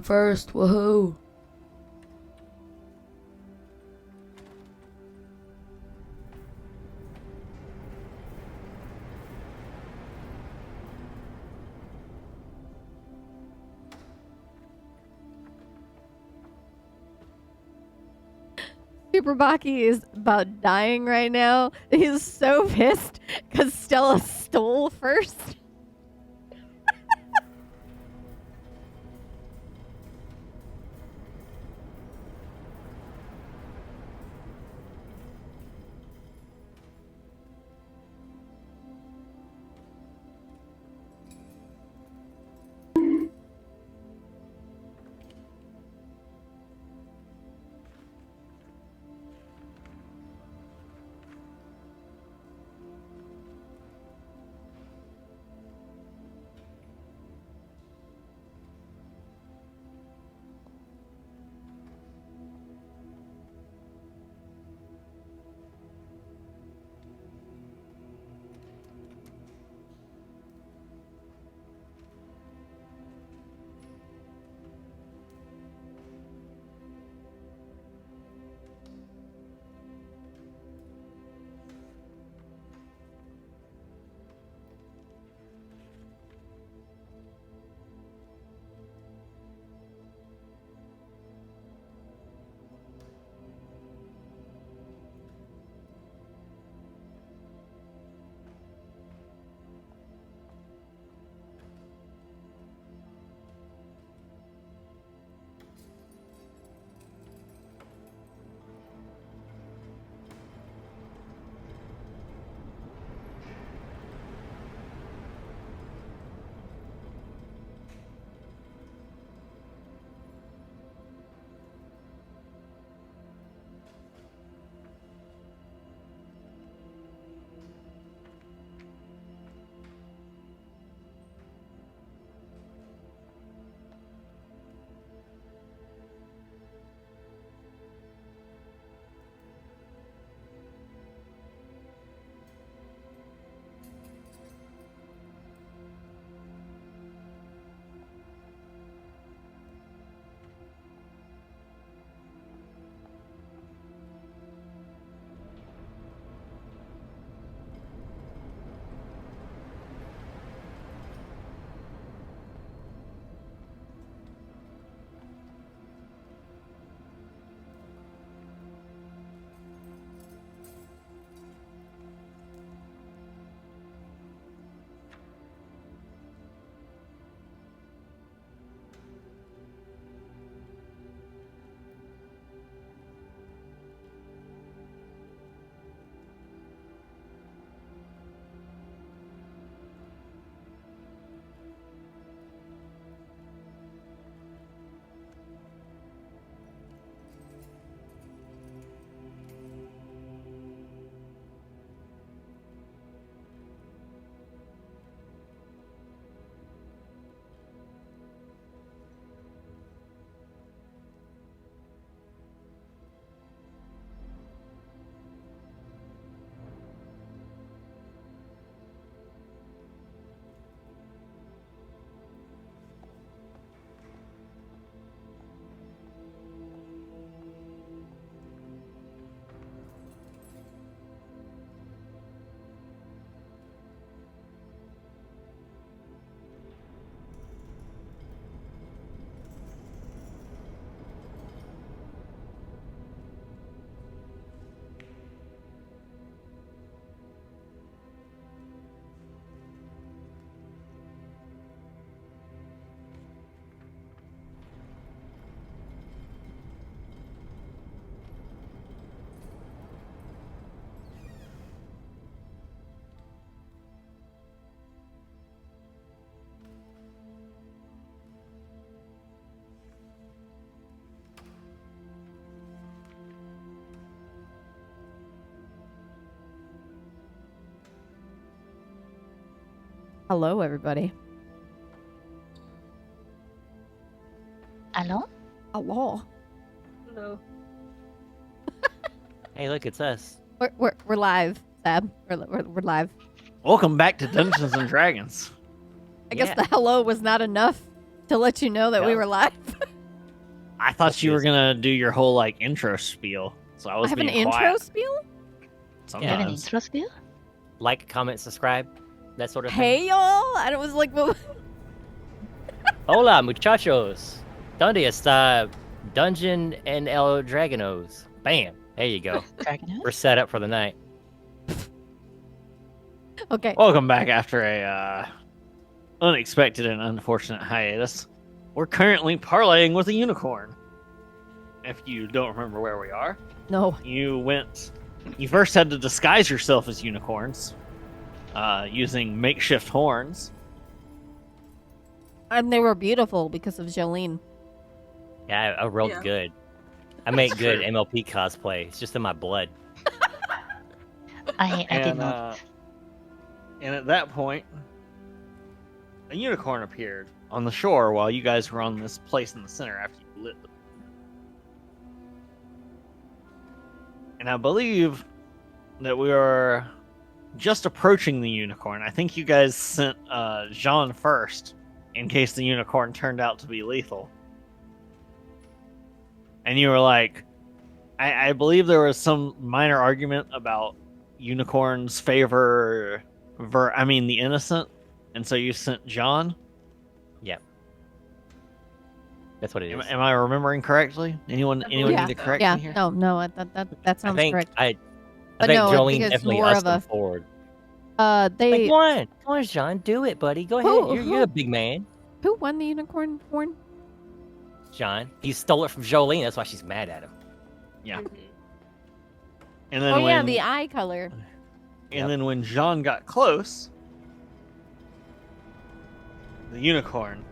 First, woohoo. Super Baki is about dying right now. He's so pissed because Stella stole first. Hello, everybody. Hello? Hello. Hello. Hey, look, it's us. We're live, Sab. We're live. Welcome back to Dungeons and Dragons. I guess the hello was not enough. to let you know that we Yeah. were live. I thought you were gonna do your whole like intro spiel, so I was I have an being intro quiet. spiel? You have an Sometimes. intro spiel? Like, comment, subscribe, that sort of thing. Hey, y'all. And it was like, well, Hola, muchachos. ¿Dónde está Dungeon and El Dragonos? Bam. There you go. Dragon We're set up for the night. okay. Welcome back after a unexpected and unfortunate hiatus. We're currently parlaying with a unicorn. If you don't remember where we are, No. you first had to disguise yourself as unicorns, using makeshift horns. And they were beautiful because of Jolene. Yeah, I rolled Yeah. good. I make good True. MLP cosplay. It's just in my blood. I did And, not. and at that point, a unicorn appeared on the shore while you guys were on this place in the center after you lit them. And I believe that we are just approaching the unicorn. I think you guys sent Jean first in case the unicorn turned out to be lethal. And you were like, I believe there was some minor argument about unicorns favor the innocent, and so you sent John. That's what it is. Am I remembering correctly? Anyone Yeah. need to correct Yeah. me here? No, that I sounds think correct. I But think no, I Jolene think it's definitely more used of them a- forward. They Like, come on, John, do it, buddy. Go ahead. Who- You're a big man. who won the unicorn horn? John. He stole it from Jolene. That's why she's mad at him. Yeah. Mhm. And then Oh yeah, when the eye color. and then when Jean got close, the unicorn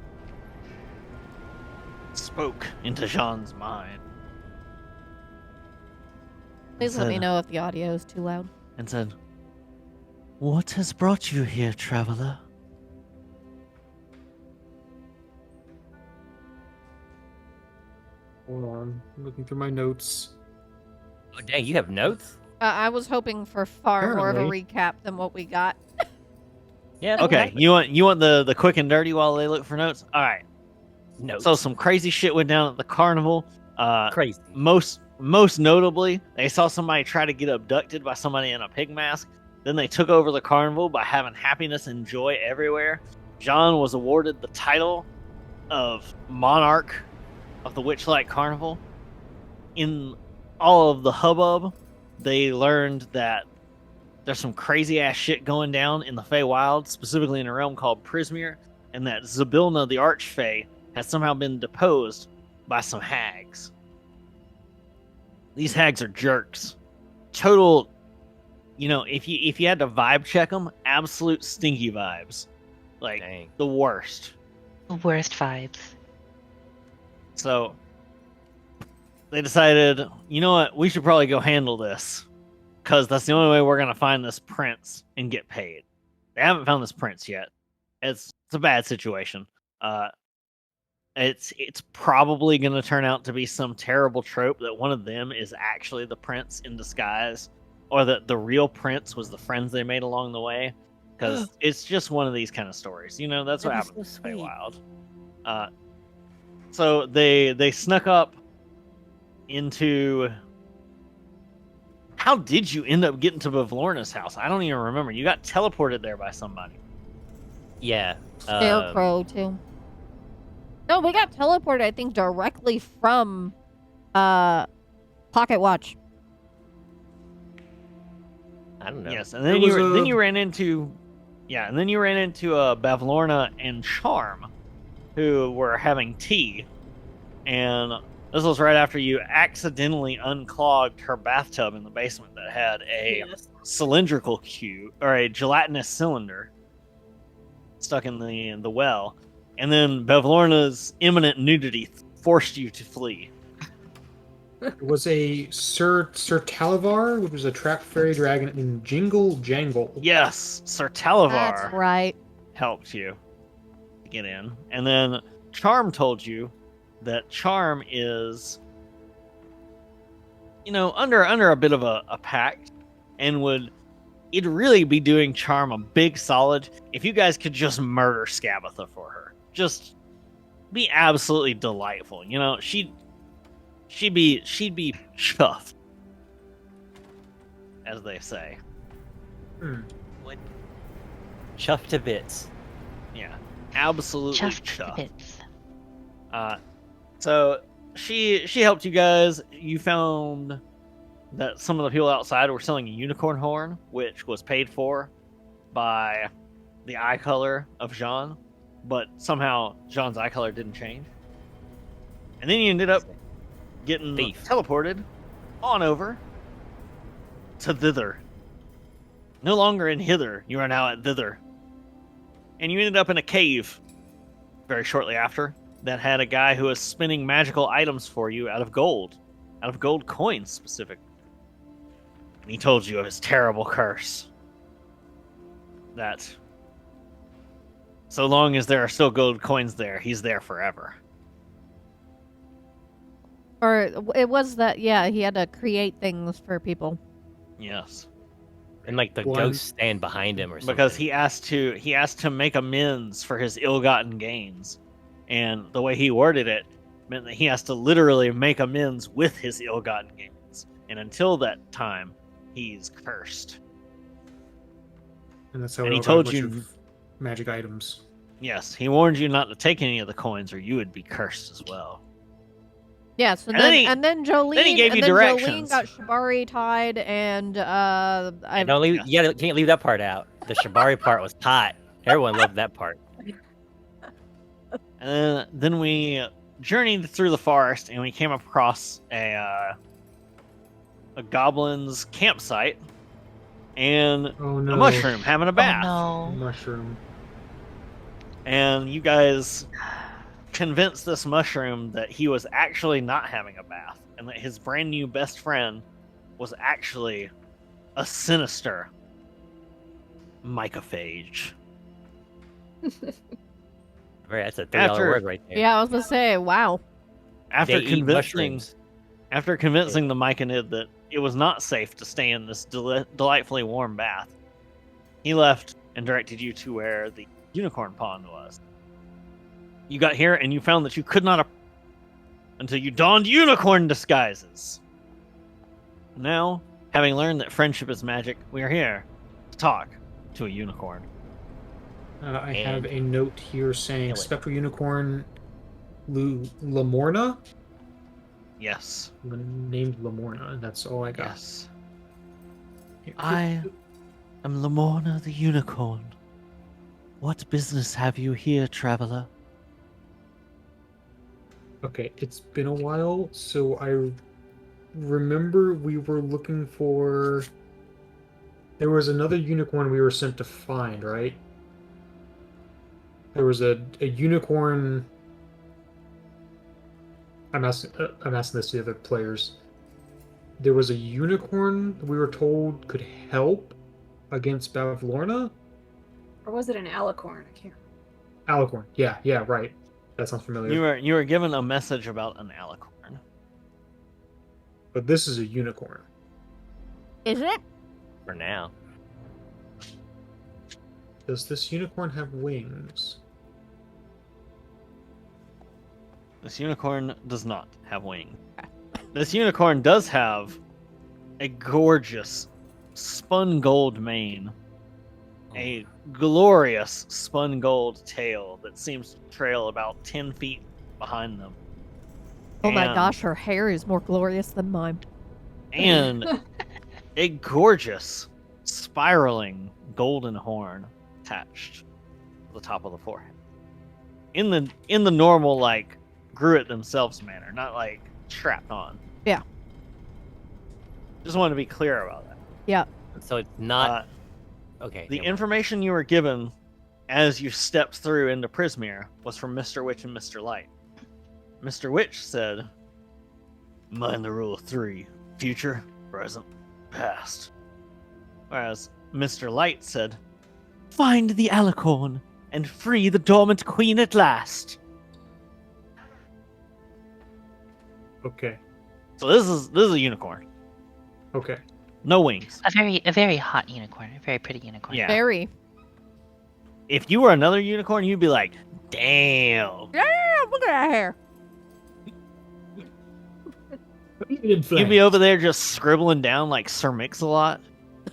spoke into Jean's mind Please let me said- know if the audio is too loud. and said, "What has brought you here, traveler?" Hold on, I'm looking through my notes. Oh, dang, you have notes? I was hoping for far more of a Apparently. recap than what we got. Yeah. Okay, you want the quick and dirty while they look for notes? All right. Notes. So some crazy shit went down at the carnival. Crazy. Most notably, they saw somebody try to get abducted by somebody in a pig mask. Then they took over the carnival by having happiness and joy everywhere. John was awarded the title of Monarch of the Witchlight Carnival. In all of the hubbub, they learned that there's some crazy ass shit going down in the Feywild, specifically in a realm called Prismere, and that Zabilna the Archfey has somehow been deposed by some hags. These hags are jerks. Total, if you had to vibe check them, absolute stinky vibes. Like, Dang. the worst. Worst vibes. So, they decided, you know what, we should probably go handle this. Because that's the only way we're going to find this prince and get paid. They haven't found this prince yet. It's a bad situation. It's probably going to turn out to be some terrible trope that one of them is actually the prince in disguise, or that the real prince was the friends they made along the way. Because it's just one of these kind of stories. That's what That'd be happens so in sweet. Feywild. So they snuck up into... How did you end up getting to Bavlorna's house? I don't even remember. You got teleported there by somebody. Yeah. Scarecrow too. No, we got teleported, I think, directly from Pocket Watch. I don't know. Yes, and then It was then a- you ran into Bavlorna and Charm, who were having tea, and this was right after you accidentally unclogged her bathtub in the basement that had a Yes. cylindrical cube or a gelatinous cylinder stuck in the well, and then Bavlorna's imminent nudity forced you to flee. It was a Sir Talavar, which was a trap fairy dragon in Jingle Jangle. Yes, Sir Talavar That's right. helped you get in, and then Charm told you that Charm is, under a bit of a pact, and it'd really be doing Charm a big solid if you guys could just murder Scabatha for her. Just be absolutely delightful. You know, she'd be chuffed, as they say. Chuffed to bits. Yeah, absolutely Just chuffed. bits. So she helped you guys. You found that some of the people outside were selling a unicorn horn, which was paid for by the eye color of Jean, but somehow Jean's eye color didn't change. And then you ended up getting Thief. teleported on over to thither. No longer in hither, you are now at thither. And you ended up in a cave very shortly after that had a guy who was spinning magical items for you out of gold coins specifically. And he told you of his terrible curse. That so long as there are still gold coins there, he's there forever. Or it was that, yeah, he had to create things for people. Yes. And like the One- ghosts stand behind him or something. Because he asked to make amends for his ill-gotten gains. And the way he worded it meant that he has to literally make amends with his ill-gotten gains. And until that time, he's cursed. And that's how And we he all got a told bunch you- of magic items. Yes, he warned you not to take any of the coins or you would be cursed as well. Yeah, so And then then Jolene, he gave and you then directions. Jolene got Shibari tied, and And don't leave, you can't leave that part out. The Shibari part was hot. Everyone loved that part. And then we journeyed through the forest and we came across a goblin's campsite and Oh no. a mushroom having a bath. Oh no. Mushroom. And you guys convinced this mushroom that he was actually not having a bath and that his brand new best friend was actually a sinister mycophage. That's a $3 After- word right there. yeah, I was gonna say, wow. After They eat convincing mushrooms. the myconid that it was not safe to stay in this delightfully warm bath, he left and directed you to where the unicorn pond was. You got here and you found that you could not until you donned unicorn disguises. Now, having learned that friendship is magic, we are here to talk to a unicorn. I And- have a note here saying Kill it. spectral unicorn Lamorna? Yes. Named Lamorna, and that's all I got. Yes. I am Lamorna the unicorn. What business have you here, traveler? Okay, it's been a while, so I remember we were looking for. There was another unicorn we were sent to find, right? There was a unicorn. I'm asking this to the other players. There was a unicorn we were told could help against Bavlorna. Or was it an alicorn? I can't. Alicorn. Yeah, right. That sounds familiar. You were given a message about an alicorn. But this is a unicorn. Is it? For now. Does this unicorn have wings? This unicorn does not have wings. This unicorn does have a gorgeous spun gold mane, a glorious spun gold tail that seems to trail about 10 feet behind them. Oh my And- gosh, her hair is more glorious than mine. And a gorgeous spiraling golden horn attached to the top of the forehead. In the normal like grew it themselves manner, not like strapped on. Yeah. Just wanted to be clear about that. Yeah. So it's not. The Okay. never mind. information you were given as you stepped through into Prismere was from Mr. Witch and Mr. Light. Mr. Witch said, "Mind the rule of 3, future, present, past." Whereas Mr. Light said, "Find the alicorn and free the dormant queen at last." Okay. So this is a unicorn. Okay. No wings. A very hot unicorn. A very pretty unicorn. Yeah. Very. If you were another unicorn, you'd be like, "Damn." Yeah, Look at that hair. You'd be over there just scribbling down like Sir Mix-a-Lot.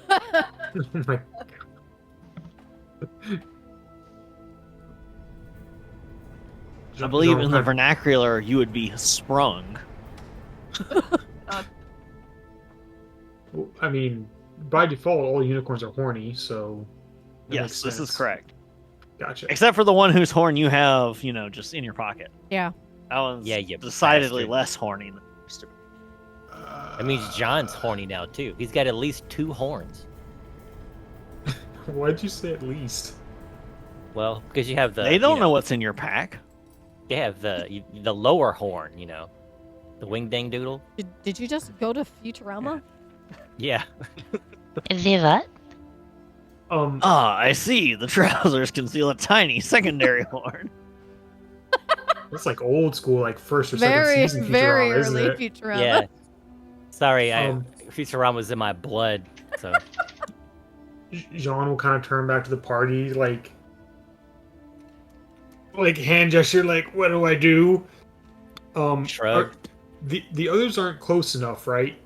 Oh my I believe in the vernacular, you would be sprung. Well, I mean, by default, all unicorns are horny, so. that Yes, makes this is sense. correct. Gotcha. Except for the one whose horn you have, just in your pocket. Yeah. That one's Yeah, you decidedly bastard. less horny than it used to be. That means John's horny now too. He's got at least 2 horns. Why'd you say at least? Well, because you have the. They don't know what's in your pack. You have the lower horn. The wing dang doodle. Did you just go to Futurama? Yeah. Is he that? Ah, I see. The trousers conceal a tiny secondary horn. That's like old school, like first or Very, second season very Futurama, isn't early it? Futurama. Yeah. Sorry, Um, Futurama was in my blood. So Jean will kind of turn back to the party, like hand gesture, like, what do I do? Shrug. The others aren't close enough, right?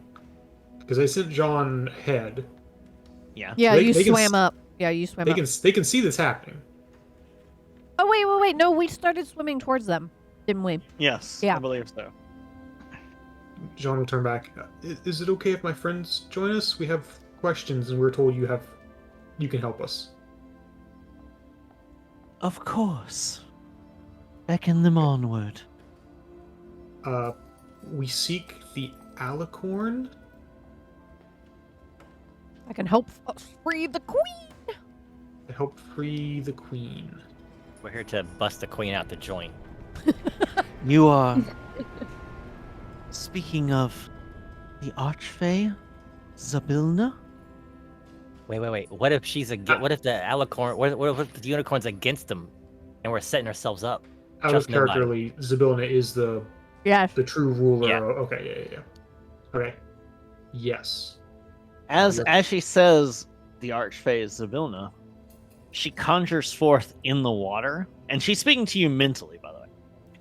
Because I sent Jean ahead. Yeah. Yeah, They- you they can swam s- up. Yeah, you swam They up. can see this happening. Oh, wait. No, we started swimming towards them, didn't we? Yes, Yeah. I believe so. Jean will turn back. Is it okay if my friends join us? We have questions, and we're told you can help us. Of course. Beckon them onward. We seek the alicorn. I can help free the queen. To help free the queen. we're here to bust the queen out the joint. You are speaking of the Archfey, Zabilna? Wait. What if she's what if the alicorn? What if the unicorn's against them, and we're setting ourselves up? Out Trust of nobody. characterly, Zabilna is the Yes. true ruler. Yeah. Okay, yeah. Okay. Yes. As You're- as she says the Archfey is Zabilna, she conjures forth in the water, and she's speaking to you mentally, by the way.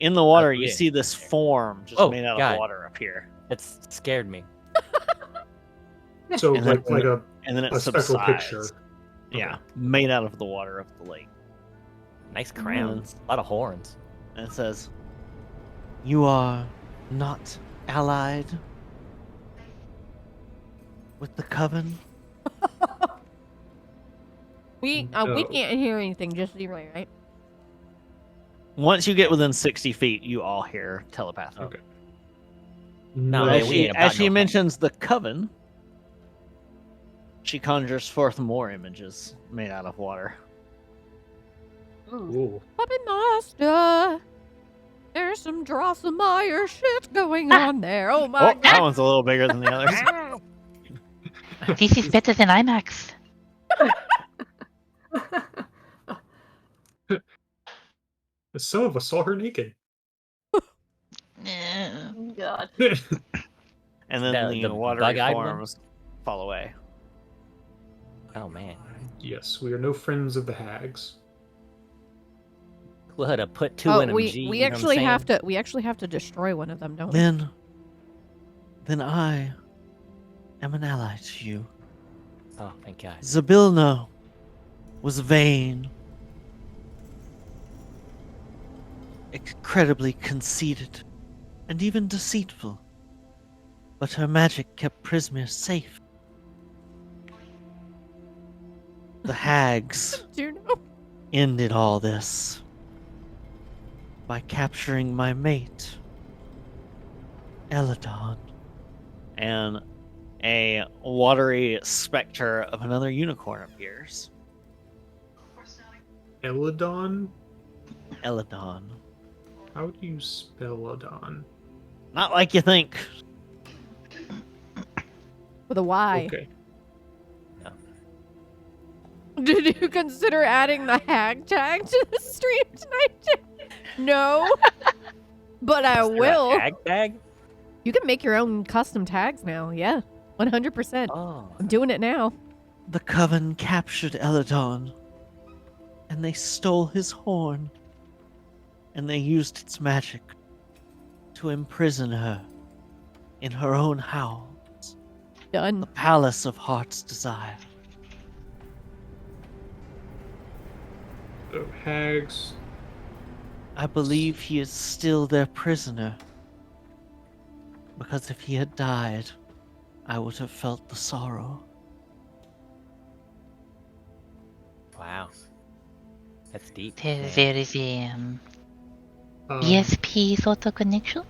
In the water, you yeah. see this form just Oh, made out God. of water appear. It's scared me. So And like then- a And then it spectral subsides. picture. Yeah, made out of the water of the lake. Nice crowns. A lot of horns. And it says, "You are not allied with the coven?" We No. can't hear anything, just Leroy, right? Once you get within 60 feet, you all hear telepathically. Okay. No, No, man, As we she, ain't about as she no mentions the coven, she conjures forth more images made out of water. Ooh. Puppet Master. There's some Drosselmeyer shit going on there. Oh my Oh, that one's a little bigger than the others. god. This is better than IMAX. Some of us saw her naked. God. And then The- the, the watery bug-eyed one? forms fall away. Oh man, Yes, we are no friends of the hags. we'll have to put 2 Oh, in them. we G, you we know what I'm actually saying? have to destroy one of them, don't we? Then I am an ally to you. Oh, thank God. Zabilna was vain, incredibly conceited, and even deceitful. But her magic kept Prismir safe. The hags Do you know? ended all this by capturing my mate, Eladon. And a watery specter of another unicorn appears. Eladon? Eladon. How do you spell Eladon? Not like you think. With a Y. Okay. Did you consider adding the hag tag to the stream tonight? No. But I Is there a will. Tag tag? You can make your own custom tags now. Yeah. 100%. Oh. I'm doing it now. The coven captured Eladon, and they stole his horn. and they used its magic to imprison her in her own house, Done. the Palace of Heart's Desire. So, hags. I believe he is still their prisoner, because if he had died, I would have felt the sorrow. Wow. That's deep. There man. is a ESP sort of connection.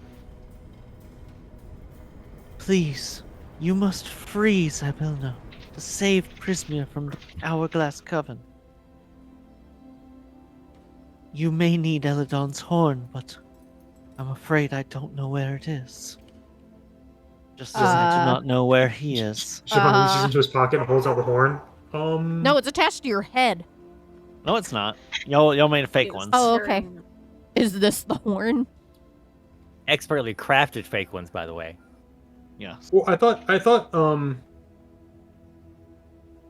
Please, you must free Zybilna to save Prismia from the Hourglass Coven. You may need Eladon's horn, but I'm afraid I don't know where it is. Just as I do not know where he is. John reaches into his pocket and holds out the horn. No, it's attached to your head. No, it's not. Y'all made a fake one. Oh, okay. Is this the horn? Expertly crafted fake ones, by the way. Yeah. Well, I thought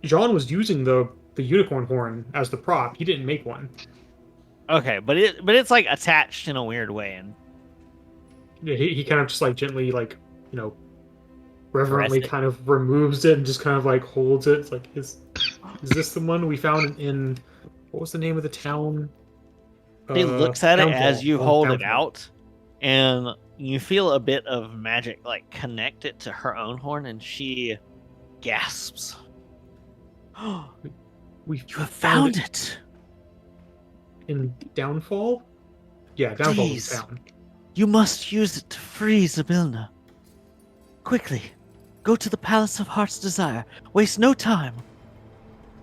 John was using the unicorn horn as the prop. He didn't make one. Okay, but it's like attached in a weird way, and Yeah, he kind of just like gently reverently Press it. kind of removes it and just kind of like holds it. It's like is this the one we found in what was the name of the town? he looks at it Downfall. as you Oh, hold it Downfall. out, and you feel a bit of magic like connect it to her own horn, and she gasps. We You have found it! in Downfall. Yeah, Downfall Please. was found. You must use it to free Zybilna. Quickly, go to the Palace of Heart's Desire. Waste no time.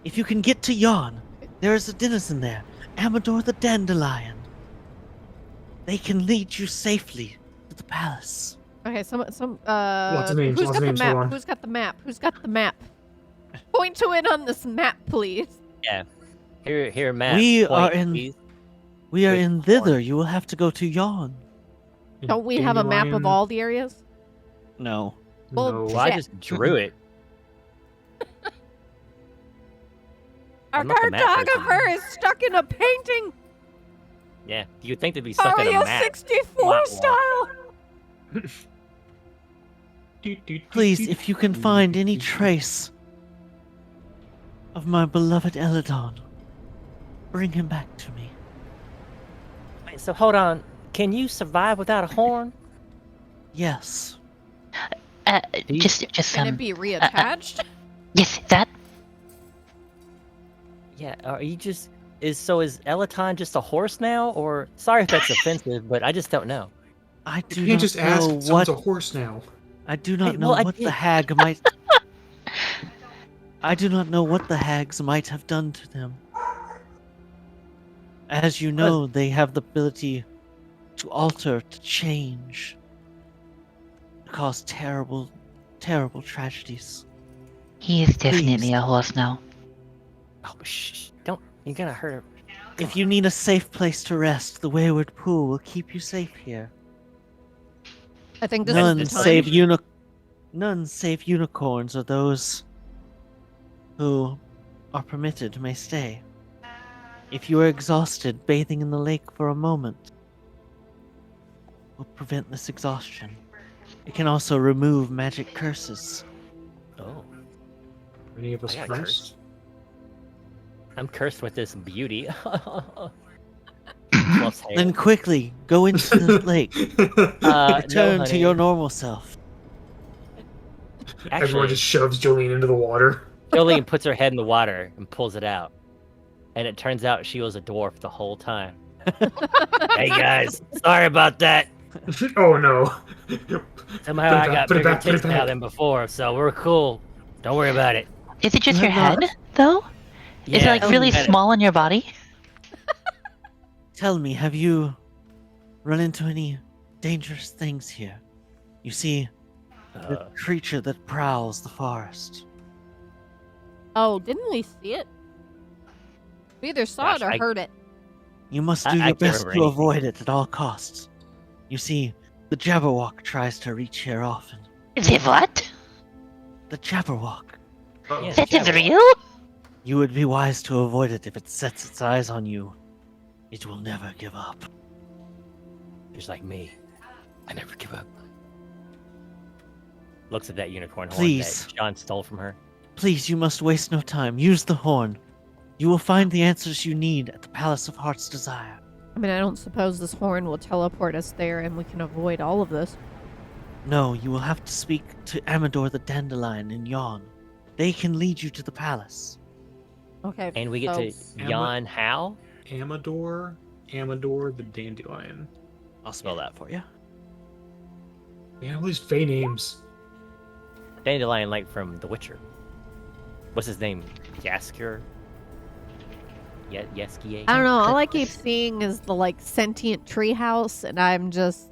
If you can get to Yon, there is a denizen there, Amador the Dandelion. They can lead you safely to the palace. Okay, lots of names, who's lots got of names, the hold map? on. Who's got the map? Who's got the map? Point to it on this map, please. Here, Matt. We point, are in- please. We are Good in thither. You will have to go to Yon. Don't we have a map of Dandelion? all the areas? No. Well, No. Well, I Shit. just drew it. Our I'm not the map person. cartographer is stuck in a painting. Yeah, you'd think they'd be stuck in a Mario map. 64 Wow. style. Please, if you can find any trace of my beloved Eladon, bring him back to me. Wait, so hold on. Can you survive without a horn? Yes. Just Can it be reattached? yes, that. Yeah. Are you just is Elaton just a horse now? Or sorry if that's offensive, but I just don't know. I do You not can't just ask know if someone's what a horse now. I do not Hey, know well, I what the did. hag might. I do not know what the hags might have done to them. As you know, they have the ability to alter, to change, to cause terrible, terrible tragedies. He is definitely Please. a horse now. Oh, shh! Don't. You're gonna hurt her. If you need a safe place to rest, the Wayward Pool will keep you safe here. I think this None is the time. save None save unicorns or those who are permitted may stay. If you are exhausted, bathing in the lake for a moment will prevent this exhaustion. It can also remove magic curses. Oh, Any of us I got cursed? cursed. I'm cursed with this beauty. Plus hair. Then quickly go into the lake. No, Return to honey. your normal self. Everyone Actually, just shoves Jolene into the water. Jolene puts her head in the water and pulls it out, and it turns out she was a dwarf the whole time. Hey guys, sorry about that. Oh no. Somehow Put it I back, got put it bigger back, put it tits now back. than before, so we're cool. Don't worry about it. Is it just You your have head, though? Is it like really look at it. small on your body? Tell me, have you run into any dangerous things here? You see, the creature that prowls the forest. Oh, didn't we see it? We either saw Gosh, it or I- heard it. You must I do your can't best remember to anything. avoid it at all costs. You see, the Jabberwock tries to reach here often. Is it what? The Jabberwock. Yeah. That is Jabberwock. real? You would be wise to avoid it if it sets its eyes on you. It will never give up. Just like me. I never give up. Looks at that unicorn horn Please. that John stole from her. Please, you must waste no time. Use the horn. You will find the answers you need at the Palace of Heart's Desire. I mean, I don't suppose this horn will teleport us there and we can avoid all of this. No, you will have to speak to Amador the Dandelion in Yon. They can lead you to the palace. Okay. And we get so- to Jan how? Amador the Dandelion. I'll spell that for you. Man, all these Fey names. Dandelion, like from The Witcher. What's his name? Yasker? Yeskier? I don't know. All I keep seeing is the like sentient treehouse, and I'm just.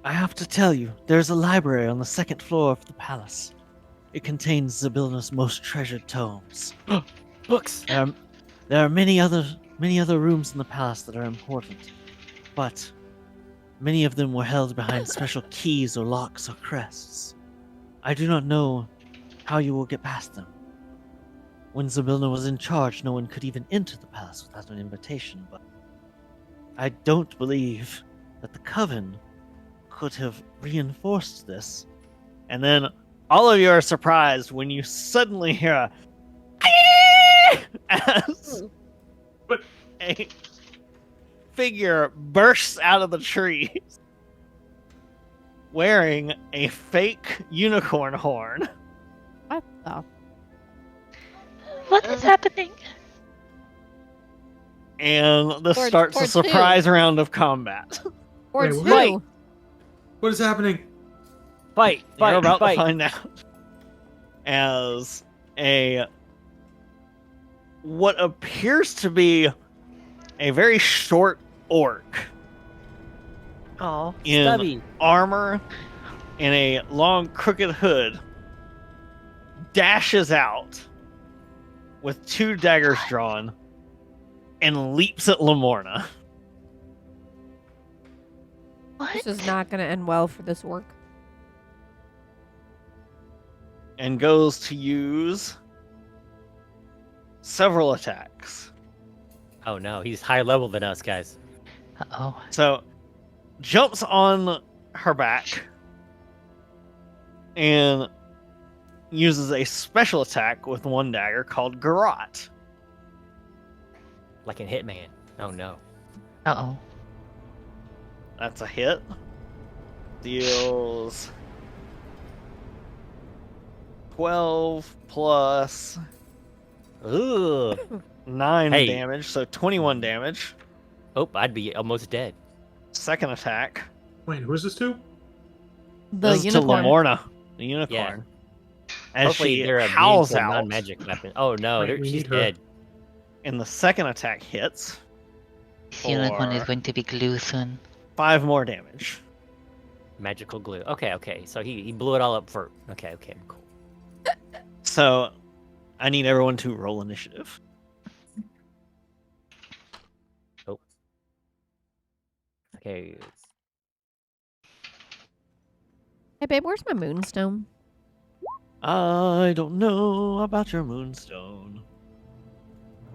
I have to tell you, there's a library on the second floor of the palace. It contains Zybilna's most treasured tomes. Books! There are many other rooms in the palace that are important, but many of them were held behind special keys or locks or crests. I do not know how you will get past them. When Zybilna was in charge, no one could even enter the palace without an invitation, but I don't believe that the Coven could have reinforced this. And then all of you are surprised when you suddenly hear a as a figure bursts out of the trees wearing a fake unicorn horn. What the? What is happening? And this Or- starts or a surprise round of combat. Or Wait, two. wait. What is happening? Fight! You're Fight! about Fight! to find out as a what appears to be a very short orc Aw, in Stubby. armor and a long crooked hood dashes out with 2 daggers drawn and leaps at Lamorna. What? This is not going to end well for this orc. And goes to use several attacks. Oh no, he's higher level than us, guys. Uh-oh. So, jumps on her back and uses a special attack with 1 dagger called Garrote. Like in Hitman. Oh no. Uh-oh. That's a hit. Deals 12 plus Ooh. 9 Hey. damage, so 21 damage. Oh, I'd be almost dead. Second attack. Wait, who is this to? The This is to unicorn. Lamorna, the unicorn. As Hopefully she they're immune howls to out, non-magic weapon. Oh no, Wait, we she's need her. dead. and the second attack hits. This unicorn is For- going to be glue soon. 5 more damage. Magical glue. Okay, okay. So he blew it all up for. Okay, okay, cool. So, I need everyone to roll initiative. Okay. Hey, babe, where's my moonstone? I don't know about your moonstone.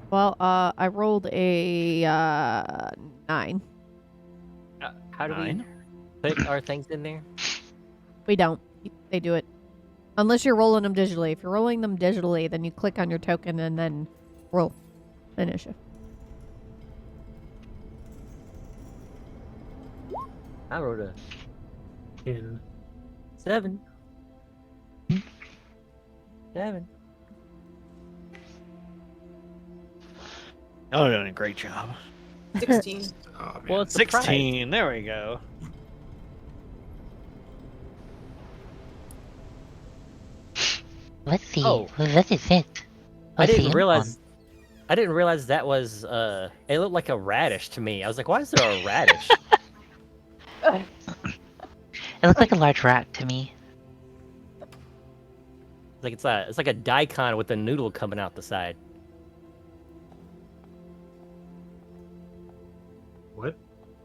Well, I rolled a 9. How do 9. we put our things in there? We don't. They do it. Unless you're rolling them digitally. If you're rolling them digitally, then you click on your token and then roll initiative. I wrote a In 7. 7. Oh, you're doing a great job. 16. oh, man. Well, it's a prize. 16. There we go. Let's see. Oh. What is it? I What's the didn't info? realize. I didn't realize that was. It looked like a radish to me. I was like, why is there a radish? It looked like a large rat to me. Like it's like a daikon with a noodle coming out the side. What?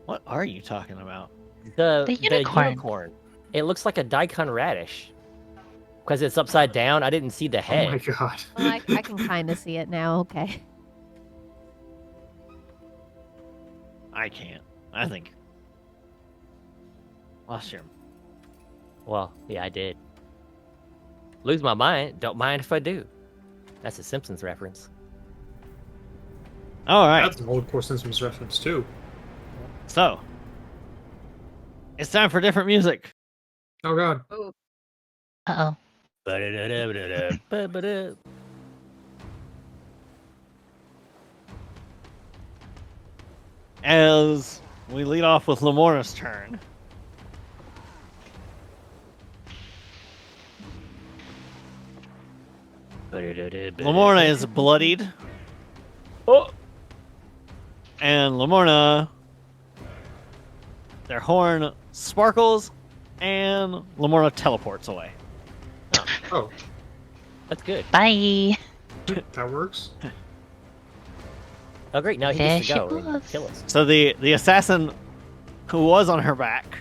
What are you talking about? The unicorn. unicorn. It looks like a daikon radish. Because it's upside down. I didn't see the Oh my head. god. Well, I can kind of see it now. Okay. I can't. I think. Lost your. Well, yeah, I did. Lose my mind. Don't mind if I do. That's a Simpsons reference. All right. That's an old Core Simpsons reference too. So it's time for different music. Oh god. Oh, Uh-oh. Ba-da-da-da-da-da-ba-ba-da. As we lead off with Lamorna's turn. Lamorna is bloodied. Oh! And Lamorna, their horn sparkles, and Lamorna teleports away. Oh, That's good. Bye. that works. Oh, great. Now he There gets to she go and was. kill us. So the assassin who was on her back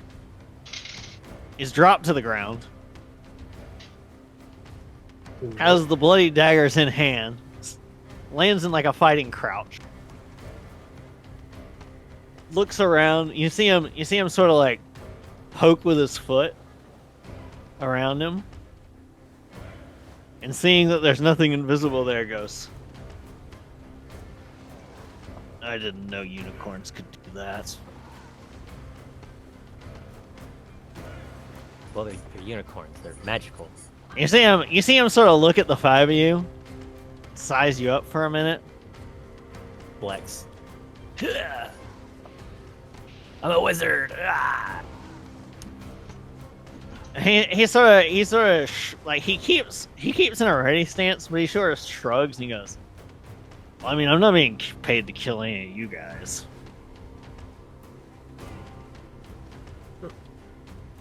is dropped to the ground, has the bloody daggers in hand, lands in like a fighting crouch. Looks around. You see him sort of like poke with his foot around him. And seeing that there's nothing invisible there, goes, I didn't know unicorns could do that. Well, they're unicorns. They're magical. You see him sort of look at the five of you, size you up for a minute. Flex. I'm a wizard. Ah! He sort of like he keeps in a ready stance, but he sort of shrugs and he goes, well, I mean, I'm not being paid to kill any of you guys.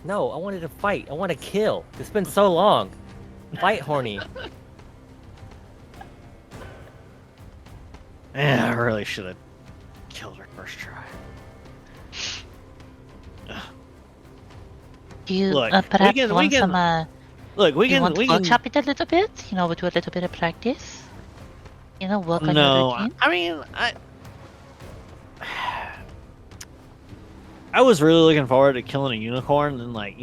No, I wanted to fight. I want to kill. It's been so long. Fight horny. Yeah, I really should have killed her first try. Do you Look, perhaps we want can- some, Look, we you want to can. workshop it a little bit? You know, do a little bit of practice? You know, work on your No, routine? I mean, I was really looking forward to killing a unicorn and like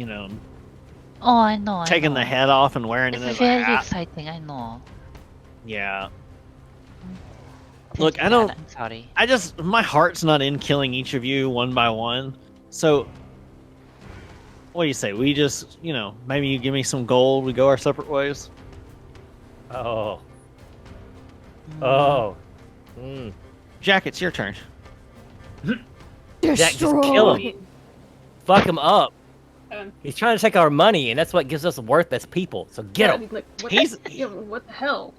Oh, I know, taking I know. the head off and wearing It's it as a very hat. exciting, I know. Yeah. Thank Look, you, I don't- Dad, I'm sorry. My heart's not in killing each of you one by one. So, what do you say? We just, maybe you give me some gold, we go our separate ways? Oh. Oh. Mm. Jack, it's your turn. Jack, just kill him. Fuck him up. Um, He's trying to take our money, and that's what gives us worth as people. So get yeah, him. Like, what, He's- yeah, what the hell?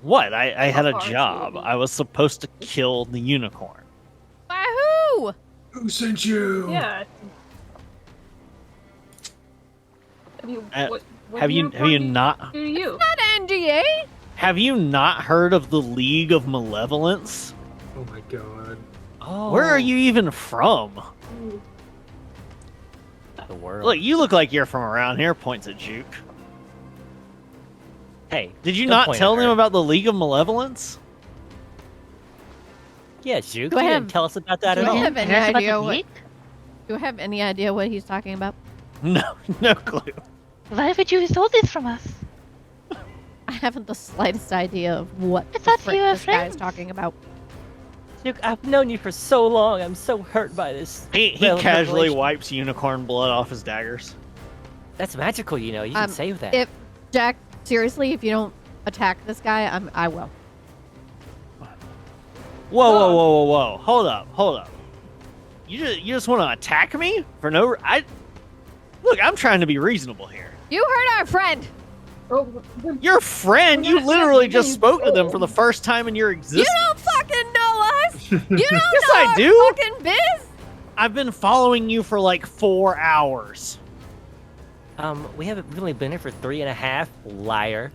What? I had a How far job. is it? I was supposed to kill the unicorn. By who? Who sent you? Yeah. I mean, Uh, what Have you unicorn not do you? Not NGA. have you not heard of the League of Malevolence? Oh my god. Oh. Where are you even from? The world. Look, you look like you're from around here, points at Juke. Hey. Did you don't not point tell at them her. about the League of Malevolence? Yeah, Juke. Do I You have- didn't tell us about that do at I all. have any Heard about idea the what- leak? Do I have any idea what he's talking about? No clue. Why would you withhold this from us? I haven't the slightest idea of what I the thought frick you were this guy is friends. talking about. Juke, I've known you for so long. I'm so hurt by this. He Well, casually revelation. wipes unicorn blood off his daggers. That's magical, you know. You can save that. If Jack, seriously, if you don't attack this guy, I will. Whoa! Hold up! You just want to attack me for no? Look, I'm trying to be reasonable here. You hurt our friend. Oh, Your friend, We're you not literally attacking just you. spoke to them for the first time in your You existence. don't fucking know us. You don't Yes, know I our do. fucking biz. I've been following you for like 4 hours. We haven't really been here for 3.5. Liar.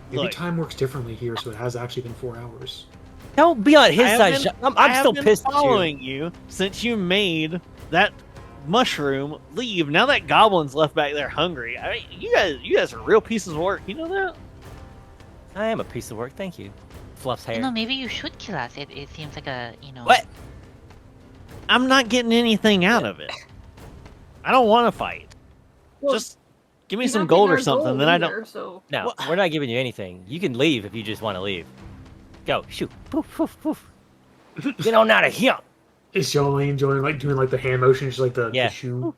Maybe Look. time works differently here, so it has actually been 4 hours. Don't be on his I have side. been- Jean. I'm I still have been pissed at you. following you since you made that mushroom leave. Now that goblin's left back there hungry. You guys are real pieces of work. You know that? I am a piece of work. Thank you. Fluff's hair. You know, maybe you should kill us. It seems like a, What? I'm not getting anything out of it. I don't want to fight. Well, Just give me you're some not gold getting or our something. gold Then I either, don't. So No, What? we're not giving you anything. You can leave if you just want to leave. Go, shoot, poof, poof, poof. Get on out of here. Is Jolene enjoying like doing like the hand motions, like the Yeah. shoe?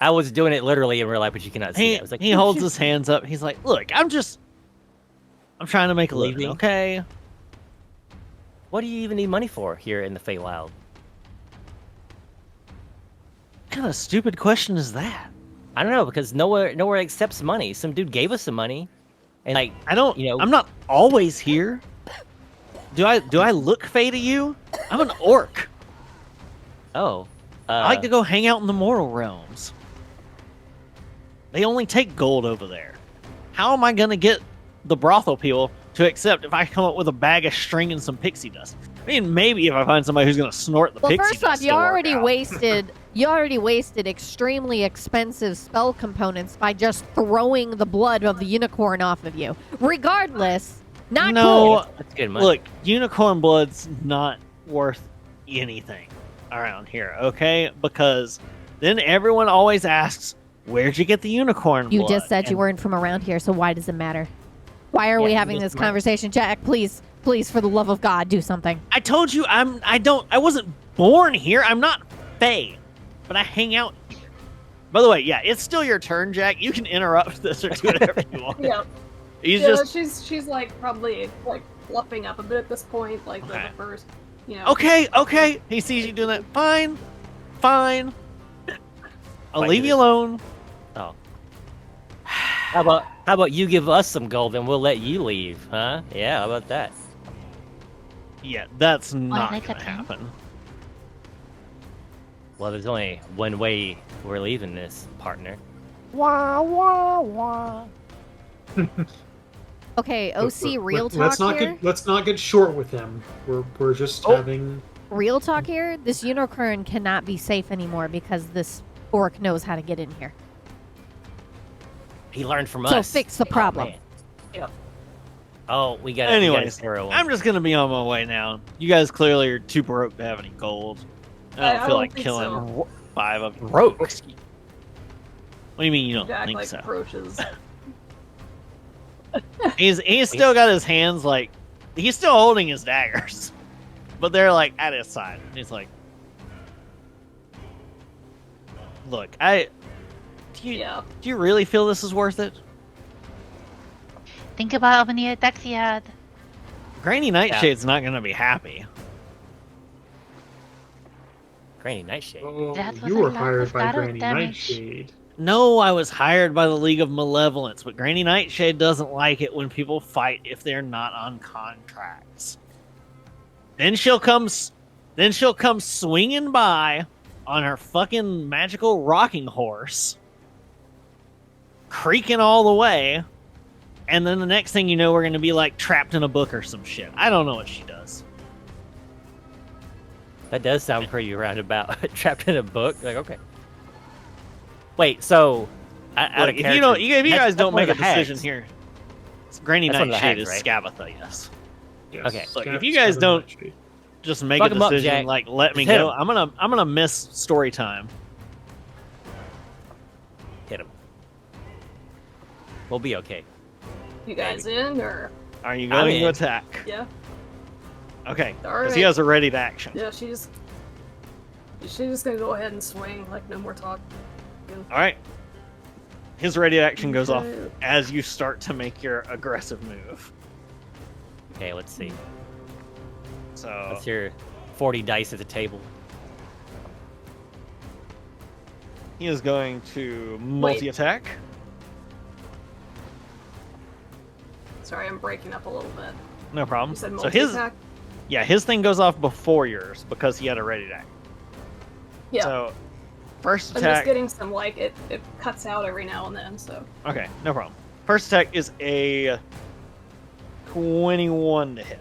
I was doing it literally in real life, but you cannot see He it. I was like, he holds his hands up. He's like, "Look, I'm trying to make a living, Leaving? okay?" What do you even need money for here in the Feywild? What kind of stupid question is that? I don't know, because nowhere accepts money. Some dude gave us some money, and like, I don't. You know- I'm not always here. Do I look fey to you? I'm an orc. oh, I like to go hang out in the mortal realms. They only take gold over there. How am I gonna get the brothel people to accept if I come up with a bag of string and some pixie dust? I mean, maybe if I find somebody who's gonna snort the Well, pixie first dust. off, you to work already out. wasted extremely expensive spell components by just throwing the blood of the unicorn off of you. Regardless, not No, cool. that's good money. Look, unicorn blood's not worth anything around here, okay? Because then everyone always asks, "Where'd you get the unicorn You blood?" just said you And weren't from around here, so why does it matter? Why are Yeah, we you having just this might- conversation, Jack? Please, for the love of God, do something. I told you I wasn't born here. I'm not fey, but I hang out here. By the way, yeah, it's still your turn, Jack. You can interrupt this or do whatever you want. yeah, He's yeah. just She's like probably like fluffing up a bit at this point, like Okay. the first, you know. okay. He sees you doing that. Fine. I'll Fine, leave dude. you alone. Oh. How about you give us some gold and we'll let you leave, huh? Yeah, how about that? Yeah, that's not like gonna a pen? happen. Well, there's only one way we're leaving this, partner. Okay, OC, real Let's talk not here. let's not get short with him. We're just Oh. having. Real talk here. This unicorn cannot be safe anymore because this orc knows how to get in here. He learned from So us. fix the problem. man. Yeah. Oh, we got Anyways, zero one. I'm just gonna be on my way now. You guys clearly are too broke to have any gold. I don't I feel don't like think killing so. 5 of you. Broke. What do you mean you don't Jack think like so? approaches. He's still got his hands like he's still holding his daggers, but they're like at his side. And he's like, "Look, do Yeah. you really feel this is worth it?" Think about opening a taxi ad. Granny Nightshade's not gonna be happy. Granny Nightshade. Oh, That was you a were lot hired of by battle Granny damage. Nightshade. No, I was hired by the League of Malevolence, but Granny Nightshade doesn't like it when people fight if they're not on contracts. Then she'll come swinging by on her fucking magical rocking horse, creaking all the way, and then the next thing you know, we're gonna be like trapped in a book or some shit. I don't know what she does. That does sound pretty roundabout. Trapped in a book. Like, okay. Wait, so out Look, of if you don't, if you that's- guys that's don't one of make a the hags. decision here, Granny That's one of the Nightshade hags, is right? Skabatha, yes. Yes, Okay. Look, Scav- if you guys Scav don't- Nightshade. Just make Fuck a 'em up, decision, Jack. like let me Just hit go. 'em. I'm gonna miss story time. Hit him. We'll be okay. You guys in or Are you I'm going to in. attack? yeah? Okay, All because you right. guys are ready to action. Yeah, she's gonna go ahead and swing. Like no more talk. All right. His ready to action goes off Okay. as you start to make your aggressive move. Okay, let's see. So Let's hear 40 dice at the table. he is going to multi-attack. Sorry, I'm breaking up a little bit. No problem. You said So his multi-attack? his thing goes off before yours because he had a ready attack. Yeah. So first I'm just attack. getting some like it cuts out every now and then. So Okay, no problem. First attack is a 21 to hit.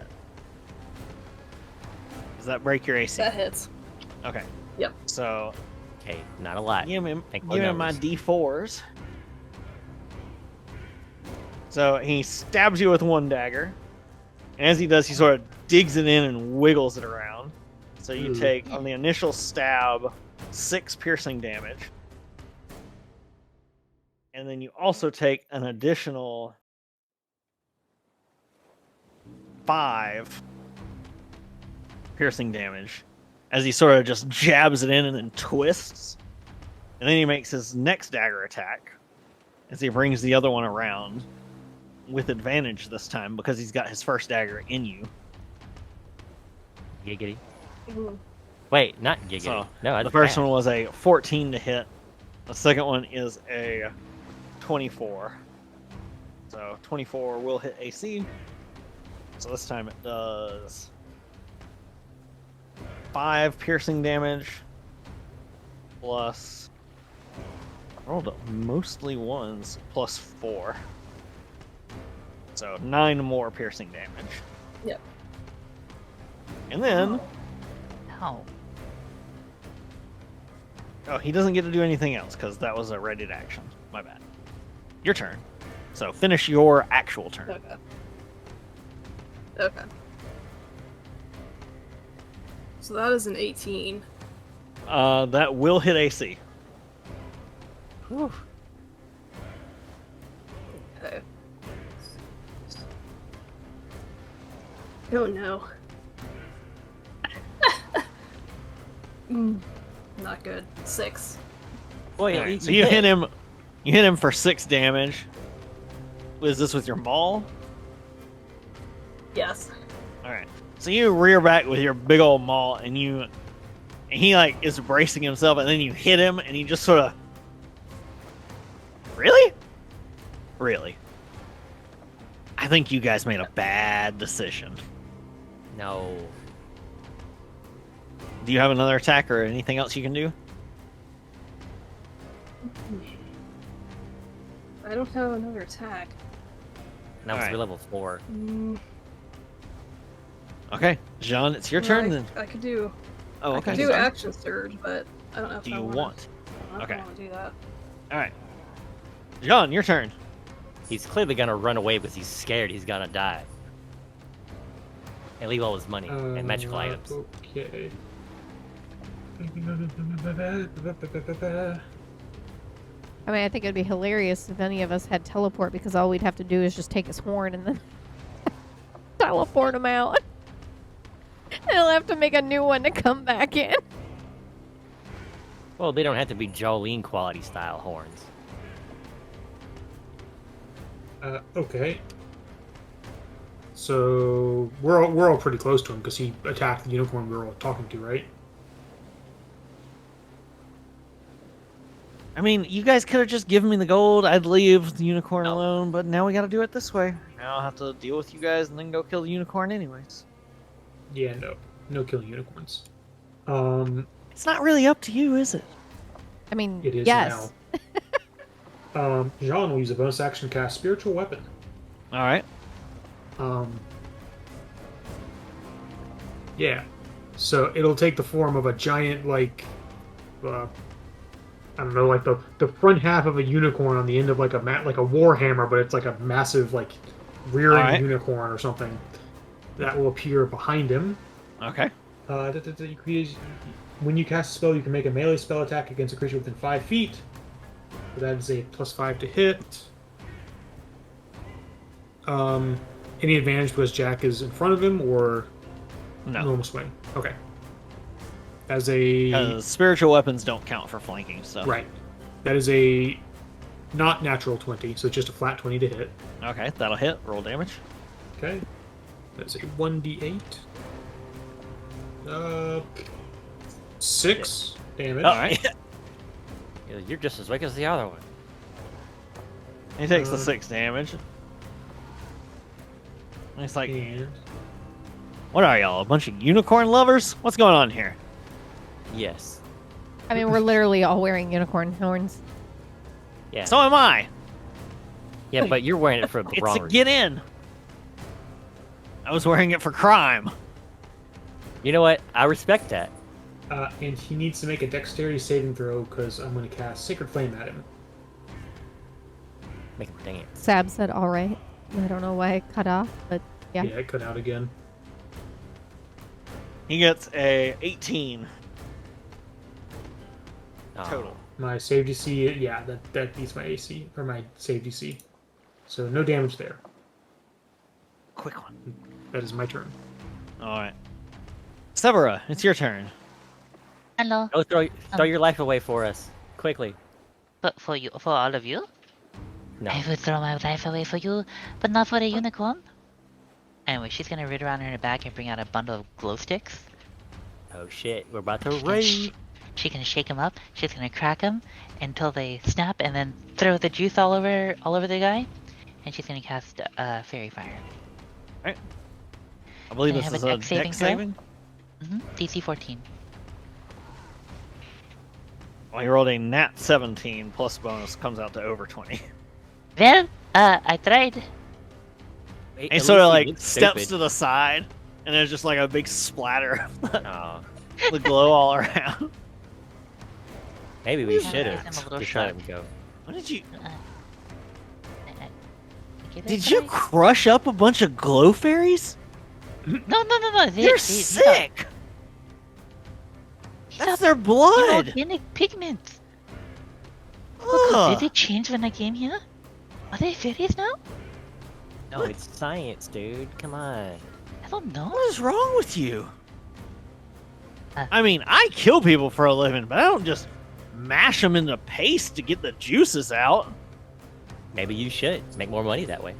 Does that break your AC? that hits. Okay. Yep. So Okay, not a lot. give me Think my numbers. D4s. So he stabs you with one dagger. And as he does, he sort of digs it in and wiggles it around. So you Ooh. take, on the initial stab, 6 piercing damage. And then you also take an additional 5 piercing damage as he sort of just jabs it in and then twists. And then he makes his next dagger attack as he brings the other one around with advantage this time because he's got his first dagger in you. Giggity. Ooh. Wait, not giggity. So, no, the that's first bad. one was a 14 to hit. The second one is a 24. So 24 will hit AC. So this time it does 5 piercing damage plus. I rolled up mostly ones plus 4. So 9 more piercing damage. Yep. And then. No. Oh, he doesn't get to do anything else because that was a readied action. My bad. Your turn. So finish your actual turn. Okay. Okay. So that is an 18. That will hit AC. Whew. Okay. Oh no. Not good. 6. Boy, Alright, so you hit him. You hit him for 6 damage. Was this with your maul? Yes. All right. So you rear back with your big old maul, and he like is bracing himself, and then you hit him, and he just sort of. Really? I think you guys made a bad decision. No. Do you have another attack or anything else you can do? I don't have another attack. Now Alright. we're level 4. Okay, Jean, it's your turn then. I could do. Oh, I okay. could do action surge, but I don't know if Do I you wanna, want? I don't know if Okay. I want to do that. All right, Jean, your turn. He's clearly gonna run away because he's scared he's gonna die. And leave all his money and magical items. Okay. I mean, I think it'd be hilarious if any of us had teleport because all we'd have to do is just take his horn and then teleport him out. And he'll have to make a new one to come back in. Well, they don't have to be Jolene quality style horns. Okay. So we're all pretty close to him because he attacked the unicorn we were all talking to, right? I mean, you guys could have just given me the gold. I'd leave the unicorn alone, but now we got to do it this way. Now I'll have to deal with you guys and then go kill the unicorn anyways. Yeah, no killing unicorns. It's not really up to you, is it? I mean, It is yes. now. Jean will use a bonus action to cast Spiritual Weapon. All right. Yeah. So it'll take the form of a giant, like, I don't know, like the front half of a unicorn on the end of like like a war hammer, but it's like a massive like rearing Alright. unicorn or something that will appear behind him. Okay. When you cast a spell, you can make a melee spell attack against a creature within 5 feet. So that is a +5 to hit. Any advantage because Jack is in front of him, or No. normal swing? Okay. As a Because spiritual weapons don't count for flanking stuff. right, that is a not natural 20, so just a flat 20 to hit. Okay, that'll hit. Roll damage. Okay, that's a 1d8. 6 damage. All right. You're just as weak as the other one. He takes the Uh, 6 damage. And he's like, And "What are y'all? A bunch of unicorn lovers? What's going on here?" Yes. I mean, we're literally all wearing unicorn horns. Yeah. So am I. Yeah, but you're wearing it for the It's wrong a reason. get in. I was wearing it for crime. You know what? I respect that. and he needs to make a dexterity saving throw because I'm going to cast Sacred Flame at him. Make him dang it. Sab said all right. I don't know why it cut off, but yeah. Yeah, it cut out again. He gets a 18 Oh. total. My save DC, yeah, that beats my AC or my save DC. So no damage there. Quick one. That is my turn. All right. Severa, it's your turn. Hello. Go throw your life away for us. Quickly. But for all of you, No. I would throw my life away for you, but not for the unicorn. Anyway, she's gonna reach around in her back and bring out a bundle of glow sticks. Oh shit, we're about to She's gonna raid. She's gonna shake them up. She's gonna crack them until they snap, and then throw the juice all over the guy. And she's gonna cast fairy fire. I believe Can I this have is a a dex saving dex throw? saving. DC 14. Well, you rolled a nat 17 plus bonus comes out to over 20. Well, I tried. Wait, And at sort of least he like looks steps stupid. to the side, and there's just like a big splatter of Oh, the glow all around. maybe we Yeah, should I'm a have little just let him shocked. go. What did you? Give it Did a you try. crush up a bunch of glow fairies? No. You're sick. That's their blood. Organic pigments. Look, Ugh. did it change when I came here? Are they fairies now? No, it's science, dude. Come on. I don't know. What is wrong with you? Uh. I mean, I kill people for a living, but I don't just mash them into paste to get the juices out. Maybe you should make more money that way.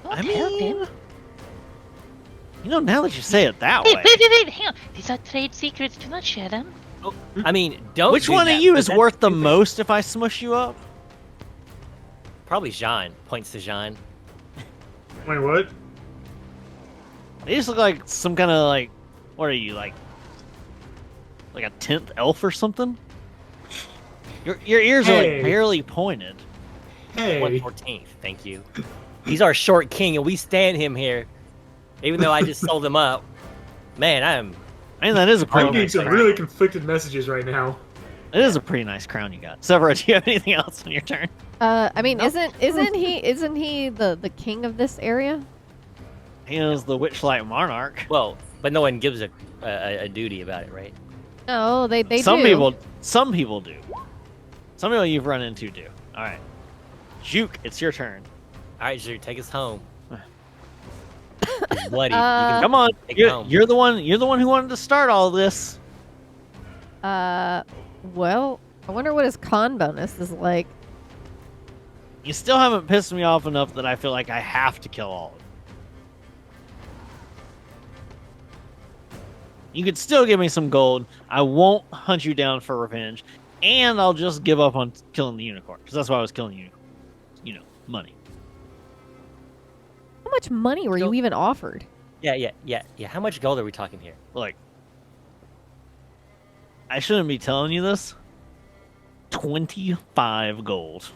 Don't I help him. mean, you know, now that you say it that Wait, way, wait, hang on. These are trade secrets. Do not share them. I mean, don't. which do one that, of you but is that's worth the stupid. most if I smush you up? Probably Jean. Points to Jean. Wait, what? They just look like some kind of like, what are you like a 10th elf or something? Your ears are Hey. like barely pointed. Hey. 114th. Thank you. He's our short king, and we stand him here. Even though I just sold him up. Man, I mean, that is a I'm pretty getting nice some crown. really conflicted messages right now. It is a pretty nice crown you got. Severa, do you have anything else on your turn? I mean, isn't he the king of this area? He is the Witchlight Monarch. well, but no one gives a duty about it, right? No, they Some do. people do. Some people you've run into do. All right, Juke, it's your turn. All right, Drew, take us home. It's bloody. Come on, Take it home. you're the one. You're the one who wanted to start all this. Well, I wonder what his con bonus is like. You still haven't pissed me off enough that I feel like I have to kill all of them. You could still give me some gold. I won't hunt you down for revenge, and I'll just give up on killing the unicorn because that's why I was killing the unicorn. You know, money. How much money were you So- even offered? Yeah. How much gold are we talking here? Like, I shouldn't be telling you this. 25 gold.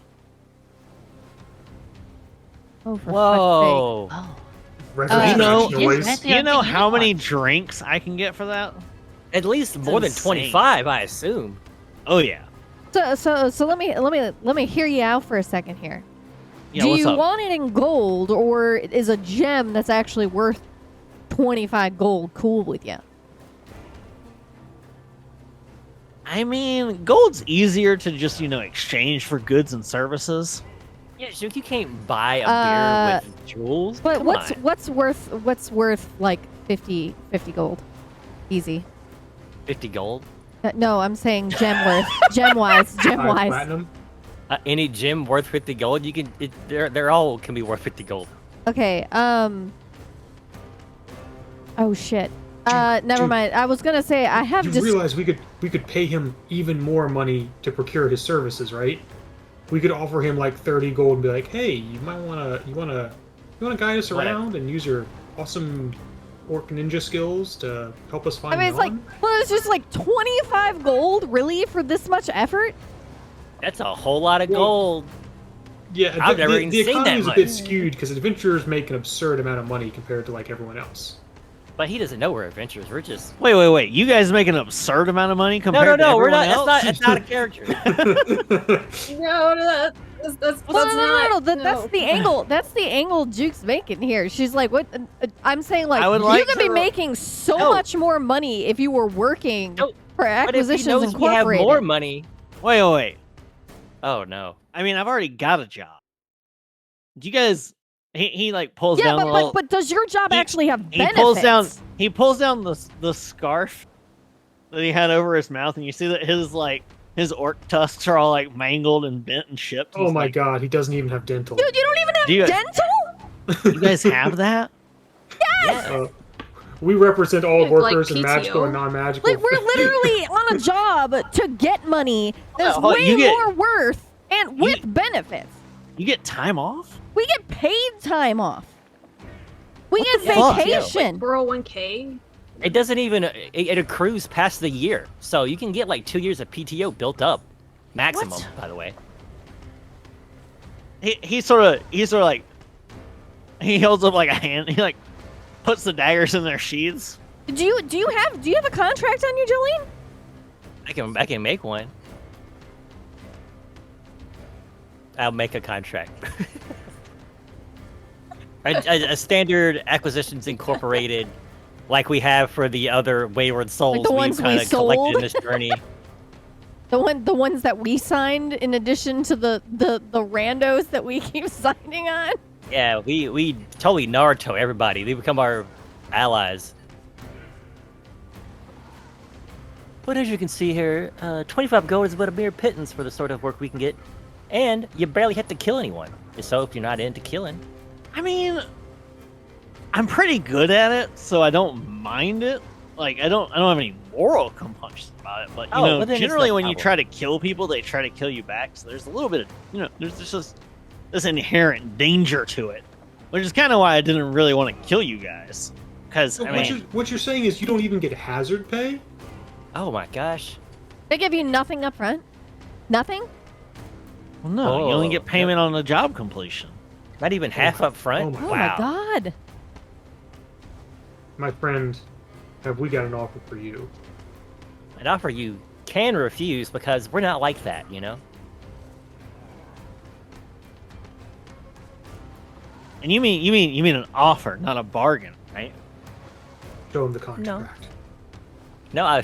Oh, for Whoa. Oh. Resurrection you know- noise. Yes, Do you know the how many unicorn. drinks I can get for that? At least more than insane. 25, I assume. Oh yeah. So let me hear you out for a second here. Yeah. Do what's you up? want it in gold, or is a gem that's actually worth 25 gold cool with you? I mean, gold's easier to just exchange for goods and services. Yeah, Shuk, you can't buy a Uh, beer with jewels. But Come what's on. what's worth like 50 gold? Easy. 50 gold? No, I'm saying gem worth. Gem wise. Platinum. Any gem worth 50 gold? You can. They're all can be worth 50 gold. Okay. Oh shit. Never Dude. mind. I was gonna say I have You just. realize we could pay him even more money to procure his services, right? We could offer him like 30 gold and be like, "Hey, you wanna guide us Whatever. around and use your awesome orc ninja skills to help us find I mean, it's like, Yon?" well, it's just like 25 gold, really, for this much effort? That's a whole lot of Well, gold. Yeah, I've never even the seen economy that is a bit much. skewed because adventurers make an absurd amount of money compared to like everyone else. But he doesn't know we're adventurers. We're just. Wait. You guys make an absurd amount of money compared to No. We're everyone not. else? That's not a character. No, That's No, not. that's the angle. That's the angle Juke's making here. She's like, what? I'm saying, like, I would you like could be to- making so No. much more money if you were working No, for But if he Acquisitions knows we have Incorporated. more money. Wait. Oh no. I mean, I've already got a job. Do you guys? He like pulls Yeah, down the little. but does your job He- actually have He benefits? pulls down the scarf that he had over his mouth, and you see that his orc tusks are all like mangled and bent and chipped. Oh He's my like, god, he doesn't even have dental. Dude, you don't even have Do you- dental? You guys have that? Yeah. We represent all Like workers in PTO? magical and non-magical. Like, we're literally on a job to get money that's Hold on, way you get- more worth and with benefits. You get time off? We get paid time off. We get fuck? vacation. 401k. It doesn't even it accrues past the year, so you can get like 2 years of PTO built up, maximum. What? By the way. He sort of like he holds up like a hand. He like puts the daggers in their sheaths. Do you have a contract on you, Jolene? I can make one. I'll make a contract. a standard Acquisitions Incorporated, like we have for the other Wayward Souls the ones we kind of collected sold? in this journey. The ones that we signed in addition to the randos that we keep signing on. Yeah, we totally Naruto everybody. They become our allies. But as you can see here, 25 gold is but a mere pittance for the sort of work we can get. And you barely have to kill anyone. So if you're not into killing. I mean, I'm pretty good at it, so I don't mind it. Like I don't have any moral compunctions about it. But you know, well, then it's no generally when you problem. try to kill people, they try to kill you back. So there's a little bit of there's just this inherent danger to it, which is kind of why I didn't really want to kill you guys. Because So I mean, what you're saying is you don't even get hazard pay? Oh my gosh. They give you nothing up front. Nothing. well, no, you only Oh, get payment on the job completion. Not even half up Oh front? my, Oh Wow. my god. my friend, have we got an offer for you? An offer you can refuse because we're not like that, you know? And you mean an offer, not a bargain, right? Show him the contract. No,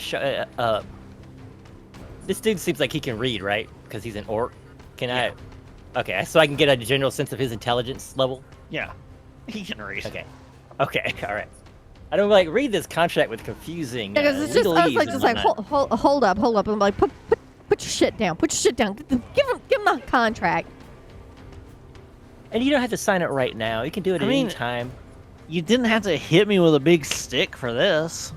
this dude seems like he can read, right? Because he's an orc. Can I? Okay, so I can get a general sense of his intelligence level. Yeah, he can read. Okay, all right. I don't like read this contract with confusing. Because it's just us, legalese like, and just like, whatnot. hold up. I'm like, put your shit down. Put your shit down. Give him the contract. And you don't have to sign it right now. You can do it I at mean- any time. You didn't have to hit me with a big stick for this.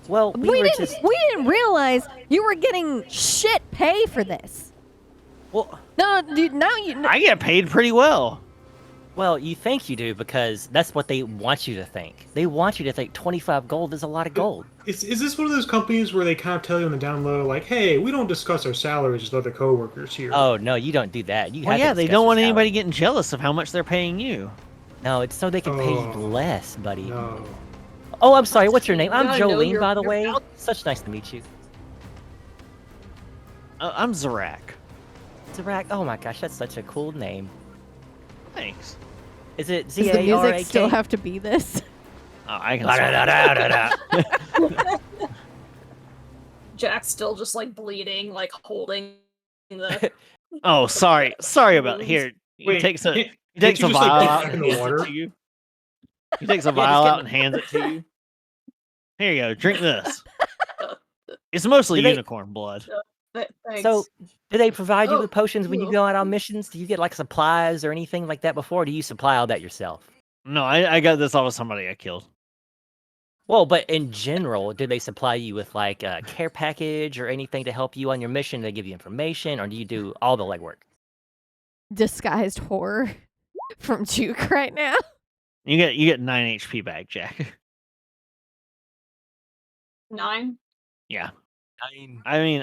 Well, We didn't realize you were getting shit pay for this. Well, No, dude, now you. I get paid pretty well. Well, you think you do because that's what they want you to think. They want you to think 25 gold is a lot of gold. Is this one of those companies where they kind of tell you on the down low, like, hey, we don't discuss our salaries with other coworkers here? Oh no, you don't do that. You Well, have to yeah, they discuss don't your want salary. anybody getting jealous of how much they're paying you. No, it's so they can pay Oh. you less, buddy. No. Oh, I'm sorry. What's your name? I'm Yeah, I know Jolene, your- by the your way. mouth- Such nice to meet you. I'm Zarak. Zarak. Oh my gosh, that's such a cool name. Thanks. Is it Does the Z-A-R-A-K? music still have to be this? Oh, I can. Da-da-da-da-da-da. Jack's still just like bleeding, like holding the. Oh, sorry about here. He takes a can't he takes you a just, like, vial dip out back and in the hands water? it to you. He takes a Yeah, just vial get- out and hands it to you. Here you go. Drink this. It's mostly Do they- unicorn blood. Thanks. So, do they provide you Oh, with potions when you cool. go out on missions? Do you get like supplies or anything like that before? Or do you supply all that yourself? No, I got this off of somebody I killed. Well, but in general, do they supply you with like a care package or anything to help you on your mission? They give you information, or do you do all the legwork? Disguised horror from Juke right now. You get 9 HP back, Jack. 9. Yeah. I mean,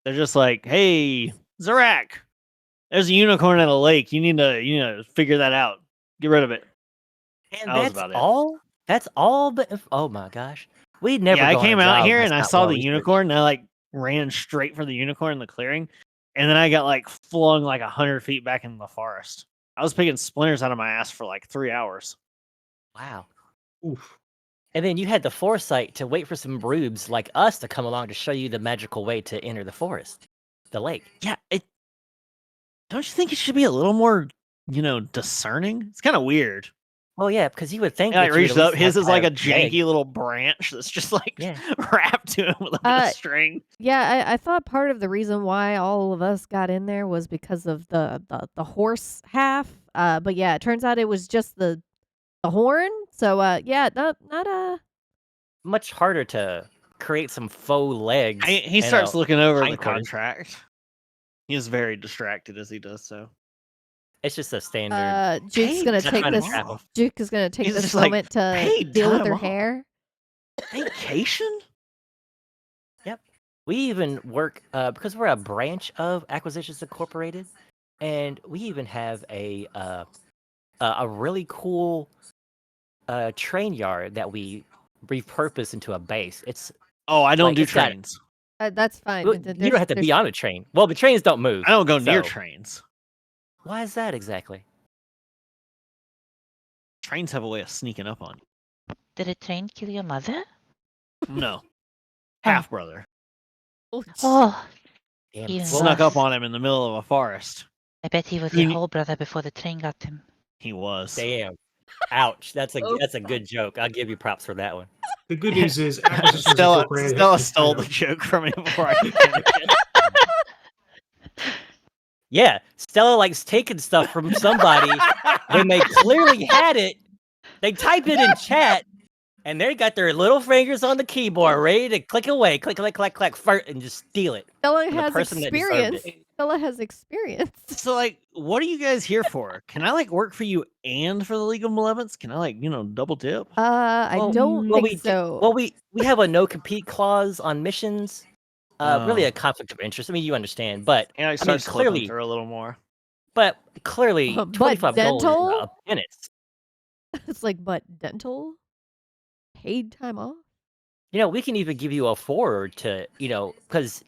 they're just like, hey, Zarak, there's a unicorn at a lake. You need to figure that out. Get rid of it. And That was that's about it. all. That's all. But oh my gosh, we'd never. Yeah, I go on a came out job here that's and I not saw well the researched. unicorn and I like ran straight for the unicorn in the clearing. and then I got like flung like 100 feet back into the forest. I was picking splinters out of my ass for like 3 hours. Wow. Oof. And then you had the foresight to wait for some rubes like us to come along to show you the magical way to enter the forest, the lake. Yeah, don't you think it should be a little more, discerning? It's kind of weird. Well, yeah, because you would think Yeah, that I you would reached at up. least have His is like a a leg. janky little branch that's just like Yeah. wrapped to him with a bit of string. Yeah, I thought part of the reason why all of us got in there was because of the horse half. But yeah, it turns out it was just the horn. So yeah, not Much harder to create some faux legs. He and starts a looking over the hindquarters. contract. He is very distracted as he does so. It's just a standard. Juke's Paid gonna time take this. off. Juke is gonna take He's this just like, moment to paid deal with time her off. hair. Vacation? We even work because we're a branch of Acquisitions Incorporated, and we even have a really cool train yard that we repurpose into a base. It's Oh, I don't Like, do it's got- trains. That's fine. you don't have to be on a train. Well, the trains don't move. I don't go near so- trains. Why is that exactly? Trains have a way of sneaking up on Did a train kill your mother? you. No. Half brother. Oh, Damn. Yeah. Well, Snuck up on him in the middle of a forest. I bet he was You your ne- whole brother before the train got him. He was. damn. Ouch. That's a Oh. that's a good joke. I'll give you props for that one. The good news is Acquisitions Stella Incorporated stole has kind the of- joke from me before I could finish it. Yeah, Stella likes taking stuff from somebody when they clearly had it. They type it in chat, and they got their little fingers on the keyboard, ready to click away, click, click, click, click, and just steal it. Stella And the has person that deserved experience. it. Stella has experience. So, like, what are you guys here for? Can I, like, work for you and for the League of Malevolence? Can I, like, double dip? I Well, don't well, think we do- so. Well, we have a no compete clause on missions. Really Oh. a conflict of interest. I mean, you understand, but And I I start mean, slipping clearly, through a little more. clearly, But 25 gold is dental? a penance. It's like, but dental, paid time off. We can even give you a forward to, because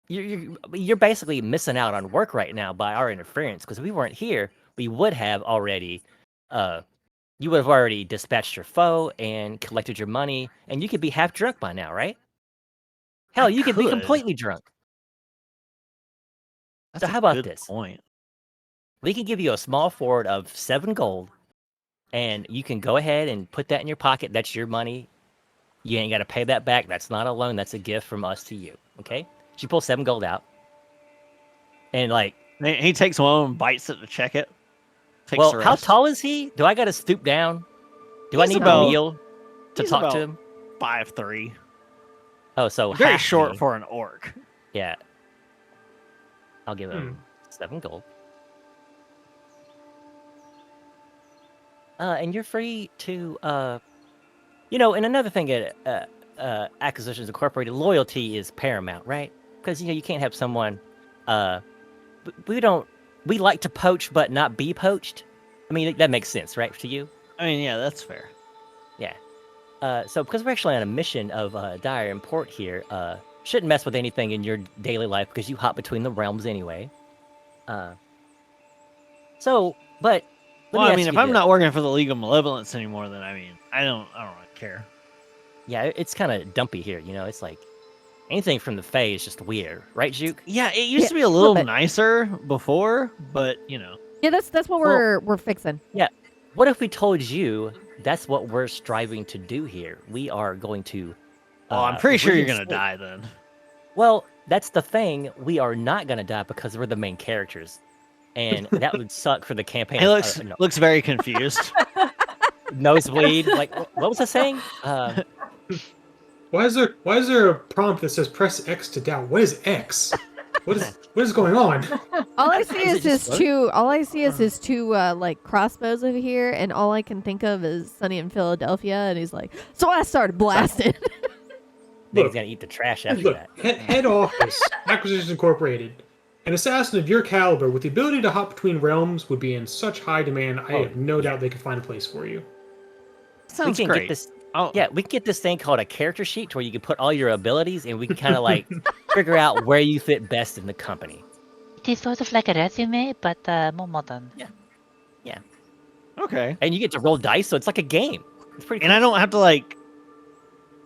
you're basically missing out on work right now by our interference. Because if we weren't here, we would have already, you would have already dispatched your foe and collected your money, and you could be half drunk by now, right? Hell, I you could be could. completely drunk. That's So a how about good this? point. We can give you a small forward of 7 gold, and you can go ahead and put that in your pocket. That's your money. You ain't got to pay that back. That's not a loan. That's a gift from us to you. Okay? She pulls 7 gold out, and like, He takes one and bites it to check it. Takes well, the how rest. tall is he? Do I got to stoop down? Do I He's need about- to kneel to he's talk about to him? 5'3". Oh, so Very half short me. for an orc. Yeah. I'll give him 7 gold. And you're free to, and another thing at Acquisitions Incorporated, loyalty is paramount, right? Because, you can't have someone, we like to poach but not be poached. I mean, that makes sense, right, to you? I mean, yeah, that's fair. Yeah. So because we're actually on a mission of dire import here, shouldn't mess with anything in your daily life because you hop between the realms anyway. But let Well, me I ask mean, you if I'm this. not working for the League of Malevolence anymore, then I don't really care. Yeah, it's kind of dumpy here. It's like anything from the Fae is just weird, right, Juke? Yeah, it used Yeah, to be a a little little bit. nicer before, but Yeah, that's what Well- we're fixing. What if we told you that's what we're striving to do here? We are going to. well, I'm pretty sure you're gonna reinstate- die then. Well, that's the thing. We are not gonna die because we're the main characters, and that would suck for the campaign. He looks No. looks very confused. Nosebleed. Like, what was I saying? Why is there a prompt that says press X to doubt? What is X? What is going on? All I see Is is it his just float? two. All I see is his two like crossbows over here, and all I can think of is Sunny in Philadelphia, and he's like, so I started blasting. Then he's Look. gonna eat the trash after Look, that. head office, Acquisitions Incorporated. An assassin of your caliber with the ability to hop between realms would be in such high demand. I Oh, have no doubt they could find a place for you. Sounds we can great. get this. Oh, Yeah, we can get this thing called a character sheet where you can put all your abilities, and we can kind of like figure out where you fit best in the company. It is sort of like a resume, but more modern. Okay. And you get to roll dice, so it's like a game. It's pretty And cool. I don't have to like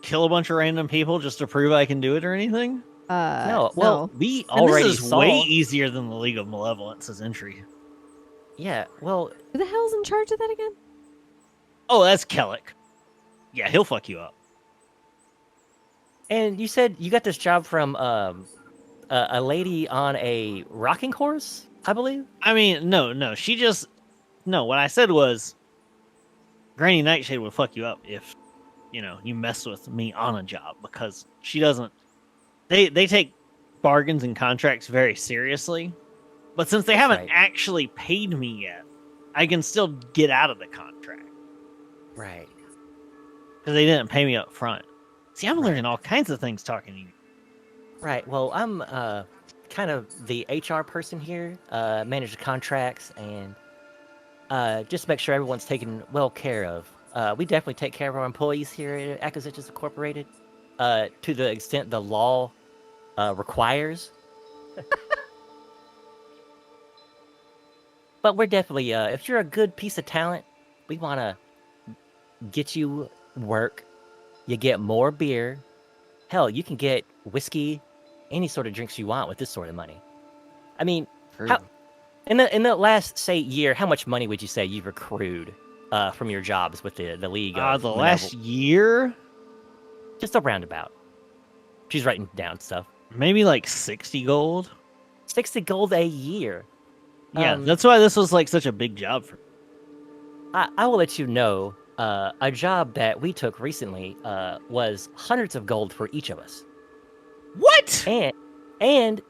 kill a bunch of random people just to prove I can do it or anything. No, well, no. we And already this is saw. way easier than the League of Malevolence's entry. Yeah, well, Who the hell's in charge of that again? Oh, that's Kellic. Yeah, he'll fuck you up. and you said you got this job from a lady on a rocking horse, I believe. I mean, no. What I said was Granny Nightshade would fuck you up if, you mess with me on a job because she doesn't. They take bargains and contracts very seriously, but since they That's haven't right. actually paid me yet, I can still get out of the contract Right. because they didn't pay me up front. See, I'm Right. learning all kinds of things talking to you. Right. Well, I'm kind of the HR person here, manage the contracts, and just make sure everyone's taken well care of. We definitely take care of our employees here at Acquisitions Incorporated, to the extent the law requires. But we're definitely, if you're a good piece of talent, we want to get you work. You get more beer. Hell, you can get whiskey, any sort of drinks you want with this sort of money. I mean, how, in the last, say, year, how much money would you say you've accrued from your jobs with the league? Of The Malevo- last year, just a roundabout. She's writing down stuff. maybe like 60 gold. 60 gold a year. Yeah, Um, that's why this was like such a big job for me. I will let you know. A job that we took recently was hundreds of gold for each of us. What? And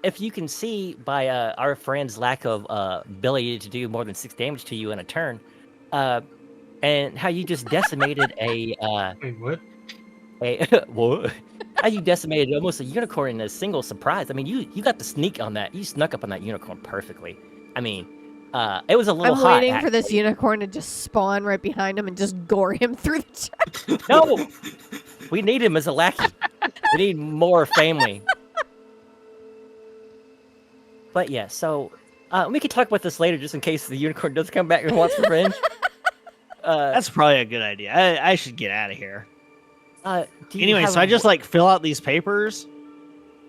if you can see by our friend's lack of ability to do more than 6 damage to you in a turn, and how you just decimated Wait, what? what? How you decimated almost a unicorn in a single surprise. I mean, you got the sneak on that. You snuck up on that unicorn perfectly. I mean, it was a little I'm hot. waiting for this actually. unicorn to just spawn right behind him and just gore him through the chest. No, we need him as a lackey. We need more family. But yeah, so we can talk about this later, just in case the unicorn does come back and wants revenge. That's probably a good idea. I should get out of here. Do you Anyway, have so I just a- like fill out these papers,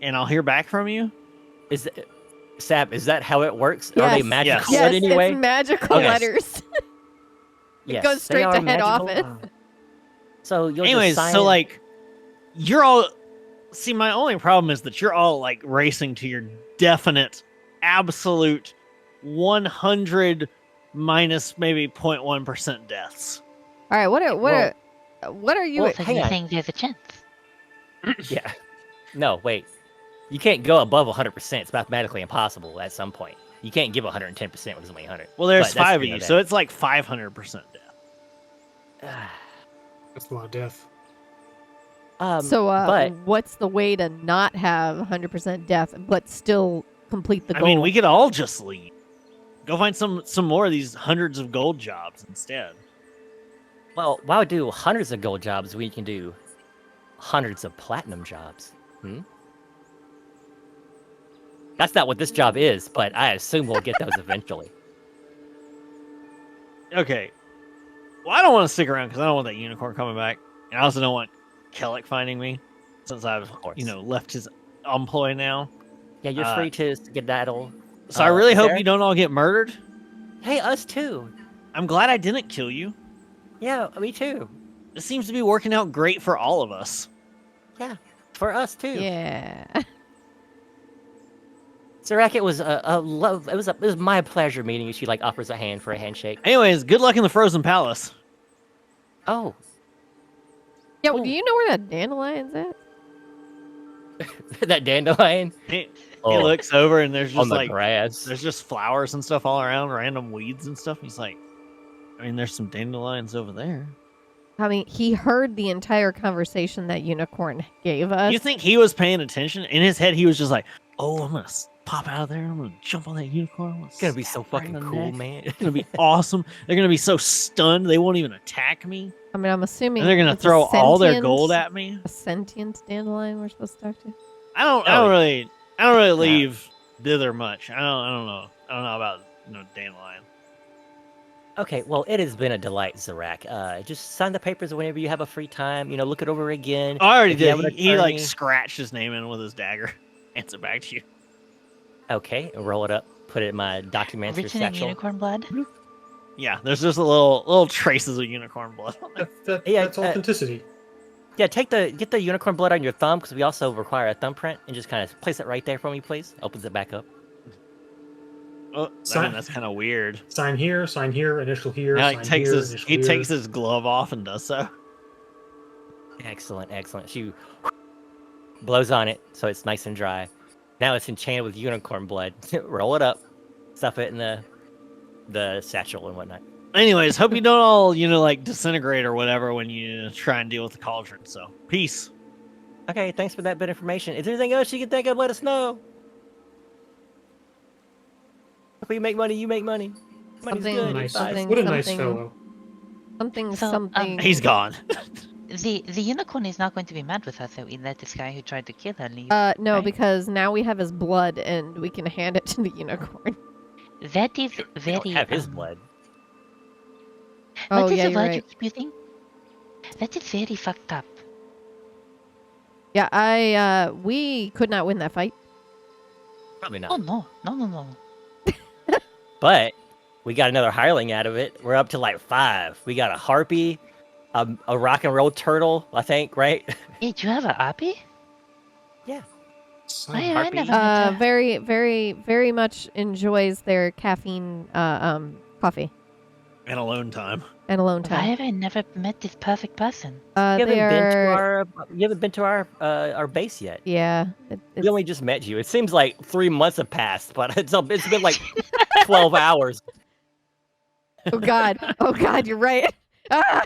and I'll hear back from you. is Sab, is that how it works? Are they Yes. magical Yes, in any way? it's magical Okay. letters. Yes, goes they straight are to head magical. office. So you'll Anyways, just sign so like, you're all. See, my only problem is that you're all like racing to your definite, absolute, 100 minus maybe 0.1% deaths. All right, what are you? Well, so hang you're on. saying there's a chance. Yeah. No, wait. You can't go above 100%. It's mathematically impossible at some point. You can't give 110% when there's only 100. Well, there's But that's 5 of good you, to so it's like 500% death. That's a lot of death. So, but what's the way to not have 100% death but still complete the I goal? mean, we could all just leave. Go find some more of these hundreds of gold jobs instead. well, why would do hundreds of gold jobs when you can do hundreds of platinum jobs? That's not what this job is, but I assume we'll get those eventually. Okay. Well, I don't want to stick around because I don't want that unicorn coming back, and I also don't want Kellic finding me since I've course. left his employ now. Yeah, you're free to skedaddle. So I really hope Sarah? you don't all get murdered. Hey, us too. I'm glad I didn't kill you. Yeah, me too. This seems to be working out great for all of us. Yeah, for us too. yeah. Sirach, it was a love. It was my pleasure meeting you. She like offers a hand for a handshake. Anyways, good luck in the Frozen Palace. Oh, Yeah, well, do you know where that dandelion's at? that dandelion He Oh. looks over and there's on just the like grass. there's just flowers and stuff all around, random weeds and stuff. He's like, I mean, there's some dandelions over there. I mean, he heard the entire conversation that unicorn gave us. You think he was paying attention? In his head, he was just like, "Oh, I'm gonna pop out of there. I'm gonna jump on that unicorn. It's gonna be so fucking cool, man. It's gonna be awesome. They're gonna be so stunned they won't even attack me, I mean, I'm assuming and they're gonna it's a throw all their sentient- gold at me. A sentient dandelion we're supposed to talk to. I don't really leave dither much. I don't know. I don't know about dandelion. Okay, well, it has been a delight, Zarak. Just sign the papers whenever you have a free time. Look it over again. Oh, I already If you did. have an He like attorney- scratched his name in with his dagger. Hands it back to you. Okay, roll it up. Put it in my documents or Written in satchel. unicorn blood. Yeah, there's just a little traces of unicorn blood on there. Yeah, That's authenticity. Yeah, get the unicorn blood on your thumb because we also require a thumbprint, and just kind of place it right there for me, please. Opens it back up. Oh, I mean, that's kind of weird. Sign here, initial here, Now sign here, initial he here. takes his glove off and does so. Excellent, excellent. She blows on it so it's nice and dry. Now it's enchanted with unicorn blood. Roll it up, stuff it in the satchel and whatnot. Anyways, hope you don't all like disintegrate or whatever when you try and deal with the cauldron. So peace. Okay, thanks for that bit of information. Is there anything else you can think of? Let us know. If we make money, you make money. Money's Something good. Nice. Something- What a nice something- fellow. Something, So, something. He's gone. The unicorn is not going to be mad with us that we let this guy who tried to kill her leave. No, right? because now we have his blood and we can hand it to the unicorn. That is We very. don't have his blood. Oh, What is yeah, the you're word right. you keep using? That is very fucked up. Yeah, we could not win that fight. Probably not. Oh no, no. But we got another hireling out of it. We're up to like 5. We got a harpy, a rock and roll turtle, I think, right? Hey, do you have a api? Sign I Harpy. never had that. Very, very, very much enjoys their caffeine, coffee And alone time. and alone Why time. have I never met this perfect person? You They are, haven't been to our base yet. yeah. We only just met you. It seems like 3 months have passed, but it's been like 12 hours. Oh God, you're right. Ah!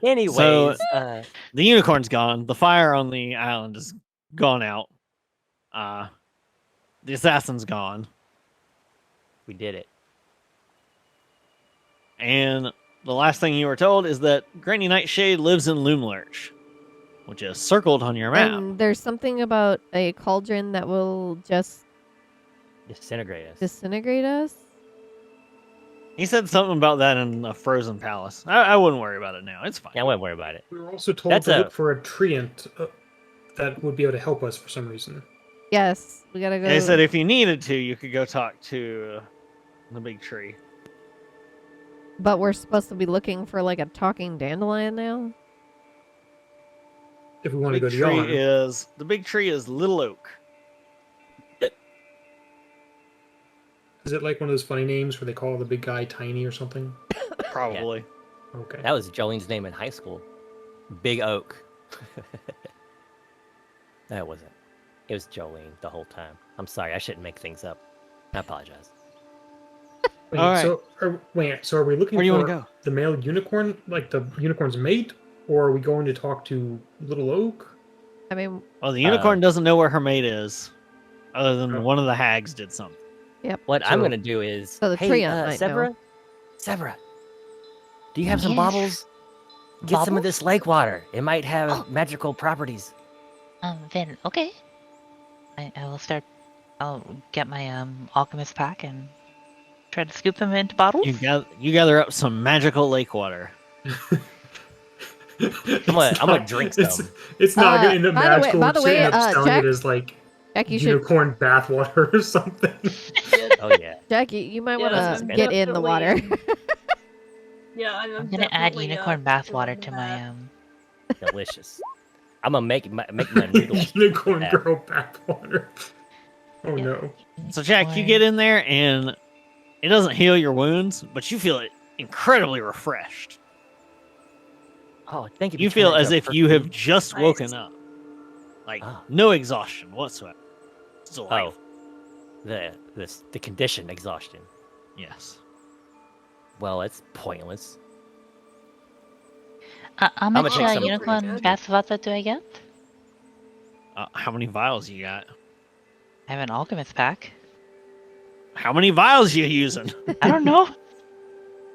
Anyways, The unicorn's gone. The fire on the island is gone out. The assassin's gone. we did it. And the last thing you were told is that Granny Nightshade lives in Loomlurch, which is circled on your map. There's something about a cauldron that will just Disintegrate us. disintegrate us. He said something about that in the Frozen Palace. I wouldn't worry about it now. It's fine. Yeah, I wouldn't worry about it. We were also told That's to a- look for a treant that would be able to help us for some reason. Yes, we gotta go. They said if you needed to, you could go talk to the big tree. But we're supposed to be looking for like a talking dandelion now. If we want to go to The big tree is Little Oak. Is it like one of those funny names where they call the big guy Tiny or something? Probably. Okay. That was Jolene's name in high school. Big Oak. No, it wasn't. It was Jolene the whole time. I'm sorry, I shouldn't make things up. I apologize. Wait, All right. So are we looking Where do you for want to go? the male unicorn, like the unicorn's mate, or are we going to talk to Little Oak? I mean, Well, the unicorn doesn't know where her mate is, other than Oh. one of the hags did something. What I'm So- gonna do is, So the hey, Treant might Severa, Severa, do you have some Yes. bobbles? Get some of Bubbles? this lake water. It might have Oh. magical properties. Then okay. I will start. I'll get my alchemist pack and try to scoop them into bottles. You gather up some magical lake water. I'm gonna drink some. It's not going to by the way- magical. by the way, end up selling Jack- it as like Jack, you should. unicorn bathwater or something. Oh yeah. Jack, you might Yeah, want this to is get in the water. Yeah, I'm gonna add unicorn bathwater to my Delicious. I'm gonna make my noodles. unicorn Yeah. girl bathwater. Oh Yeah. no. So, Jack, you get in there, and it doesn't heal your wounds, but you feel incredibly refreshed. Oh, thank you. You for feel turning as into a if you have perfume. just Nice. woken up. Like, Ah. no exhaustion whatsoever. It's delightful. the condition exhaustion. Yes. Well, it's pointless. How I'ma much take some. unicorn Pretty good. bathwater do I get? How many vials you got? I have an alchemist pack. How many vials you using? I don't know.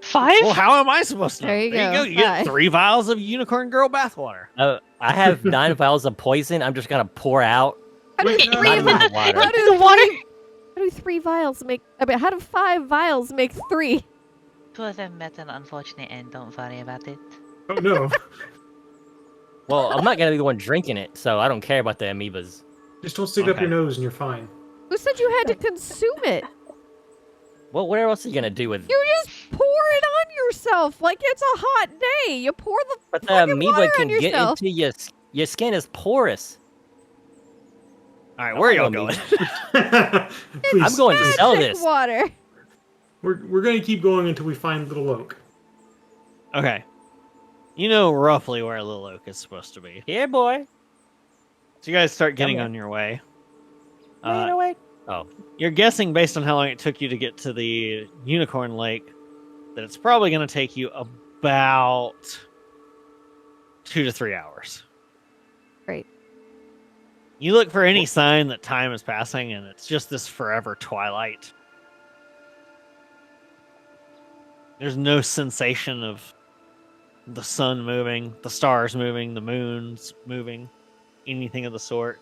5? Well, how am I supposed to know? There you go, You get 5. 3 vials of unicorn girl bathwater. I have 9 vials of poison. I'm just gonna pour out How do Wait, three not in vi- the water. How do how do 3 vials make? I mean, how do 5 vials make 3? 2 of them met an unfortunate end. Don't worry about it. Oh no. Well, I'm not gonna be the one drinking it, so I don't care about the amoebas. Just don't stick it up Okay. your nose and you're fine. Who said you had to consume it? Well, what else are you gonna do with? You just pour it on yourself like it's a hot day. You pour the But the fucking amoeba water can on get yourself. into your skin is porous. All right, where are y'all Follow me. going? Please, I'm going to sell Magic this. water. We're gonna keep going until we find Little Oak. Okay. You know roughly where Little Oak is supposed to be. Here, boy. So you guys start getting here. on your way. Right away. Oh, You're guessing based on how long it took you to get to the Unicorn Lake that it's probably going to take you about 2 to 3 hours. Great. You look for any sign that time is passing, and it's just this forever twilight. There's no sensation of the sun moving, the stars moving, the moon's moving, anything of the sort.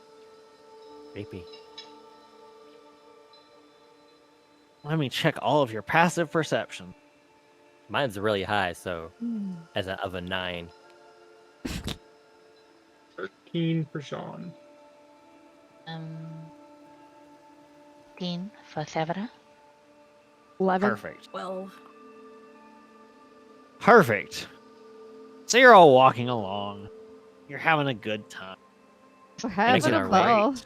creepy. Let me check all of your passive perception. Mine's really high, so as of a 9. 13 for Sean. 15 for Severa. 11. Perfect. 12. Perfect. So you're all walking along. You're having a good time. We're having Making a our ball. Great.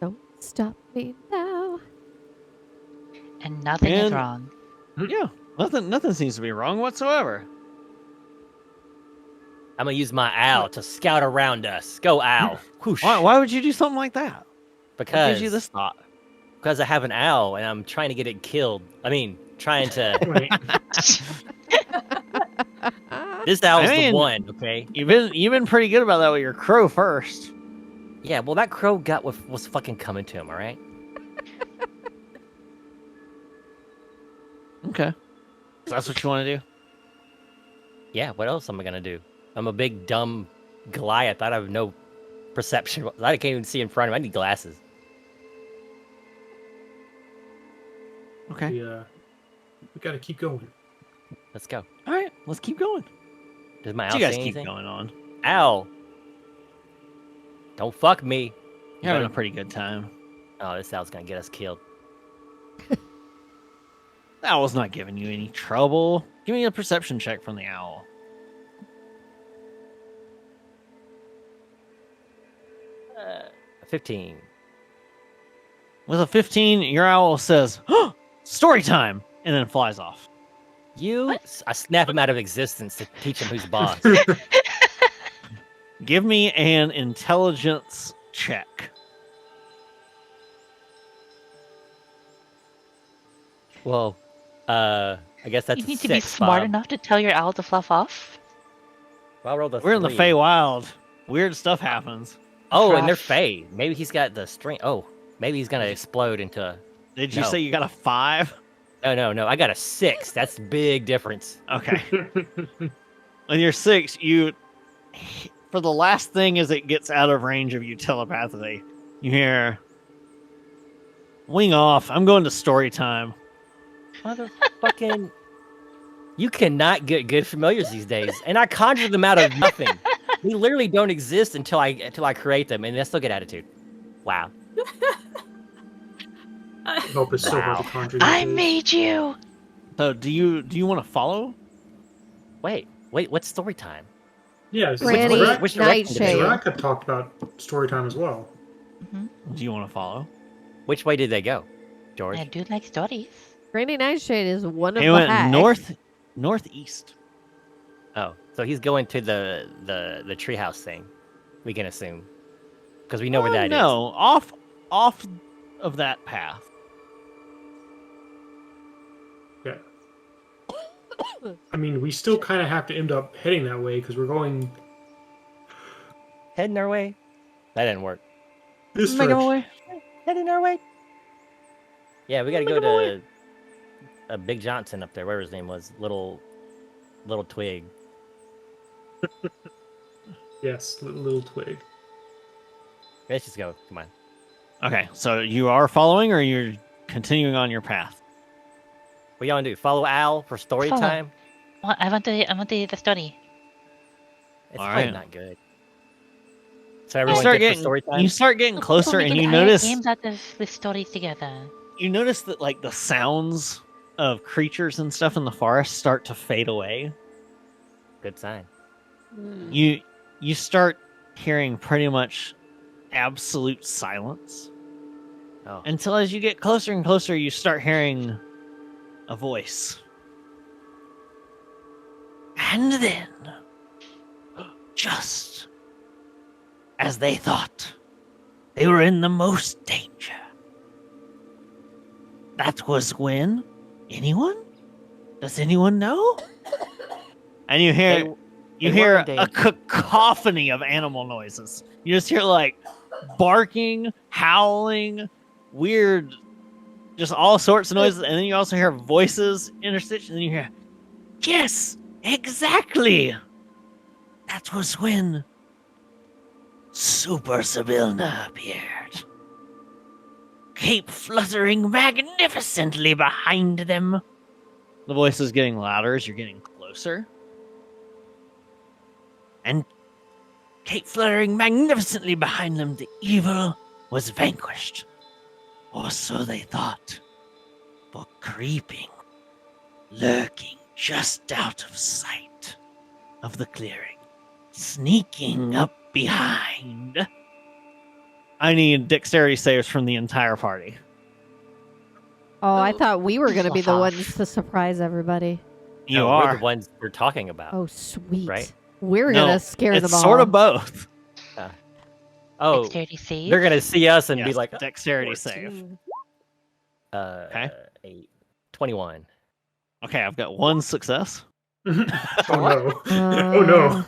Don't stop me now. And nothing is And- wrong. Yeah, nothing seems to be wrong whatsoever. I'm gonna use my owl to scout around us. Go, owl. Whoosh. Why would you do something like that? What Because gives you this thought? because I have an owl and I'm trying to get it killed. I mean, trying to. Wait, This owl's I mean- the one, okay? You've been pretty good about that with your crow first. Yeah, well, that crow got what was fucking coming to him. All right. Okay. So that's what you want to do? Yeah. What else am I gonna do? I'm a big dumb Goliath. I have no perception. I can't even see in front of me. I need glasses. Okay. we gotta keep going. Let's go. All right, let's keep going. Does my So owl you say guys keep anything? going on. Owl. Don't fuck me. You're having a better- pretty good time. Oh, this owl's gonna get us killed. The owl's not giving you any trouble. Give me a perception check from the owl. 15. With a 15, your owl says, "Oh, story time," and then flies off. I snap him out of existence to teach him who's boss. Give me an intelligence check. Well, I guess that's You a need to 6, be smart Bob. enough to tell your owl to fluff off. Well, I rolled a We're in the 3. Feywild. Weird stuff happens. Oh, and they're Crash. Fey. Maybe he's got the string. Oh, maybe he's gonna explode into a... Did you No. say you got a 5? No. I got a 6. That's big difference. Okay. On your 6, you, for the last thing as it gets out of range of you telepathically, you hear, "Wing off. I'm going to story time." Motherfucking... You cannot get good familiars these days, and I conjure them out of nothing. They literally don't exist until I create them, and they still get attitude. Wow. Help is so hard to Wow. conjure. these I days. made you. So do you want to follow? Wait. What's story time? Yeah, this is Granny which direction did they go? Nightshade. Rack talked about story time as well. Do you want to follow? Which way did they go, George? I do like stories. Granny Nightshade is one of He the went hacks. northeast. Oh, so he's going to the treehouse thing. We can assume, because we know where that is. No, off of that path. Yeah. I mean, we still kind of have to end up heading that way because we're going Heading our way. That didn't work. this Make him direction. away. Heading our way. Yeah, we got to Make go him away. to Big Johnson up there. Whatever his name was, little Twig. Yes, little twig. Let's just go. Come on. Okay, so you are following, or you're continuing on your path? What y'all want to do? Follow Al for story Follow. time? Well, I want the story. It's All probably right. not good. So You everyone start good for getting story time? you start getting closer, we and can you hire notice games out of the stories together. you notice that like the sounds of creatures and stuff in the forest start to fade away. Good sign. You start hearing pretty much absolute silence Oh. until as you get closer and closer, you start hearing a voice. And then, just as they thought they were in the most danger, that was when? Anyone? Does anyone know? And you hear they were hear in a danger. cacophony of animal noises. You just hear like barking, howling, weird, just all sorts of noises, and then you also hear voices interstitial, and then you hear, yes, exactly. That was when Super Sibilna appeared. Cape fluttering magnificently behind them. The voice is getting louder as you're getting closer. And Cape fluttering magnificently behind them, the evil was vanquished. Or so they thought. For creeping, lurking just out of sight of the clearing, sneaking up behind. I need dexterity saves from the entire party. Oh, I Oh. thought we were going to be the Gosh. ones to surprise everybody. You No, are. We're the ones we're talking about. Oh, sweet. Right. We're No, going to scare it's them all. sort of both. Oh, Dexterity save. they're gonna see us and be Yes, like, dexterity save. 14. Okay. 8, 21. Okay, I've got one success. Oh no. Oh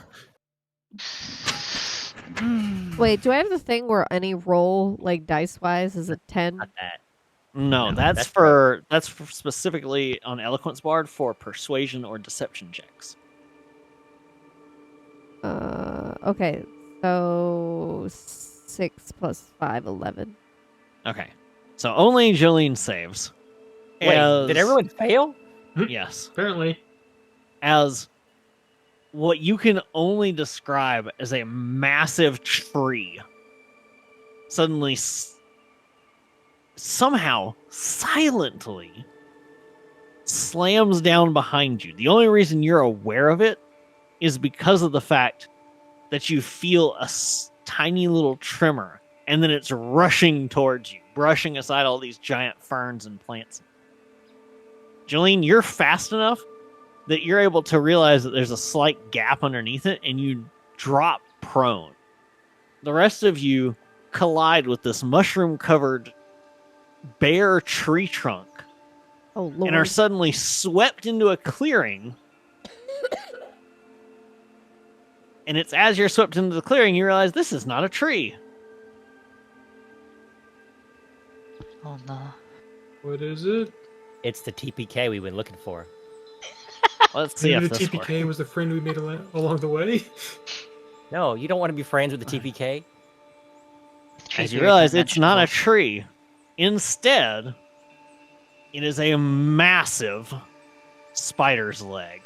no. Wait, do I have the thing where any roll, like dice-wise, is a 10? Not that. No, No, that's that's for specifically on Eloquence Bard for persuasion or deception checks. Okay, so 6 plus 5, 11. Okay, so only Jolene saves. Wait, did everyone fail? Yes, Apparently. as what you can only describe as a massive tree suddenly somehow silently slams down behind you. The only reason you're aware of it is because of the fact that you feel a tiny little tremor, and then it's rushing towards you, brushing aside all these giant ferns and plants. Jolene, you're fast enough that you're able to realize that there's a slight gap underneath it, and you drop prone. The rest of you collide with this mushroom-covered bare tree trunk Oh, Lord. and are suddenly swept into a clearing. And it's as you're swept into the clearing, you realize this is not a tree. Oh no. What is it? It's the TPK we've been looking for. Let's see Maybe if the this TPK works. was the friend we made along the way. No, you don't want to be friends with the TPK. As you realize, it's not a tree. Instead, it is a massive spider's leg.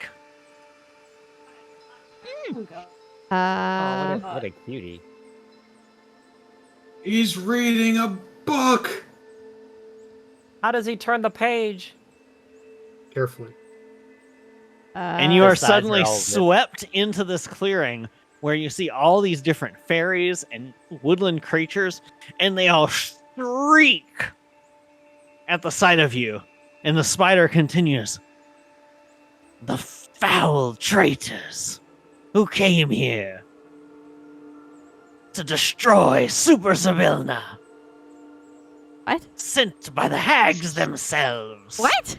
Oh, what a cutie. He's reading a book. How does he turn the page? Carefully. And you The are sides are suddenly all swept into this clearing where you see all these different fairies and woodland creatures, and they all shriek at the sight of you. And the spider continues. The foul traitors who came here to destroy Super Sibilna, What? sent by the hags themselves. What?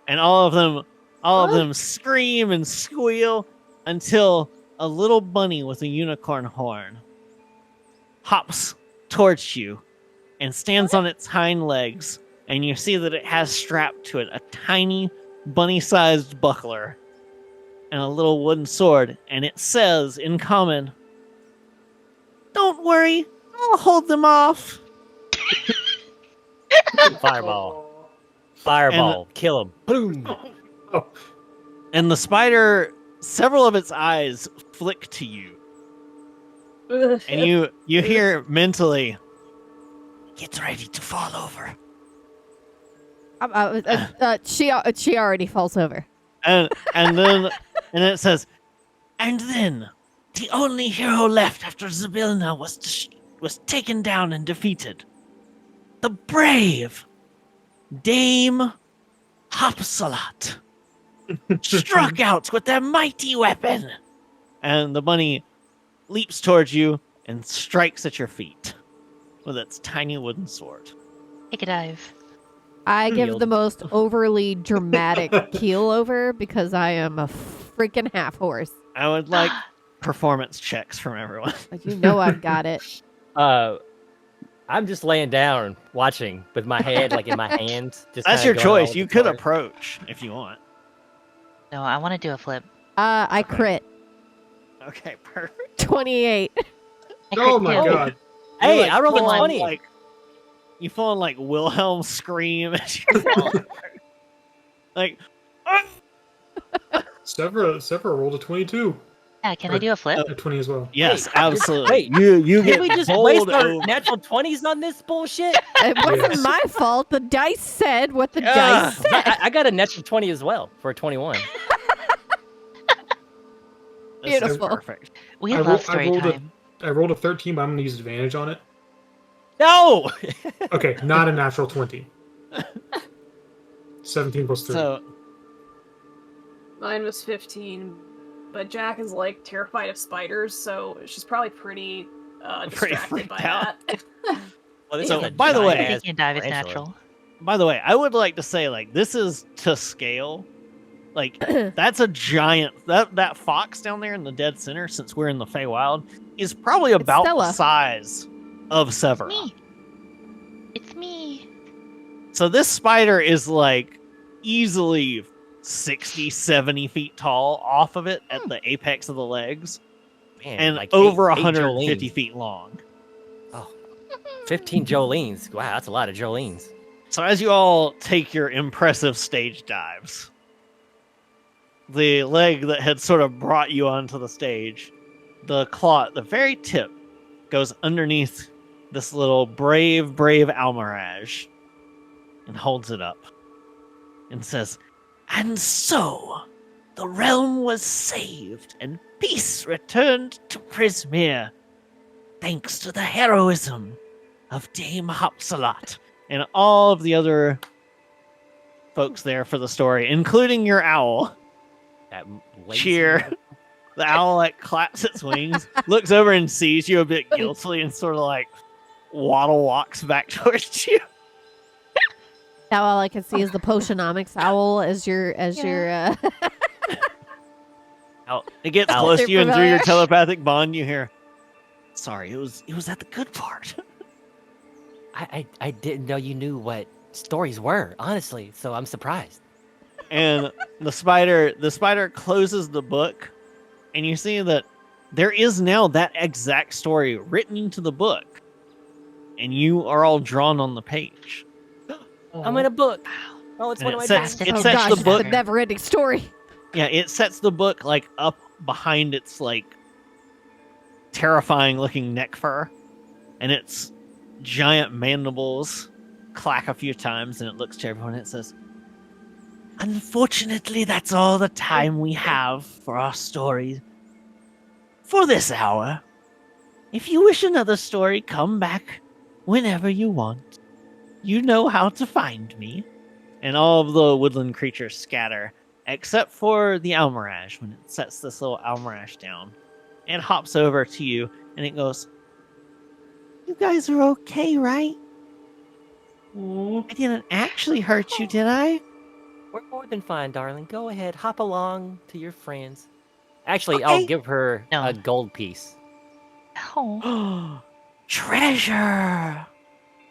And all of them scream and squeal until a little bunny with a unicorn horn hops towards you and stands on its hind legs, and you see that it has strapped to it a tiny bunny-sized buckler and a little wooden sword, and it says in common, "Don't worry, I'll hold them off. Fireball. Fireball. Kill him. Boom. Oh, And the spider, several of its eyes flick to you. And you hear mentally, get ready to fall over. She already falls over. And then it says, and then the only hero left after Zybilna was taken down and defeated. The brave Dame Hopsalat struck out with their mighty weapon. And the bunny leaps towards you and strikes at your feet with its tiny wooden sword. Take a dive. I give Yield. the most overly dramatic keel over because I am a freaking half horse. I would like performance checks from everyone. Like, you know I've got it. I'm just laying down, watching with my head like in my hands. Just That's kinda your going all choice. with You the could color. approach if you want. No, I want to do a flip. I Okay. crit. Okay, perfect. 28. I oh crit my too. god. Hey, You, I rolled a full on, 20. Like, you full on like Wilhelm scream as you fall. Like, Sephra rolled a 22. Yeah, can I do a flip? A 20 as well. yes, Wait, absolutely. wait, you Did get we just bowled waste our over. natural 20s on this bullshit? It wasn't Yes. my fault. The dice said what the Yeah. dice said. I got a natural 20 as well for a 21. This is Beautiful. perfect. We I love ro- I story rolled a- time. I rolled a 13, but I'm going to use advantage on it. No! Okay, not a natural 20. 17 plus 3. So Mine was 15, but Jack is like terrified of spiders, so she's probably pretty Pretty distracted freaked by out. that. Well, this So, is a by the way- giant-ass Taking a dive is tarantula. natural. by the way, I would like to say like this is to scale. Like that's a giant that fox down there in the dead center, since we're in the Feywild, is probably about the Stella. size of Severa. Me. It's me. So this spider is like easily 60, 70 feet tall off of it at the apex of the legs, Man, and like over eight 150 Jolenes. feet long. 15 Jolenes. Wow, that's a lot of Jolenes. So as you all take your impressive stage dives, the leg that had sort of brought you onto the stage, the claw at the very tip, goes underneath this little brave Almirage and holds it up and says, and so the realm was saved and peace returned to Prismere, thanks to the heroism of Dame Hopsalat and all of the other folks there for the story, including your owl. That lazy Cheer. mother- The owl like claps its wings, looks over and sees you a bit guiltily, and sort of like walks back towards you. Now all I can see is the Potionomics owl as your It gets Owl. close to you, and through your Familiar. telepathic bond, you hear, "Sorry, it was at the good part." I didn't know you knew what stories were, honestly, so I'm surprised. And the spider closes the book, and you see that there is now that exact story written into the book, and you are all drawn on the page. I'm in a book. Oh, it's And one it of my sets- dreams. it oh sets gosh, the it's book- the never-ending story. Yeah, it sets the book like up behind its like terrifying looking neck fur, and its giant mandibles clack a few times, and it looks to everyone and it says, unfortunately, that's all the time we have for our story for this hour. If you wish another story, come back whenever you want. You know how to find me. And all of the woodland creatures scatter, except for the Almirage. When it sets this little Almirage down, it hops over to you and it goes, you guys are okay, right? I didn't actually hurt you, did I? We're more than fine, darling. Go ahead, hop along to your friends. Actually, I'll Okay. give her No. a gold piece. Oh. Treasure!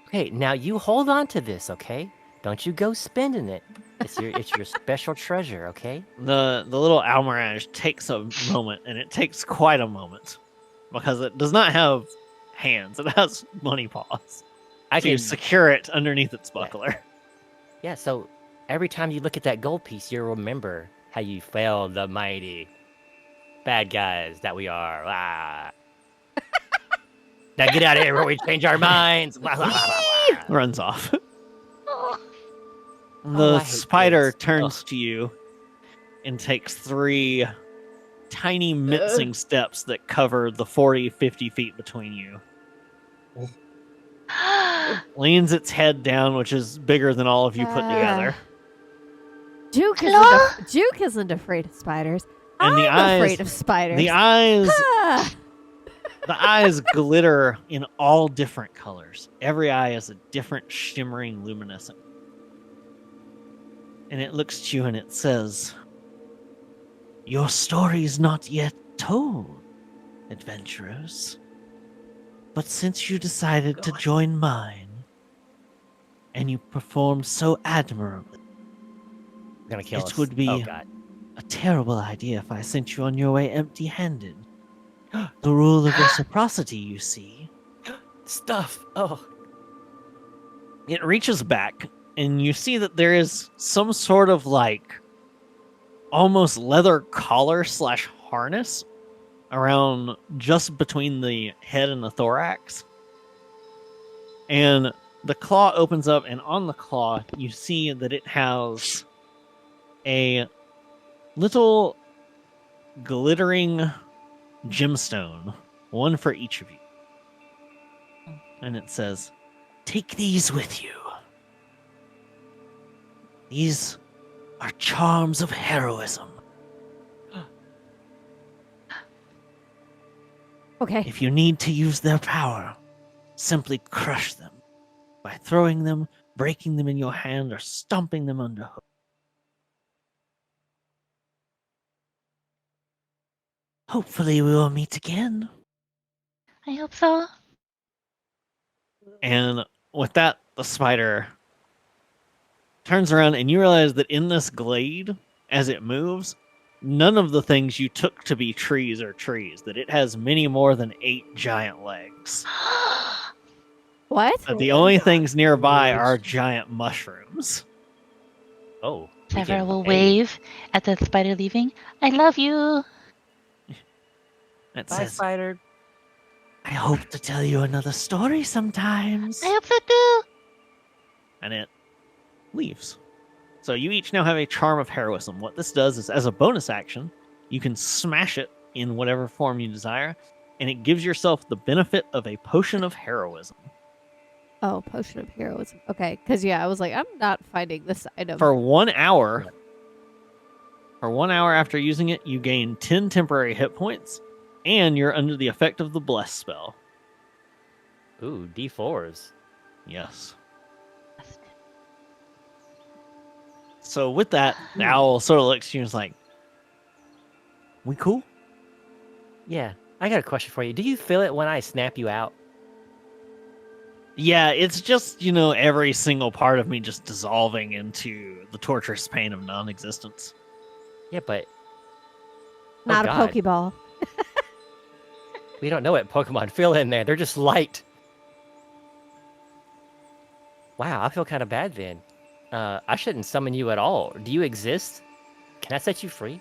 Okay, now you hold on to this, okay? Don't you go spending it. It's your special treasure, okay? The little Almirage takes a moment, and it takes quite a moment, because it does not have hands. It has money paws. I So you can secure it underneath its buckler. Yeah, so every time you look at that gold piece, you'll remember how you failed the mighty bad guys that we are. Ah. Now get out of here before we change our minds. Blah, blah, blah, blah, blah. Runs off. Oh. The I hate spider kids. turns to you and takes 3 tiny mincing steps that cover the 40, 50 feet between you. Leans its head down, which is bigger than all of you put together. Juke isn't afraid of spiders. And the I'm eyes, afraid of spiders. the eyes, Ah. the eyes glitter in all different colors. Every eye is a different shimmering luminescent. And it looks at you and it says, "Your story's not yet told, adventurers. But since you decided to join mine, and you performed so admirably, Gonna kill it us. would be Oh, God. a terrible idea if I sent you on your way empty-handed. The rule of reciprocity, you see." Stuff. Oh. It reaches back, and you see that there is some sort of almost leather collar / harness around just between the head and the thorax. And the claw opens up, and on the claw, you see that it has a little glittering gemstone, one for each of you. And it says, "Take these with you. These are charms of heroism. Okay. If you need to use their power, simply crush them by throwing them, breaking them in your hand, or stomping them underhook. Hopefully we will meet again." I hope so. And with that, the spider turns around, and you realize that in this glade, as it moves, none of the things you took to be trees are trees, that it has many more than 8 giant legs. What? That the only things nearby are giant mushrooms. Oh. Several will wave at the spider leaving. I love you. It Bye, says, spider. "I hope to tell you another story sometimes." I hope so too. And it leaves. So you each now have a charm of heroism. What this does is, as a bonus action, you can smash it in whatever form you desire, and it gives yourself the benefit of a potion of heroism. Oh, potion of heroism. Okay, because I was like, I'm not finding this item. For 1 hour, after using it, you gain 10 temporary hit points, and you're under the effect of the bless spell. Ooh, D4s. Yes. So with that, the owl sort of looks at you and is like, "We cool?" Yeah. I got a question for you. Do you feel it when I snap you out? Yeah, it's just, every single part of me just dissolving into the torturous pain of non-existence. Yeah, but Not a God. Pokeball. We don't know what Pokemon feel in there. They're just light. Wow, I feel kind of bad then. I shouldn't summon you at all. Do you exist? Can I set you free?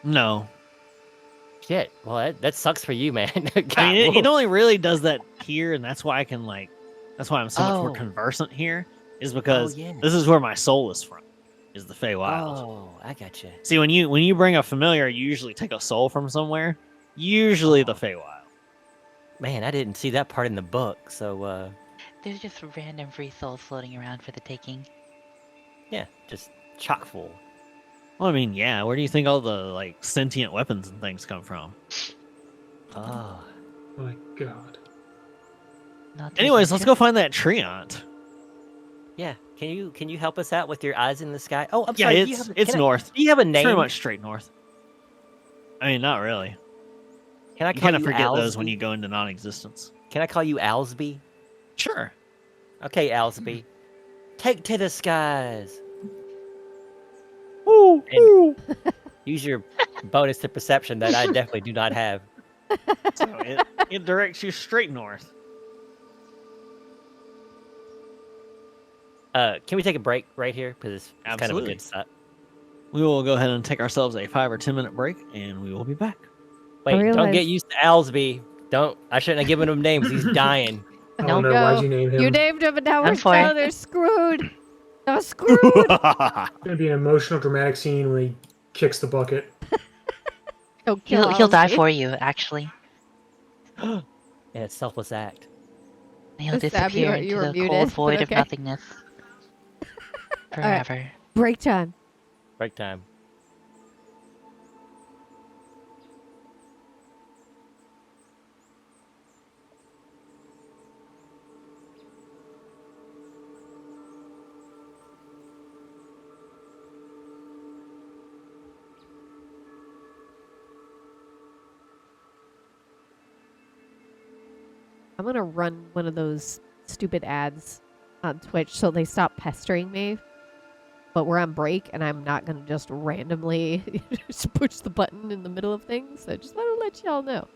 No. Shit. Well, that sucks for you, man. God, I mean, it whoa. only really does that here, and that's why I can, that's why I'm so much more Oh. conversant here, is because yeah. this is where my soul is from, is the Feywild. Oh, I gotcha. See, when you bring a familiar, you usually take a soul from somewhere, usually the Feywild. Man, I didn't see that part in the book, so, There's just random free souls floating around for the taking. yeah, just chock full. Well, I mean, yeah, where do you think all the, sentient weapons and things come from? Oh. My God. Not Anyways, let's go find that treant. Yeah, can you help us out with your eyes in the sky? Oh, I'm Yeah, sorry. it's north. Do you have a It's name? pretty much straight north. I mean, not really. Can I You call kind of you forget those when Owlsby? you go into non-existence. Can I call you Owlsby? Sure. Okay, Owlsby. Take to the skies. Ooh, And- ooh. Use your bonus to perception that I definitely do not have. So It directs you straight north. Can we take a break right here? Because it's kind of a Absolutely. good spot. We will go ahead and take ourselves a 5 or 10 minute break, and we will be back. Wait, don't realize- get used to Alsby. Don't. I shouldn't have given him names. He's dying. Oh Nope. no, why'd you name him? You named him, and now I'm for it. they're screwed. They're screwed. It's gonna be an emotional, dramatic scene when he kicks the bucket. Don't kill He'll die Ozzy. for you, actually. Yeah, it's selfless act. He'll Sab, disappear you into were the muted, cold but void okay. of nothingness. right. Forever. Break time. Break time. I'm gonna run one of those stupid ads on Twitch so they stop pestering me. But we're on break, and I'm not gonna just randomly just push the button in the middle of things. So just want to let y'all know.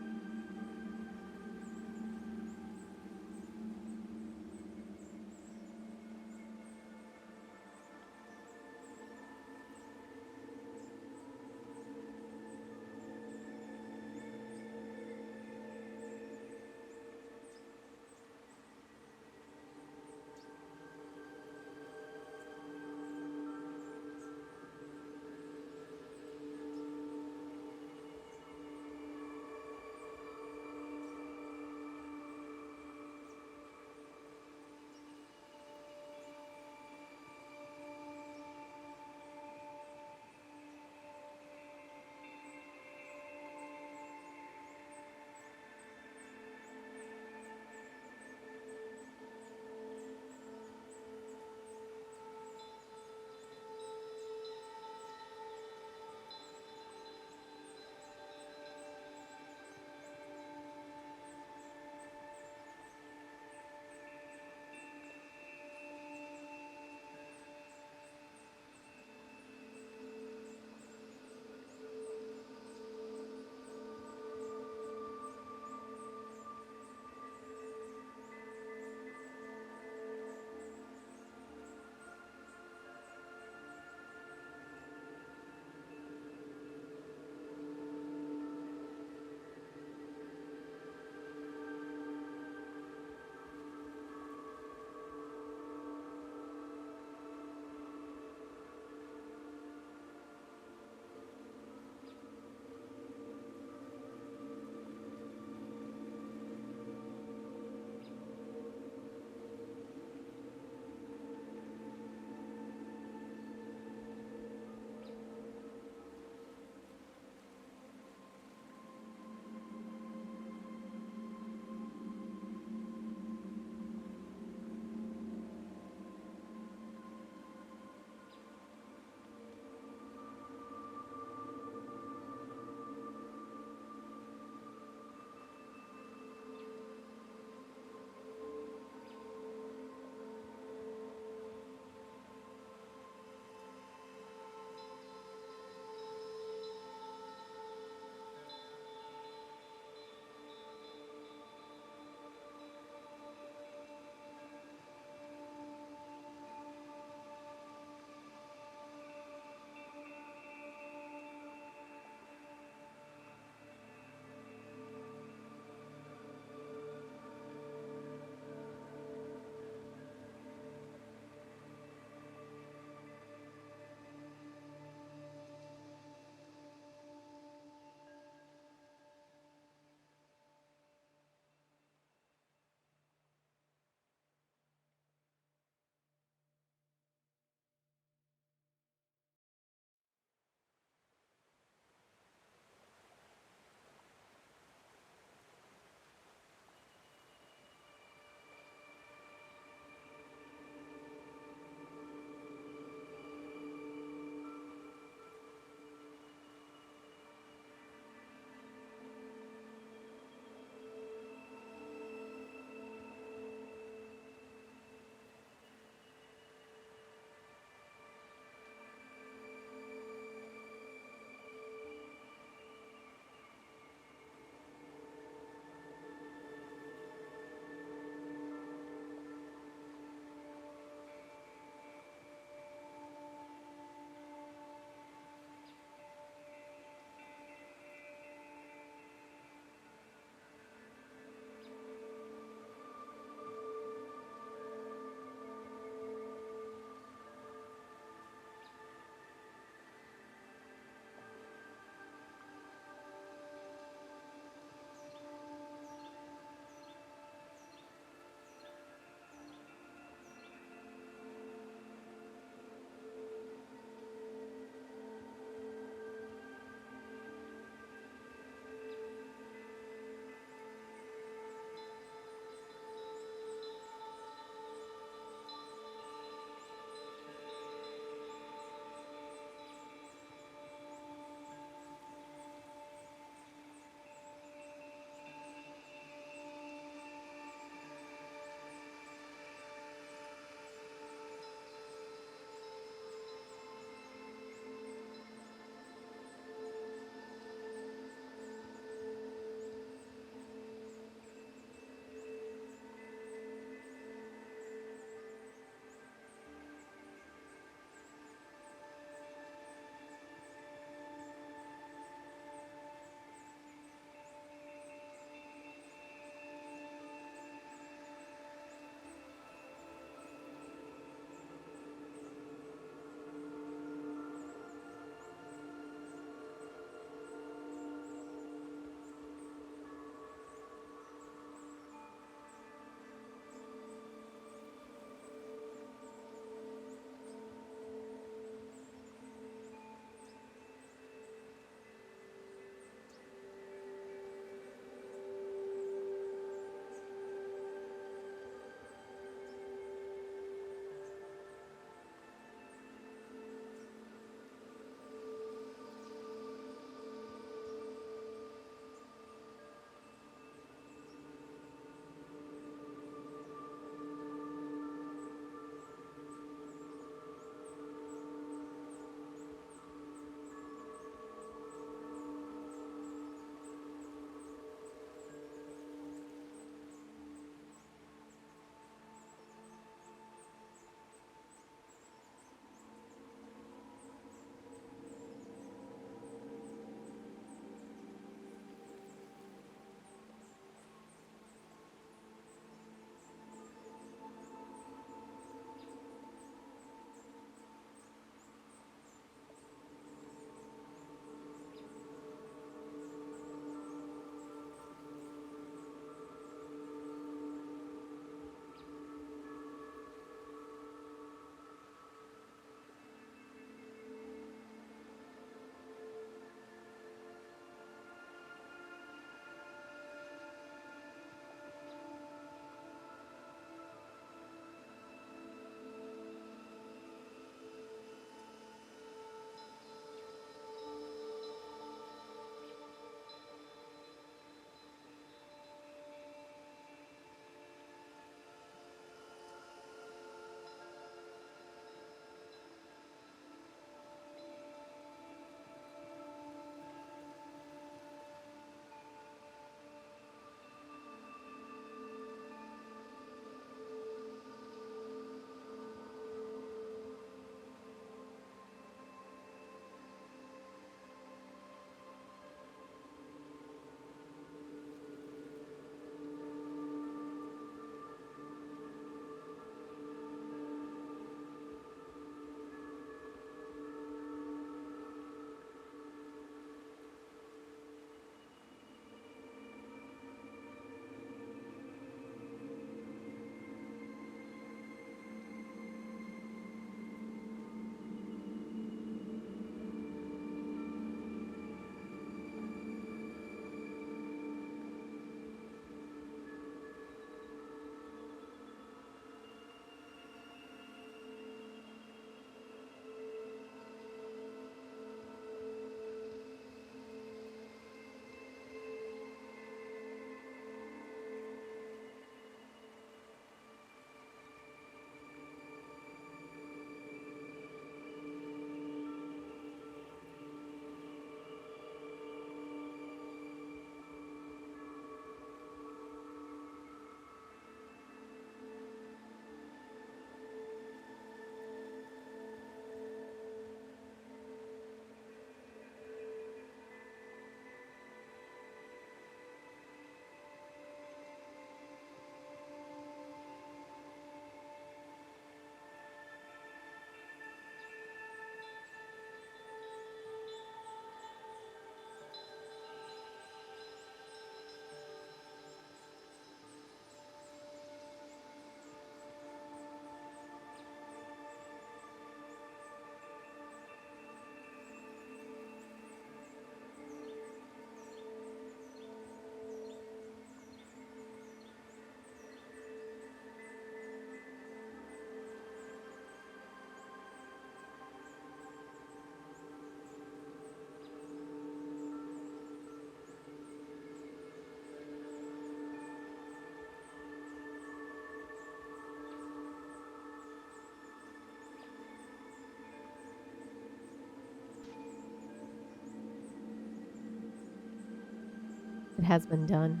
It has been done.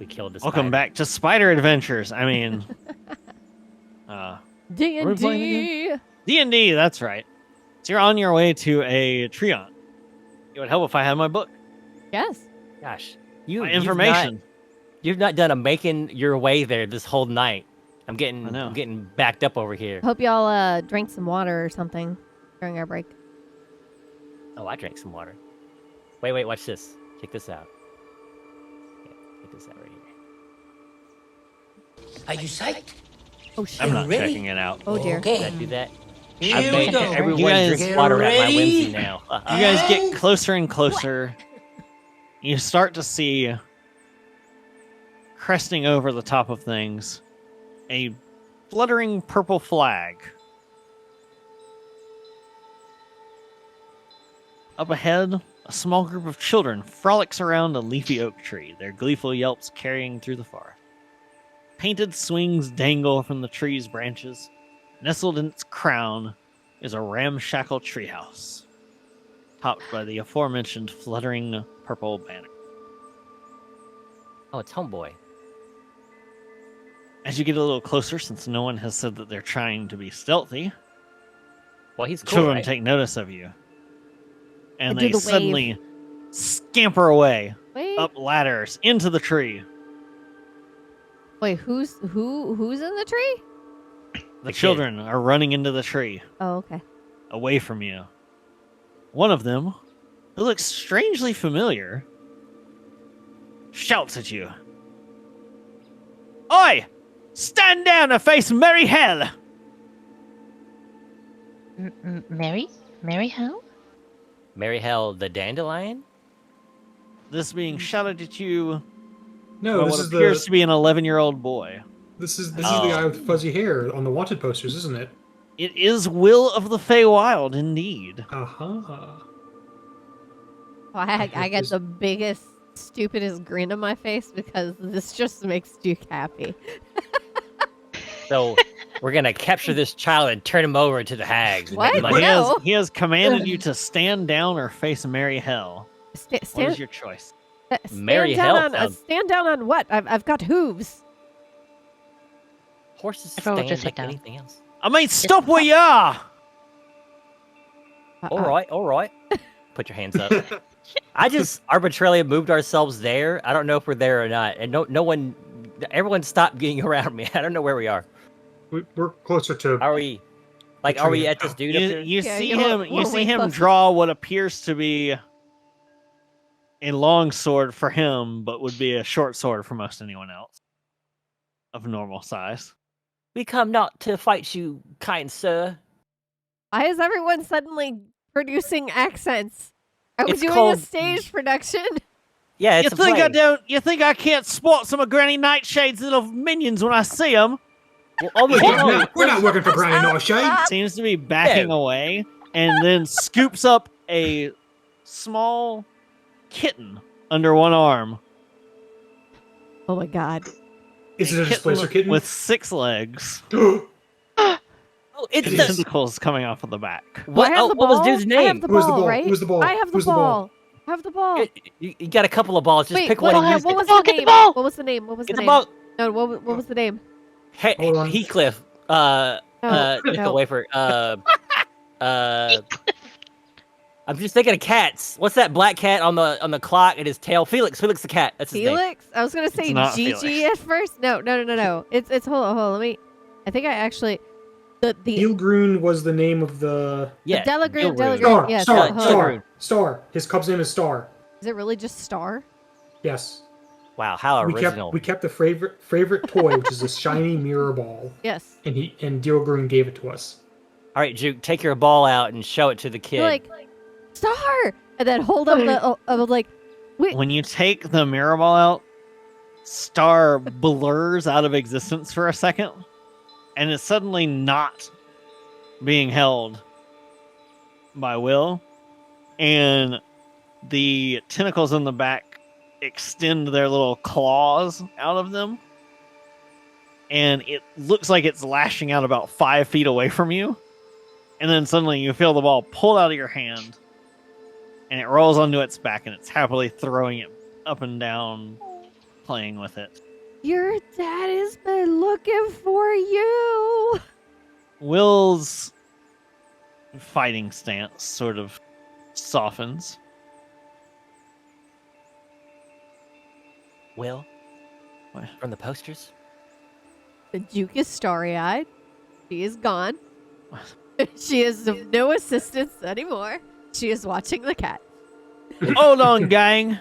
We killed the Welcome spider. back to Spider Adventures. I mean, we playing D&D. D&D. That's right. So you're on your way to a Treant. It would help if I had my book, Yes. Gosh, my information. You've not done a making your way there this whole night. I'm I know. getting backed up over here. Hope y'all drank some water or something during our break. Oh, I drank some water. Wait, watch this. Check this out. Yeah, check this out right here. Are you psyched? Oh shit. I'm not ready? checking it out. Oh dear. Did I Okay. do that? Here I've we made go. everyone You guys drink get water at my ready. whimsy now. You guys get closer and closer. You start to see, cresting over the top of things, a fluttering purple flag. Up ahead, a small group of children frolics around a leafy oak tree, their gleeful yelps carrying through the forest. Painted swings dangle from the tree's branches. Nestled in its crown is a ramshackle treehouse, topped by the aforementioned fluttering purple banner. Oh, it's Homeboy. As you get a little closer, since no one has said that they're trying to be stealthy, Well, he's the cool, children right? take notice of you. And They do they the wave. suddenly scamper away Wait. up ladders into the tree. Wait, who's in the tree? The The children are running into the tree, Oh, okay. away from you. One of them, who looks strangely familiar, shouts at you. Oi! Stand down and face merry hell! Mary? Mary how? Mary Hell the Dandelion? This being shouted at you No, by this what is appears the to be an 11-year-old boy. this is the Oh. guy with fuzzy hair on the wanted posters, isn't it? It is Will of the Feywild, indeed. Uh-huh. Oh, I got the biggest, stupidest grin on my face because this just makes Duke happy. So we're gonna capture this child and turn him over to the hags. and What? make Well, money. No. he has commanded you to stand down or face merry hell. What Stand, is your choice? Mary stand down Hell on sounds- stand down on what? I've got hooves. Horses Everyone stand just sit like down. anything else. I mean, stop where you are! All right. Put your hands up. I just arbitrarily moved ourselves there. I don't know if we're there or not, and no one, everyone stopped getting around me. I don't know where we are. We're closer to. Are we? Like, Which are one we is at it? this dude up You, here? you Yeah, see you're- him. we're You see way him closer. draw what appears to be a long sword for him, but would be a short sword for most anyone else of normal size. We come not to fight you, kind sir. Why is everyone suddenly producing accents? Are we It's doing a called- stage production? Yeah, it's You a think play. I don't? You think I can't spot some of Granny Nightshade's little minions when I see them? Well, oh, We're not working for Granny Nightshade. Seems to be backing No. away, and then scoops up a small kitten under one arm. Oh my god. Is it a Kitten displacer kitten? with 6 legs Oh, it's It and is. the, tentacles coming off of the back. what? I have Oh, the what was ball. dude's I have name? the Who's the ball, ball? right? Who's the ball? I have the Who's the ball? ball. I have the ball. You got a couple of balls. Just Wait, pick what, one and use what it. was Ball, the get the name? ball! What was the name? What was Get the the name? ball. No, what was the name? Hold on. Heathcliff. No, Nickel Wafer. I'm just thinking of cats. What's that black cat on the clock and his tail? Felix. Felix the cat. That's his name. Felix? I was gonna say not Gigi Felix. at first. No. It's hold on. Let me. I think I actually the Gilgrun was the name of the Yeah. Delagrun. Gilrune. Star. Yes. Star. hold on. Star. Star. His cub's name is Star. Is it really just Star? Yes. Wow, how We original. kept the favorite toy, which is a shiny mirror ball, Yes. and Gilgrun gave it to us. All right, Juke, take your ball out and show it to the kid. You're like Star, and then hold up the. I was like, wait. When you take the mirror ball out, Star blurs out of existence for a second, and is suddenly not being held by Will, and the tentacles on the back extend their little claws out of them, and it looks like it's lashing out about 5 feet away from you, and then suddenly you feel the ball pulled out of your hand and it rolls onto its back, and it's happily throwing it up and down, playing with it. Your dad has been looking for you. Will's fighting stance sort of softens. Will? What? From the posters? The Duke is starry-eyed. She is gone. She is of no assistance anymore. She is watching the cat. Hold on, gang.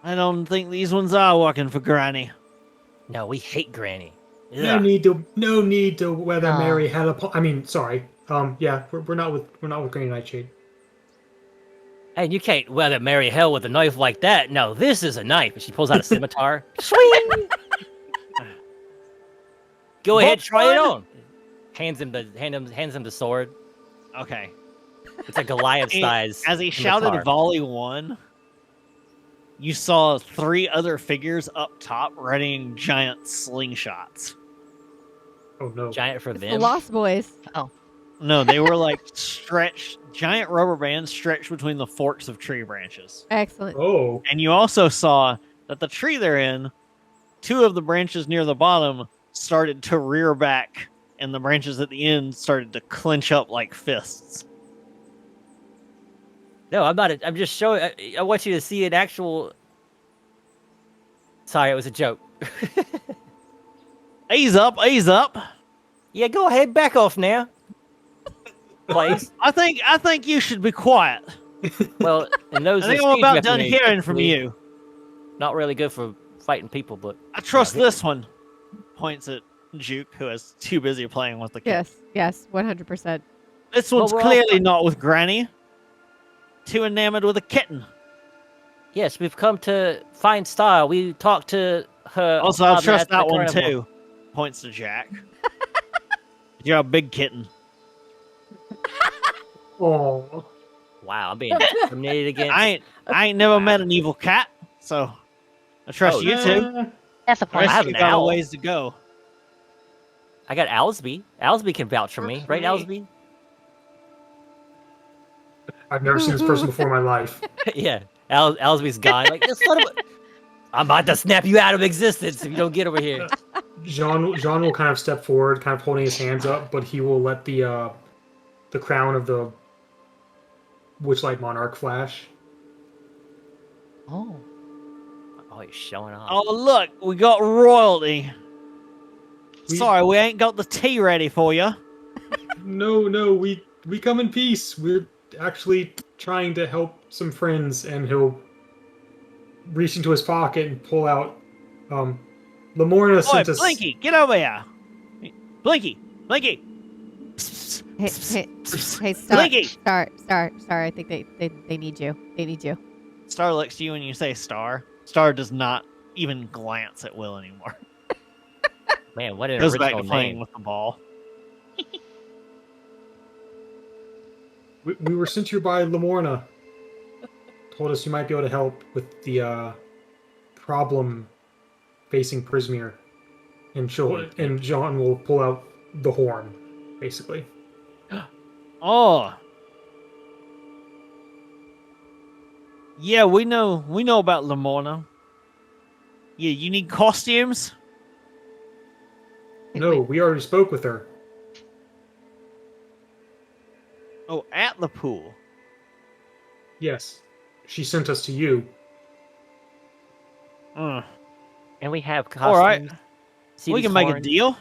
I don't think these ones are working for Granny. No, we hate Granny. No Ugh. need to whether No. Mary had a. I mean, sorry. Yeah, we're not with Granny Nightshade. And you can't weather Mary hell with a knife like that. No, this is a knife. And she pulls out a scimitar. Swing! Go ahead, try it on. Hands him the sword. Okay. It's a Goliath size. As he scimitar. shouted volley 1, you saw 3 other figures up top readying giant slingshots. Oh no! Giant for It's the them. Lost Boys. No, they were like stretched, giant rubber bands stretched between the forks of tree branches. Excellent. Oh, And you also saw that the tree they're in, 2 of the branches near the bottom started to rear back, and the branches at the end started to clench up like fists. No, I'm not. I'm just showing. I want you to see an actual. Sorry, it was a joke. Ease up, ease up. Yeah, go ahead, back off now. Please. I think you should be quiet. Well, and those. I think that I'm speed about drift done me, hearing from actually you. Not really good for fighting people, but I trust Yeah. this one. Points at Juke, who is too busy playing with the kid. Yes, 100%. This Well, one's we're all clearly fine. not with Granny. Too enamored with a kitten. yes, we've come to find style. We talked to her. Also, I'll father trust at the that one carnival. too. Points to Jack. You're a big kitten. oh. Wow, I'm being discriminated against. I ain't never met an evil cat, so I trust Oh, you two. That's a The point. rest have of you an got a owl. ways to go. I got Owlsby. Owlsby can vouch for me, right, Owlsby? I've never seen this person before in my life. Yeah, Owlsby's gone. Like this son of a... I'm about to snap you out of existence if you don't get over here. Jean will kind of step forward, kind of holding his hands up, but he will let the crown of the Witchlight Monarch flash. Oh. Oh, he's showing off. Oh look, we got royalty. We- Sorry, we ain't got the tea ready for you. No, we come in peace. We're actually trying to help some friends, and he'll reach into his pocket and pull out. Lamorna Boy, sent us. Blinky, get over here. Blinky. Hey, Star. Blinky. Star. I think they need you. They need you. Star looks to you when you say Star. Star does not even glance at Will anymore. Man, what an Goes back original to playing name. with the ball. We were sent here by Lamorna. Told us you might be able to help with the problem facing Prismere, and Jean will pull out the horn, basically. Oh. Yeah, we know about Lamorna. Yeah, you need costumes? No, we already spoke with her. Oh, at the pool. Yes, she sent us to you. Uh, And we have all right. costumes. See We these can make a horns? deal.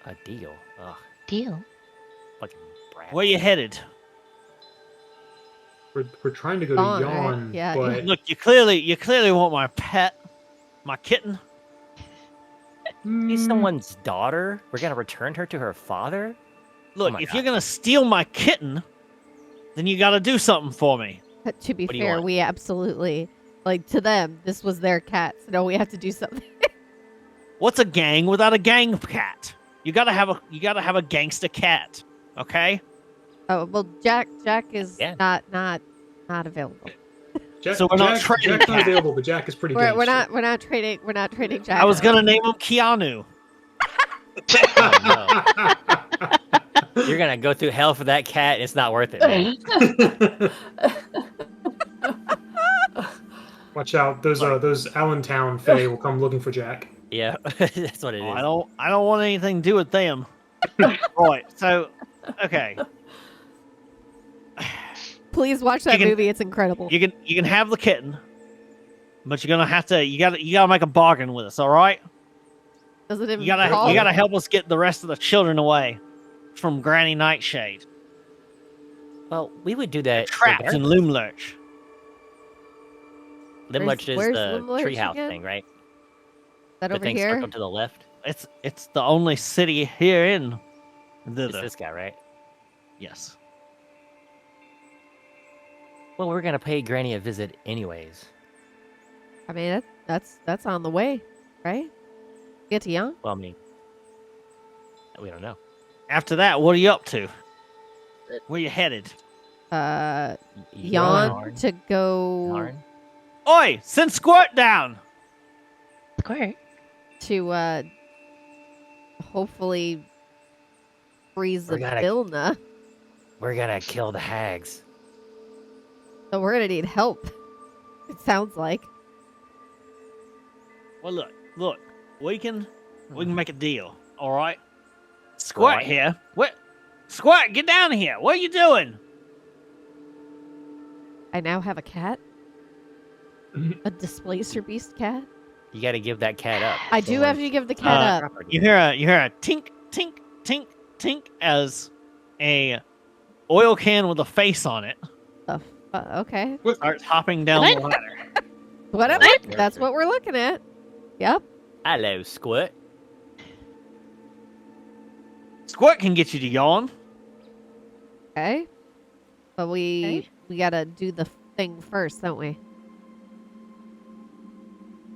A deal. Ugh, Deal. fucking brat. Where you headed? We're trying to go Dawn, to right? Yawn, Yeah, but Look, you clearly want my pet, my kitten. She's someone's daughter. We're gonna return her to her father. Look, my if God. you're gonna steal my kitten, then you gotta do something for me. But to be What do you fair, want? we absolutely to them. This was their cat, so no, we have to do something. What's a gang without a gang cat? You gotta have a gangster cat, okay? Oh well, Jack is Yeah. not available. Jack, So we're not trading Jack's not Cat. available, but Jack is pretty. We're gangster. not trading Jack. I was gonna name him Keanu. Oh, no. You're gonna go through hell for that cat. It's not worth it, man. Watch out, those Allentown Fae will come looking for Jack. Yeah, that's what it is. I don't want anything to do with them. Right. So, okay. Please watch that can- movie. It's incredible. You can have the kitten, but you're gonna have to you gotta make a bargain with us. All right. Does it even You gotta help us get the rest of the children away from Granny Nightshade, Well, we would do that. trapped in Loomlurch. Limlurch is Where's the Limlurch treehouse again? thing, right? that The over thing here? circled to the left. It's the only city here in It's thither. this guy, right? Yes. Well, we're gonna pay Granny a visit anyways. I mean, that's on the way, right? Get to Young? Well, I mean, we don't know. After that, what are you up to? Where you headed? Yawn Yarn. to go Yarn. Oi! Send Squirt down! Squirt. to hopefully freeze the We're gonna- Vilna. We're gonna kill the hags. So we're gonna need help. It sounds like. Well, look. We can make a deal. All right. Squirt Right. here. What? Squirt, get down here. What are you doing? I now have a cat. A displacer beast cat. You got to give that cat up. I do have to give the cat up. You hear a tink, tink, tink, tink as a oil can with a face on it Okay. starts hopping down the ladder. Whatever. What? That's what we're looking at. Yep. Hello, Squirt. Squirt can get you to yawn. Okay. But we gotta do the thing first, don't we?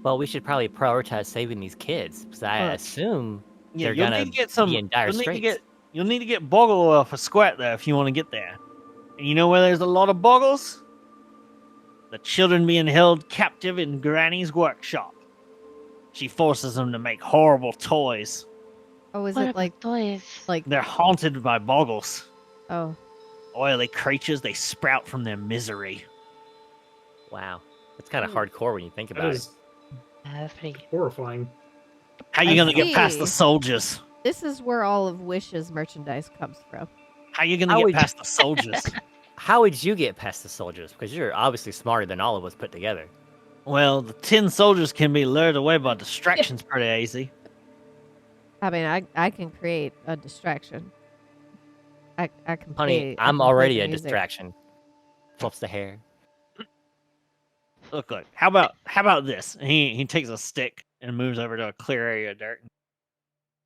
Well, we should probably prioritize saving these kids because I Look. assume Yeah, they're you'll gonna need to get some. be in dire You'll need to straits. you'll need to get boggle oil for Squirt though if you want to get there. And you know where there's a lot of boggles? The children being held captive in Granny's workshop. She forces them to make horrible toys. Oh, is What it about like toys? They're haunted by boggles. oh Oily creatures, they sprout from their misery. wow, it's kind of hardcore when you think That about it. is That's pretty. horrifying. How you I gonna get past the see. soldiers? this is where all of Wish's merchandise comes from. How you gonna How get would- past the soldiers? How would you get past the soldiers? Because you're obviously smarter than all of us put together. Well, the 10 soldiers can be lured away by distractions pretty easy. I mean, I can create a distraction. I can Honey, play. I I'm can play already the a music. distraction. Fluffs the hair. Look. How about this? And he takes a stick and moves over to a clear area of dirt.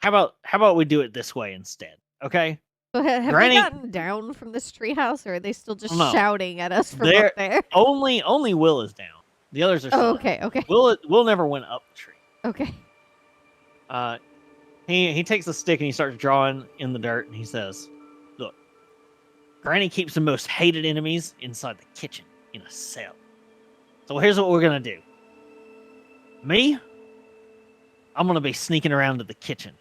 How about we do it this way instead? Okay? So have Granny- they gotten down from this treehouse, or are they still just No. shouting at us from They're- up there? Only Will is down. The others are still Oh, down. okay. Will never went up the tree. Okay. He takes a stick and he starts drawing in the dirt and he says, "Look, Granny keeps the most hated enemies inside the kitchen in a cell. So here's what we're gonna do. Me, I'm gonna be sneaking around to the kitchen.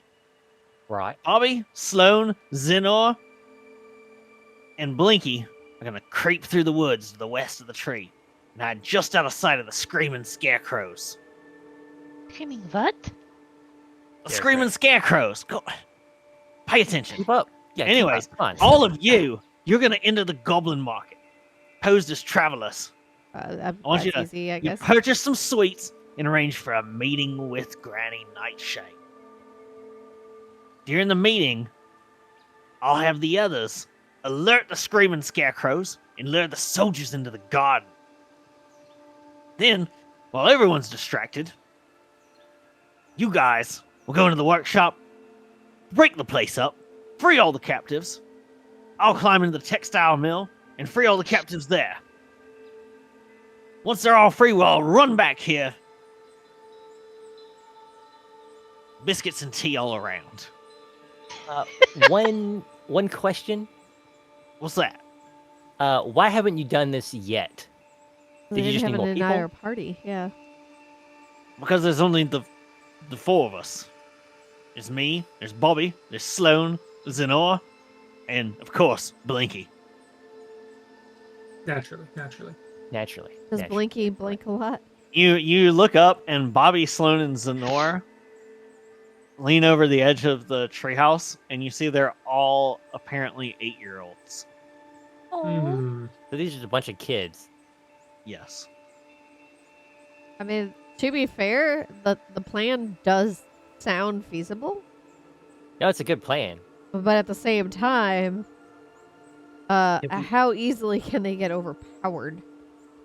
Right. Bobby, Sloan, Zenor, and Blinky are gonna creep through the woods to the west of the tree and hide just out of sight of the screaming scarecrows. Screaming what? The screaming scarecrows. Go, pay attention. Keep up. Yeah. keep Anyways, up. Come on. all of you're gonna enter the goblin market, posed as travelers. I want you that's easy, I You guess. purchase some sweets and arrange for a meeting with Granny Nightshade. During the meeting, I'll have the others alert the screaming scarecrows and lure the soldiers into the garden. Then, while everyone's distracted, you guys will go into the workshop, break the place up, free all the captives. I'll climb into the textile mill and free all the captives there. Once they're all free, we'll all run back here. Biscuits and tea all around. One question. What's that? Why haven't you done this yet? We Did you didn't just have need more an people? entire party. Yeah. Because there's only the four of us. There's me, there's Bobby, there's Sloan, there's Zenor. and of course, Blinky. Naturally. Naturally. Does naturally. Blinky blink a lot? You look up, and Bobby, Sloan, and Zenora lean over the edge of the treehouse, and you see they're all apparently 8-year-olds. Hmm. So these are just a bunch of kids. Yes. I mean, to be fair, the plan does sound feasible, No, it's a good plan. but at the same time, If we- how easily can they get overpowered?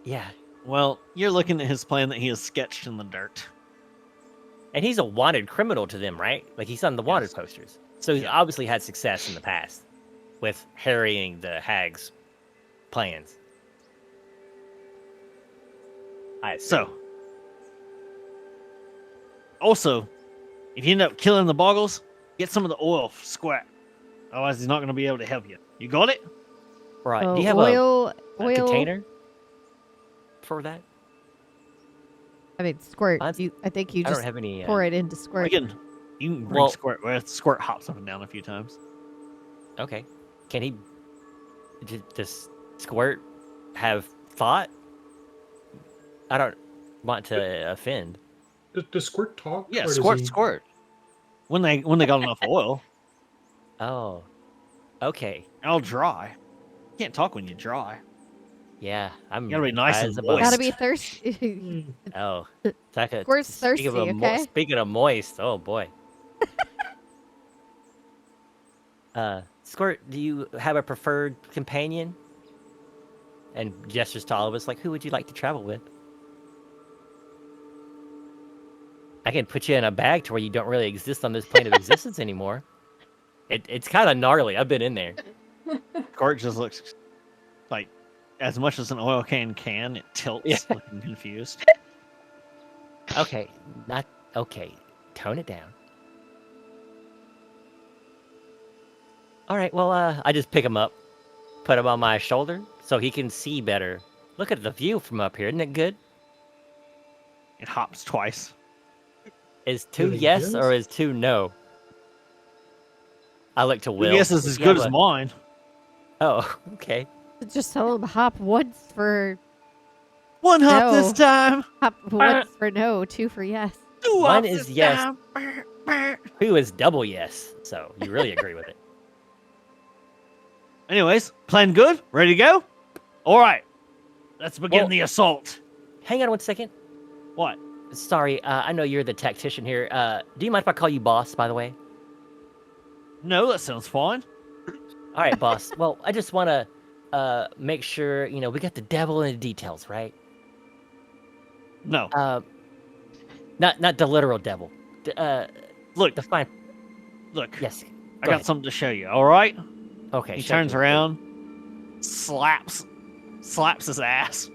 Yeah. Well, you're looking at his plan that he has sketched in the dirt. And he's a wanted criminal to them, right? Like he's on the wanted Yes. posters. So he's Yeah. obviously had success in the past with harrying the hag's plans. So, also, if you end up killing the boggles, get some of the oil squirt. Otherwise, he's not going to be able to help you. You got it? Right. So Do you have oil, a oil container for that? I mean, squirt. Mine's- I think you I don't just have any. pour it into squirt. You can bring Well- squirt. Well, squirt hops up and down a few times. Okay. Can he? Does Squirt have thought? I don't want to offend. Does Squirt talk? Yeah, or does squirt, he- squirt. When they got enough oil, Oh. Okay. I'll dry. You can't talk when you dry. Yeah. I'm. You gotta be nice high and as a moist. Gotta bug. be thirsty. Hmm. Oh. It's like a, Squirt's speaking of thirsty, a okay? speaking of moist, oh boy. Squirt, do you have a preferred companion? And gestures to all of us, like, who would you like to travel with? I can put you in a bag to where you don't really exist on this plane of existence anymore. It's kind of gnarly. I've been in there. Squirt just looks like, as much as an oil can, it tilts, Yeah. looking confused. Okay, not okay. Tone it down. All right. Well, I just pick him up, put him on my shoulder so he can see better. Look at the view from up here. Isn't it good? It hops twice. Is two Really yes is? or is two no? I look to Will. Your guess is Does as he good have as a- mine. Oh, okay. Just tell him hop once for One hop this No. time. hop once for no, two for yes. Two Mine hops is this yes. time. Two is double yes. So you really agree with it. Anyways, plan good? Ready to go? All right. Let's begin Well- the assault. Hang on one second. What? Sorry, I know you're the tactician here. Do you mind if I call you boss, by the way? No, that sounds fine. All right, boss. Well, I just want to make sure, we got the devil in the details, right? No. Not the literal devil. Look, The fine. look. Yes. I go got ahead. something to show you. All right. Okay. He show turns me. around, slaps his ass.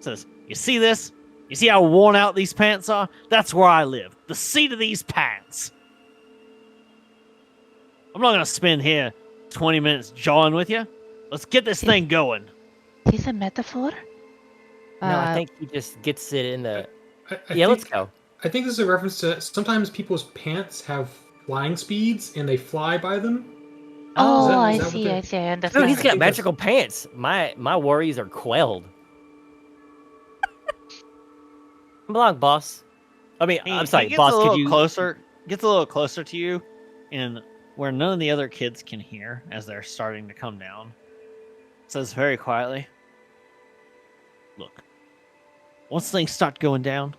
Says, "You see this? You see how worn out these pants are? That's where I live. The seat of these pants. I'm not gonna spend here 20 minutes jawing with you. Let's get this thing going." Is this a metaphor? No, I think he just gets it in the. I Yeah, let's think- go. I think this is a reference to sometimes people's pants have flying speeds and they fly by them. Oh, that- I is that what see, they- I see, I Dude, understand. he's I got think that's- magical pants. My worries are quelled. Come along, boss. I mean, I'm sorry, he gets boss. a Could little you? gets a little closer to you, and where none of the other kids can hear as they're starting to come down. Says very quietly, "Look, once things start going down,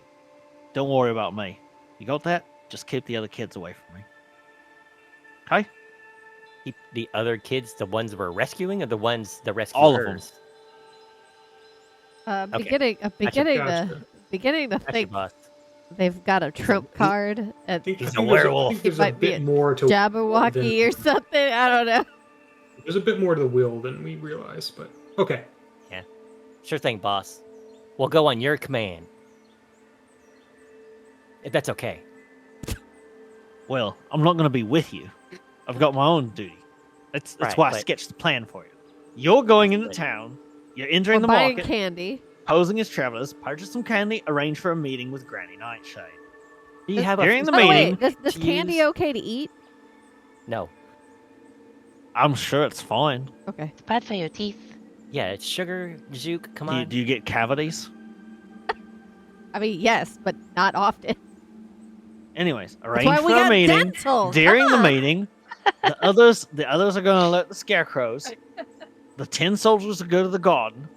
don't worry about me. You got that? Just keep the other kids away from me. Okay? Keep the other kids, the ones we're rescuing, or the ones the rescuers? All of them. Okay. Beginning to Gotcha, think boss. they've got a trump card at He's a there's I werewolf. think there's It a might be bit more to Jabberwocky or something. I don't know. There's a bit more to the will than we realize, but okay. Sure thing, boss. We'll go on your command. If that's okay. Well, I'm not going to be with you. I've got my own duty. That's Right, why I but- sketched the plan for you. You're going into town. You're entering We're the buying market, candy. posing as travelers, purchase some candy, arrange for a meeting with Granny Nightshade. Do you have a During the Oh meeting, wait, this to candy use- okay to eat? No. I'm sure it's fine. Okay. It's bad for your teeth. Yeah, it's sugar, Juke. Come Do you, on. do you get cavities? I mean, yes, but not often. Anyways, That's arrange why we for a got meeting. dental. During Come the on. meeting, the others are going to alert the scarecrows. The 10 soldiers will go to the garden.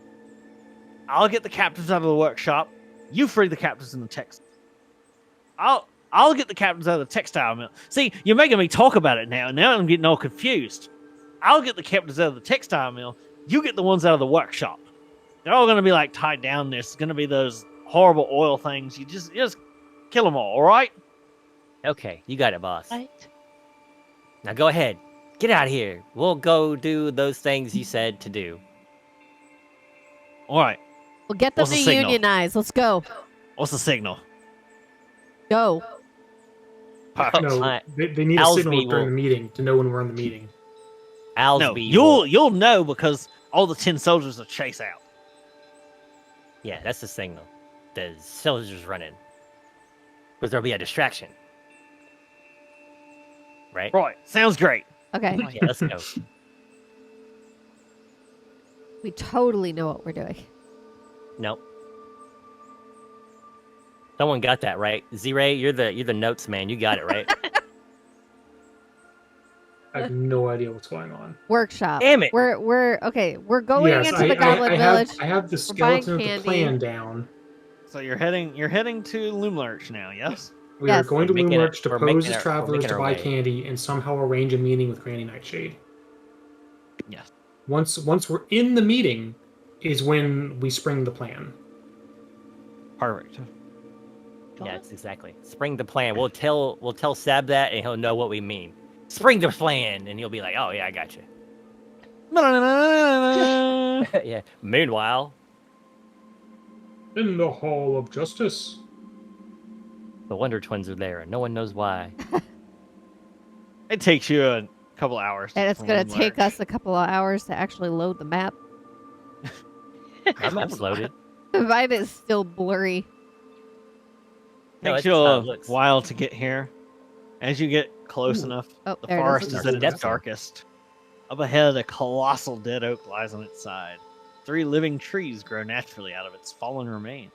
I'll get the captives out of the workshop. You free the captives in the text. I'll get the captains out of the textile mill. See, you're making me talk about it now, and now I'm getting all confused. I'll get the captains out of the textile mill. You get the ones out of the workshop. They're all going to be like tied down. There's going to be those horrible oil things. You just kill them all right? Okay, you got it, boss. Right? Now go ahead. Get out of here. We'll go do those things you said to do. All right. We'll get them What's to the signal? unionize. Let's go. What's the signal? Go. Perfect. No, I- they need a Alsby signal during will- the meeting to know when we're in the meeting. Alsby No, will- you'll know because all the 10 soldiers will chase out. Yeah, that's the signal. The soldiers running. Because there'll be a distraction. Right? Right. Sounds great. Okay. Yeah, let's go. We totally know what we're doing. Nope. Someone got that right. Z-Ray, you're the notes man. You got it right. I have no idea what's going on. Workshop. Damn it. We're okay. We're going Yes, into the Goblin I Village. I have the We're buying skeleton of the candy. plan down. So you're heading to Loomlurch now, yes? We Yes. are going to We're making Loomlurch to we're pose making as our- we're travelers making to our buy way. candy and somehow arrange a meeting with Granny Nightshade. Yes. Once we're in the meeting is when we spring the plan. Perfect. Yeah, it's exactly. Spring the plan. We'll tell Sab that and he'll know what we mean. Spring the plan and he'll be like, "Oh yeah, I got you." Yeah. Meanwhile, In the Hall of Justice. the Wonder Twins are there and no one knows why. It takes you a couple hours. And it's from going to take Loomlurch. us a couple of hours to actually load the map. Our map's loaded. Mine is still blurry. No, Takes it's you just how a it looks. while to get here. As you get close Ooh. enough, Oh, the there forest it is is. at its That's darkest. Up ahead, a colossal dead oak lies on its side. 3 living trees grow naturally out of its fallen remains.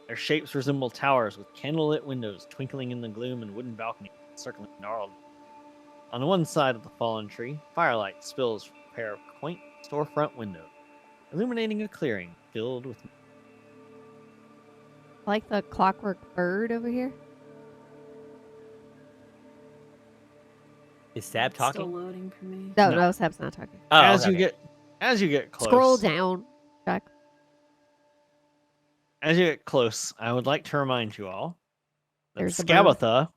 Their shapes resemble towers with candlelit windows twinkling in the gloom and wooden balconies circling gnarled. On one side of the fallen tree, firelight spills from a pair of quaint storefront windows, illuminating a clearing filled with Like the clockwork bird over here. Is Sab It's Still talking? loading for me. No, No. no, Sab's not talking. Oh, as okay, you okay. get close. Scroll down, Jack. As you get close, I would like to remind you all that There's the bird. Scabatha,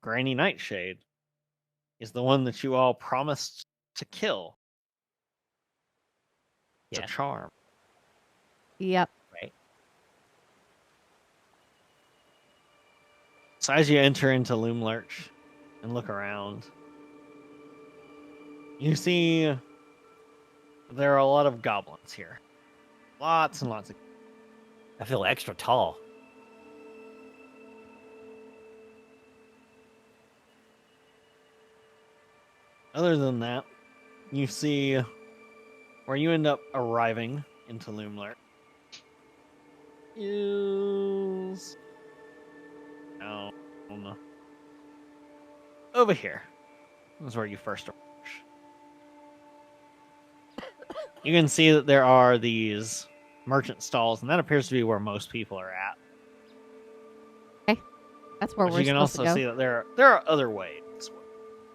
Granny Nightshade, is the one that you all promised to kill. It's Yeah. a charm. Yep. So as you enter into Loomlurch and look around, you see there are a lot of goblins here. Lots and lots of. I feel extra tall. Other than that, you see where you end up arriving into Loomlurch is over here. This is where you first approach. You can see that there are these merchant stalls, and that appears to be where most people are at. That's where But we're you can supposed also to see go. that there are other ways,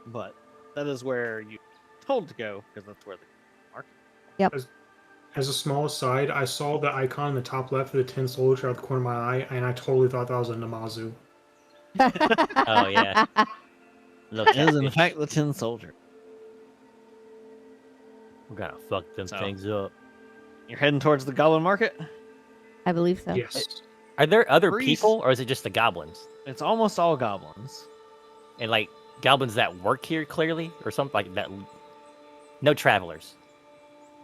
but that is where you're told to go because that's where the market. As a small aside, I saw the icon in the top left of the 10 soldier out the corner of my eye, and I totally thought that was a Namazu. Oh, yeah. Look, It is in fact the Tin Soldier. we're gonna fuck them So- things up. You're heading towards the Goblin Market. I believe so. Yes. Are there other Breeze. people, or is it just the goblins? It's almost all goblins. And like goblins that work here clearly, or something like that? No travelers.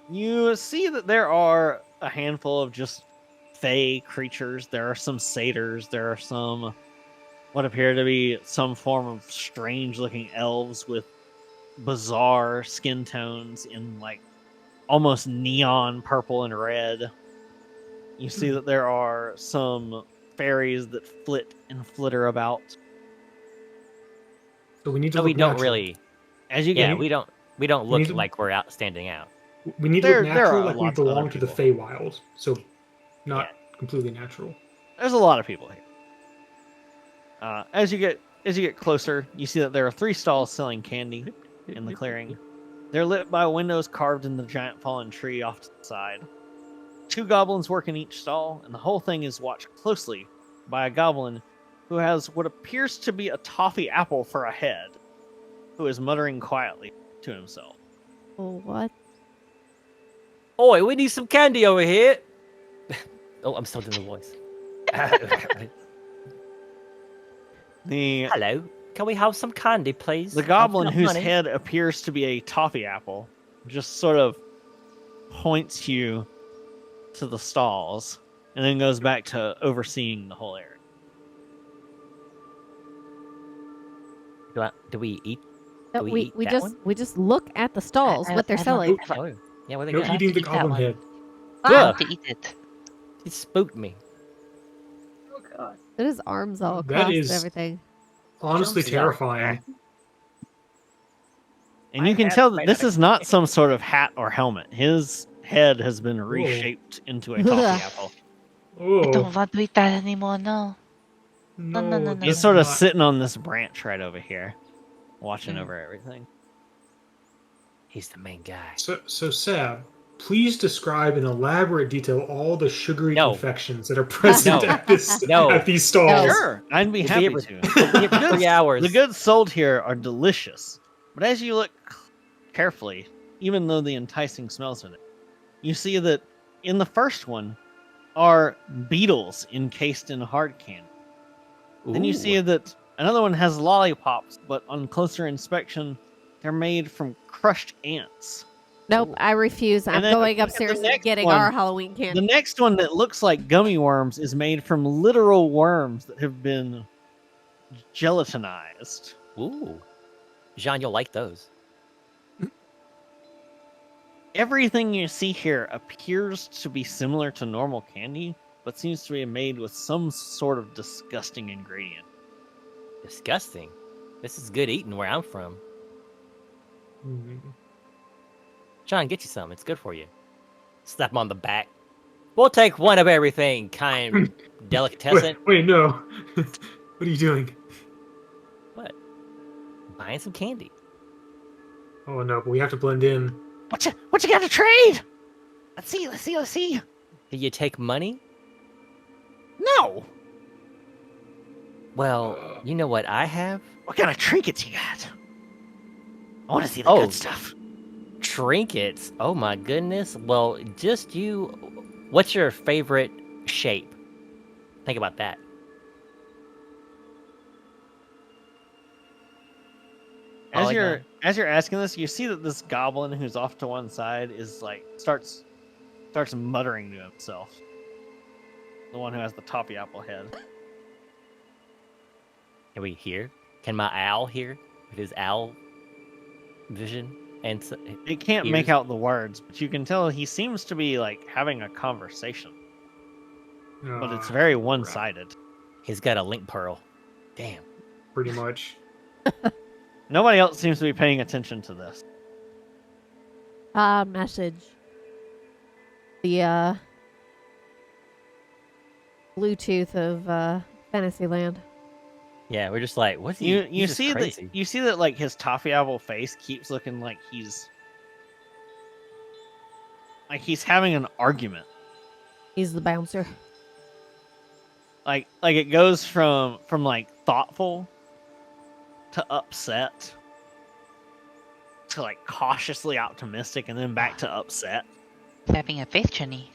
You see that there are a handful of just fey creatures. There are some satyrs. There are some what appear to be some form of strange-looking elves with bizarre skin tones in like almost neon purple and red. You see that there are some fairies that flit and flitter about. So we need to So look we don't natural. really. As you Yeah, get, we don't We look need to- like we're out standing out. We need to look There natural, are like we lots of other belong to the people. Feywild. So not completely natural. there's a lot of people here. As you get closer, you see that there are 3 stalls selling candy in the clearing. They're lit by windows carved in the giant fallen tree off to the side. 2 goblins work in each stall, and the whole thing is watched closely by a goblin who has what appears to be a toffee apple for a head, who is muttering quietly to himself. Oh, what? Oi, we need some candy over here. Oh, I'm still doing the voice. The Hello, can we have some candy, please? The I've goblin got whose money. head appears to be a toffee apple just sort of points you to the stalls and then goes back to overseeing the whole area. Do we eat? No, Do we we eat we that just one? we just look at the stalls, what they're I don't selling. have Oh, yeah, what they No got? eating the Eat that goblin one. head. I Ah, want to eat it. It spooked me. Oh god. it is arms all That across and is- everything. Honestly, Jumps out. terrifying. And you can tell that this is not some sort of hat or helmet. His head has been reshaped into a toffee apple. I Oh don't want to eat that anymore, no. no, no, that's He's sort of not- sitting on this branch right over here, watching Mm. over everything. He's the main guy. So Sab, please describe in elaborate detail all the sugary No. confections that are present No. at this No. at these stalls. Sure, I'd be We'll be happy here to. We'll be here for 3 hours. The goods sold here are delicious, but as you look carefully, even though the enticing smells are there, you see that in the first one are beetles encased in hard candy. Then you Ooh. see that another one has lollipops, but on closer inspection, they're made from crushed ants. Nope, Ooh. I refuse. I'm then going look at the upstairs and next getting one. our Halloween The candy. next one that looks like gummy worms is made from literal worms that have been gelatinized. Ooh. Jean, you'll like those. Everything you see here appears to be similar to normal candy, but seems to be made with some sort of disgusting ingredient. Disgusting. This is good eating where I'm from. Mhm. John, get you some. It's good for you. Slap him on the back. We'll take one of everything, kind delicatessen. Wait, no. What are you doing? What? Buying some candy. Oh no, but we have to blend in. What you got to trade? Let's see. Do you take money? No. Well, you know what I have? What kind of trinkets you got? I want to see the Oh. good stuff. Trinkets. Oh my goodness. Well, just you. What's your favorite shape? Think about that. As Oh, you're asking this, you see that this goblin who's off to one side is like starts muttering to himself. The one who has the toffee apple head. Can we hear? Can my owl hear with his owl vision? And so, It can't make Ears. out the words, but you can tell he seems to be like having a conversation, but it's very one-sided. he's got a link pearl. Damn. Pretty much. Nobody else seems to be paying attention to this. Message. The Bluetooth of Fantasyland. Yeah, we're just like, what's he? You he's just see crazy. that you see that like his toffee apple face keeps looking like he's having an argument. He's the bouncer. Like it goes from like thoughtful to upset to like cautiously optimistic and then back to upset. He's having a faith journey.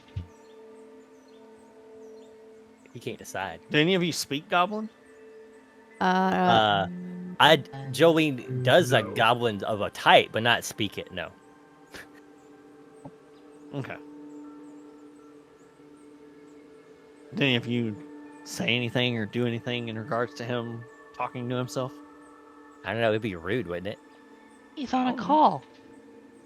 He can't decide. Do any of you speak Goblin? Jolene does a No. goblin of a type, but not speak it. No. Okay. Did any of you say anything or do anything in regards to him talking to himself? I don't know. It'd be rude, wouldn't it? He's on a call.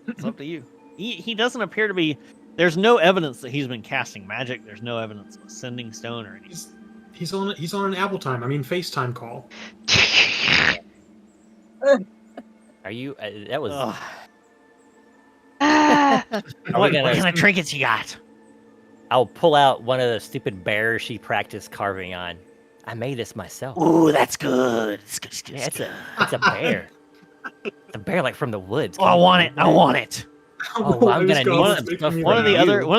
It's up to you. He doesn't appear to be. There's no evidence that he's been casting magic. There's no evidence of sending stone or anything. He's on an Apple time. I mean FaceTime call. Are you? That was. Ugh. Are we gonna? What kind of trinkets you got? I'll pull out one of the stupid bears she practiced carving on. I made this myself. Ooh, that's good. It's good. It's good. Yeah, it's a bear. It's a bear like from the woods. Oh, I want it. I want it. Oh, I'm gonna need some stuff. One of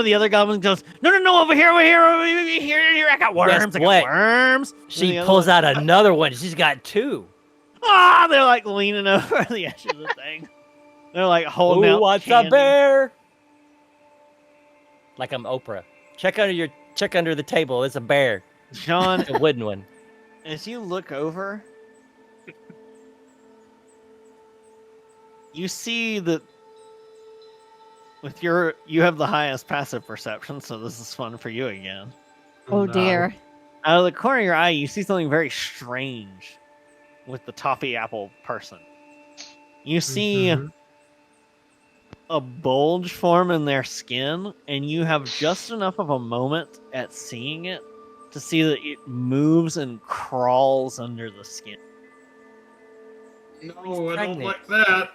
the other goblins goes, no, over here. I got worms. Guess I got what? worms. She pulls out another one. She's got two. Ah, they're like leaning over the edge of the thing. They're like holding out. Who wants candy. a bear? Like I'm Oprah. Check under the table. It's a bear. Sean, It's a wooden one. as you look over, you see that you have the highest passive perception, so this is fun for you again. Oh dear. Out of the corner of your eye, you see something very strange with the toffee apple person. You see a bulge form in their skin, and you have just enough of a moment at seeing it to see that it moves and crawls under the skin. No, I don't pregnant. like that.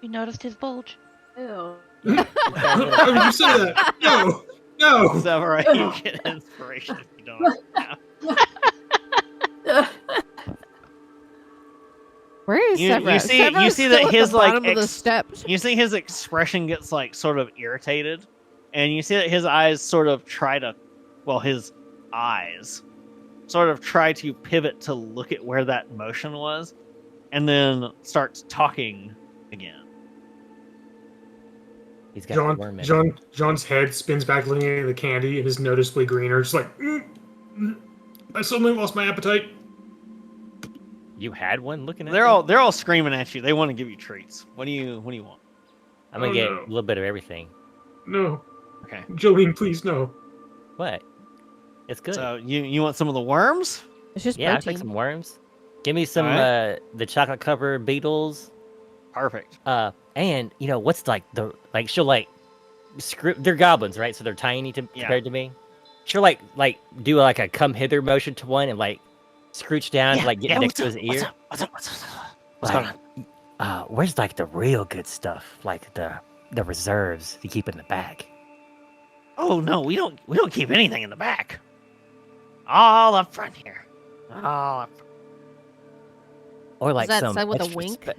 You noticed his bulge? Ew. How did you say that? No. Severa, you get inspiration if you don't. Where is You Severa? see Severa's that still at his the like bottom of the steps. you see his expression gets like sort of irritated, and you see that his eyes sort of his eyes sort of try to pivot to look at where that motion was, and then starts talking again. He's got a worm in him. John's head spins back looking at the candy and is noticeably greener. Just like, I suddenly lost my appetite. You had one looking at They're them? all screaming at you. They want to give you treats. What do you want? I'm gonna Oh, get no. a little bit of everything. No. Okay. Jolene, please, no. What? It's good. So you want some of the worms? It's just Yeah, I'll protein. take some worms. Give me some Alright. the chocolate covered beetles. Perfect. And you know what's she'll like screw. They're goblins, right? So they're tiny compared to me. She'll like do like a come hither motion to one and like scrooch down to like get next to his ear. What's up? What's going on? Where's like the real good stuff, like the reserves you keep in the back? Oh no, we don't keep anything in the back. All up front here. All up. Or like that some said with a extra wink?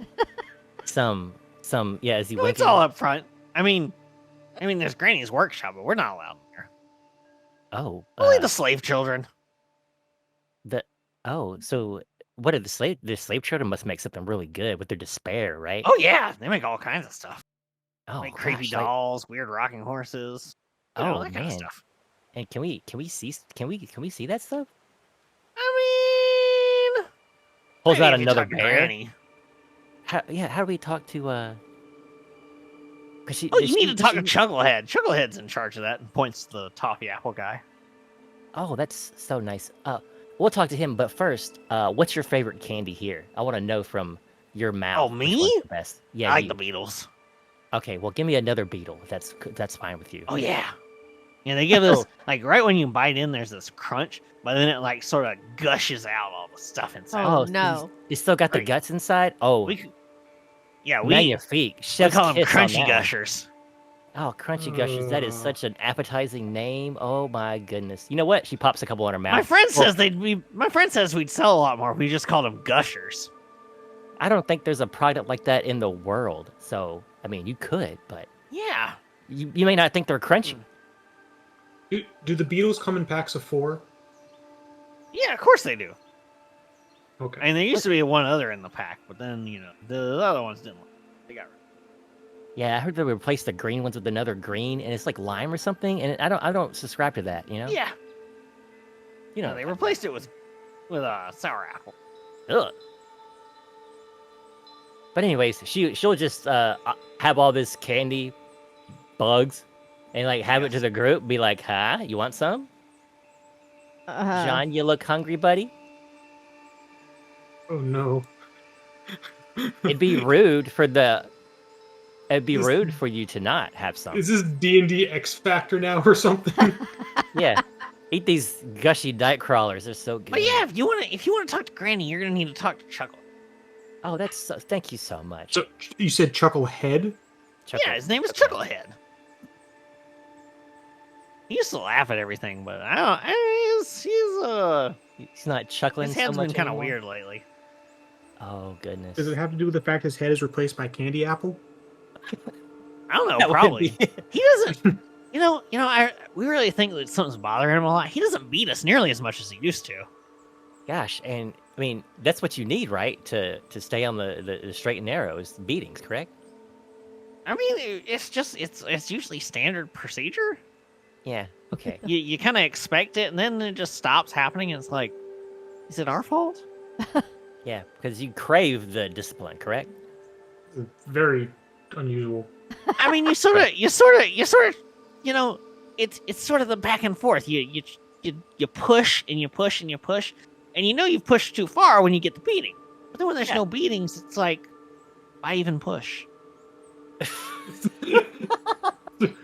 some yeah. Is he No, it's winking? all up front. I mean, there's Granny's workshop, but we're not allowed here. Oh, Only the slave children. So what are the slave children must make something really good with their despair, right? Oh yeah, they make all kinds of stuff. Oh, Make creepy gosh, like- dolls, weird rocking horses. You know, Oh, that kind of man. stuff. And can we see that stuff? I mean, Pulls maybe out if you another talk to bear. Granny. How do we talk to Cause she, Oh, you need to talk to Chugglehead. Chugglehead's in charge of that and points to the toffee apple guy. Oh, that's so nice. We'll talk to him, but first, what's your favorite candy here? I want to know from your mouth. Oh, which me? one's the best. Yeah, I like you. the beetles. Okay, well, give me another beetle. If that's fine with you. Oh yeah. Yeah, they give this like right when you bite in, there's this crunch, but then it like sort of gushes out all the stuff inside. Oh, so no. You still got the Right. guts inside? Oh, Yeah, magnifique. we Chef's call them kiss on crunchy that one. gushers. Oh, crunchy gushers. That is such an appetizing name. Oh my goodness. You know what? She pops a couple in her mouth. My friend Well, says My friend says we'd sell a lot more. if We just called them gushers. I don't think there's a product like that in the world. So, I mean, you could, but Yeah. you may not think they're crunchy. Do the beetles come in packs of 4? Yeah, of course they do. Okay. And there used to be one other in the pack, but then the other ones didn't. They got rid. Yeah, I heard they replaced the green ones with another green, and it's like lime or something. And I don't subscribe to that. You know. Yeah. You know They replaced it with sour apple. Ugh. But anyways, she'll just have all this candy, bugs, and like have it to the group. Be like, "Huh? You want some? John, you look hungry, buddy." Oh no. It'd be rude for the It'd be rude for you to not have some. Is this D&D X Factor now or something? Yeah. Eat these gushy night crawlers. They're so good. But yeah, if you want to talk to Granny, you're gonna need to talk to Chuckle. Oh, thank you so much. So you said Chucklehead? Yeah, his name is Chucklehead. He used to laugh at everything, but I don't. He's not chuckling. His head's so much been kind of anymore? weird lately. Oh goodness. Does it have to do with the fact his head is replaced by candy apple? I don't know. That would Probably be- he doesn't. We really think that something's bothering him a lot. He doesn't beat us nearly as much as he used to. Gosh, and I mean that's what you need, right? To stay on the straight and narrow is beatings, correct? I mean, it's usually standard procedure. Yeah. Okay. You kind of expect it, and then it just stops happening. And it's like, is it our fault? Yeah, because you crave the discipline, correct? It's very unusual. I mean, it's sort of the back and forth. You push and you push and you push, and you've pushed too far when you get the beating. But then when there's no beatings, it's like, why even push?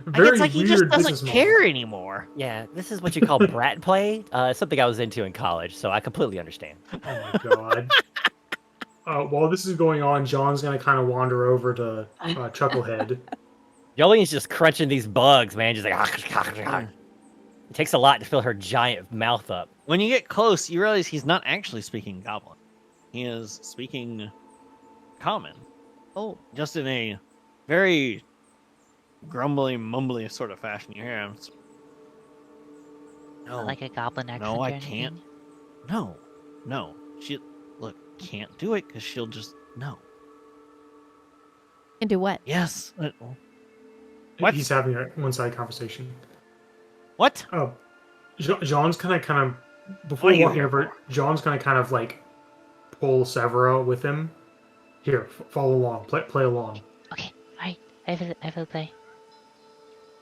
Very it's like he just weird doesn't business care anymore. Yeah, this is what you call brat play. It's something I was into in college, so I completely understand. model. Oh my god. While this is going on, John's gonna kind of wander over to Chucklehead. Jolene's just crunching these bugs, man. Just like it takes a lot to fill her giant mouth up. When you get close, you realize he's not actually speaking Goblin. He is speaking Common. Oh. Just in a very grumbly, mumbly sort of fashion. You hear him. No, Like a goblin accent. no, or I anything? can't. No. She can't do it because she'll just no. And do what? Yes. What? He's having a one-sided conversation. What? Oh, John's kind of before What are you walking here over. John's gonna kind of like pull Severo with him. Here, follow along, play along. Okay, alright. I will play.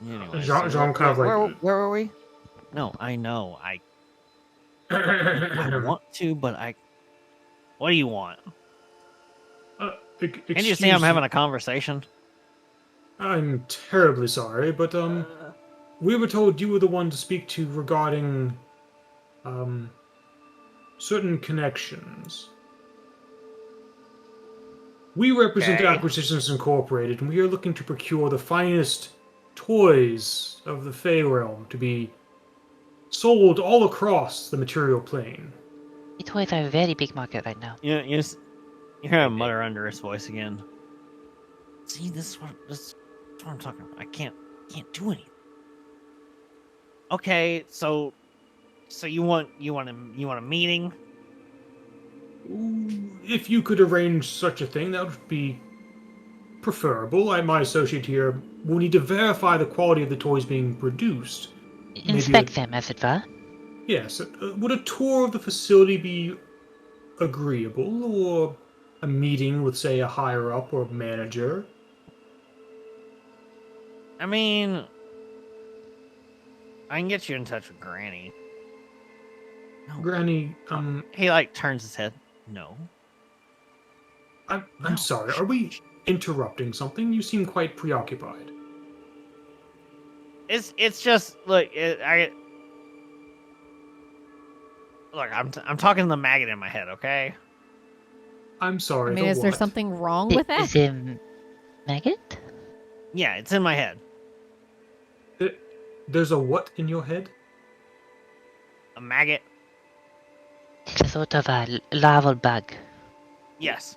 Anyway, Jean kind of like. where were we? No, I know. I want to, but what do you want? Can you see I'm having a conversation? I'm terribly sorry, but we were told you were the one to speak to regarding certain connections. We represent Okay. Acquisitions Incorporated, and we are looking to procure the finest toys of the Feywild to be sold all across the material plane. The toys are a very big market right now. You hear him mutter under his voice again. See, this is what I'm talking about. I can't do anything. Okay, so you want a meeting? If you could arrange such a thing, that would be preferable. My associate here will need to verify the quality of the toys being produced. Inspect them, as it were. Yes. Would a tour of the facility be agreeable, or a meeting with, say, a higher up or manager? I mean, I can get you in touch with Granny. No. Granny, He turns his head. No. I'm No. sorry. Are we interrupting something? You seem quite preoccupied. It's just look. I'm talking to the maggot in my head. Okay. I'm sorry. I mean, the is there what? something wrong with that? Is it maggot? Yeah, it's in my head. There's a what in your head? A maggot. It's a sort of a larval bug. Yes.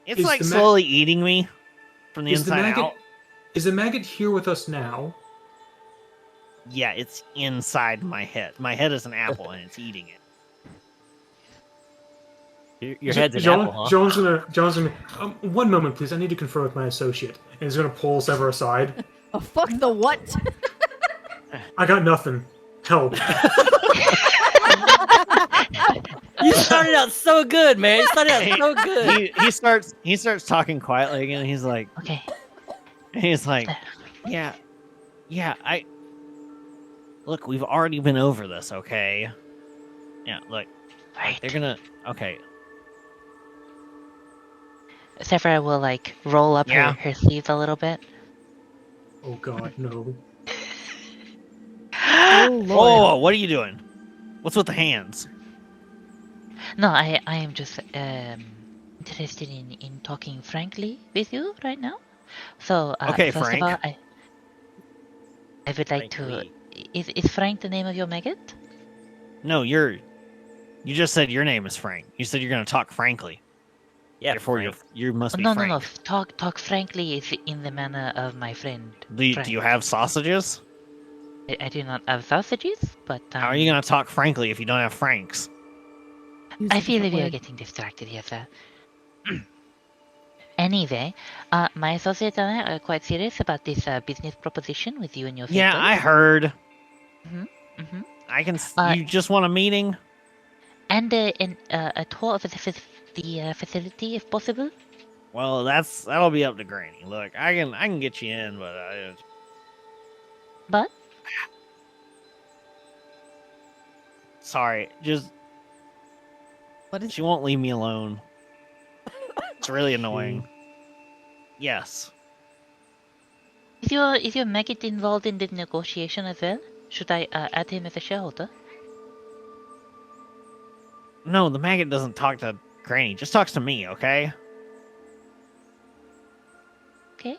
It's Is like the slowly eating me from the Is the inside maggot out. is the maggot here with us now? Yeah, it's inside my head. My head is an apple, and it's eating it. Your head's an apple, huh? John's gonna. One moment, please. I need to confer with my associate. And he's gonna pull Sever aside. Oh, fuck the what? I got nothing. Help. You started out so good, man. You started out so good. He starts talking quietly again. And he's like, Okay. yeah, look, we've already been over this, okay? Yeah, look, Right. they're gonna, okay. Sephira will like roll up Yeah. her sleeves a little bit. Oh God, no. Oh Whoa, lord. whoa, what are you doing? What's with the hands? No, I am just interested in talking frankly with you right now. So Okay, first of Frank. all, I would like to. Frankly. Is Frank the name of your maggot? No, you just said your name is Frank. You said you're going to talk frankly. Yeah, Therefore, Frank. you must be No, Frank. Talk frankly is in the manner of my friend. Do Frank. you have sausages? I do not have sausages, but How are you going to talk frankly if you don't have Franks? Use I a feel different we are word. getting distracted here, sir. Anyway, my associate and I are quite serious about this business proposition with you and your Yeah, Feywild. I heard. Mm-hmm. I can. Uh, You just want a meeting? And a tour of the facility, if possible. Well, that'll be up to Granny. Look, I can get you in, but But sorry, just What is she won't leave me alone. It's really She- annoying. Yes. is your maggot involved in the negotiation as well? Should I add him as a shareholder? No, the maggot doesn't talk to Granny. Just talks to me, okay? Okay.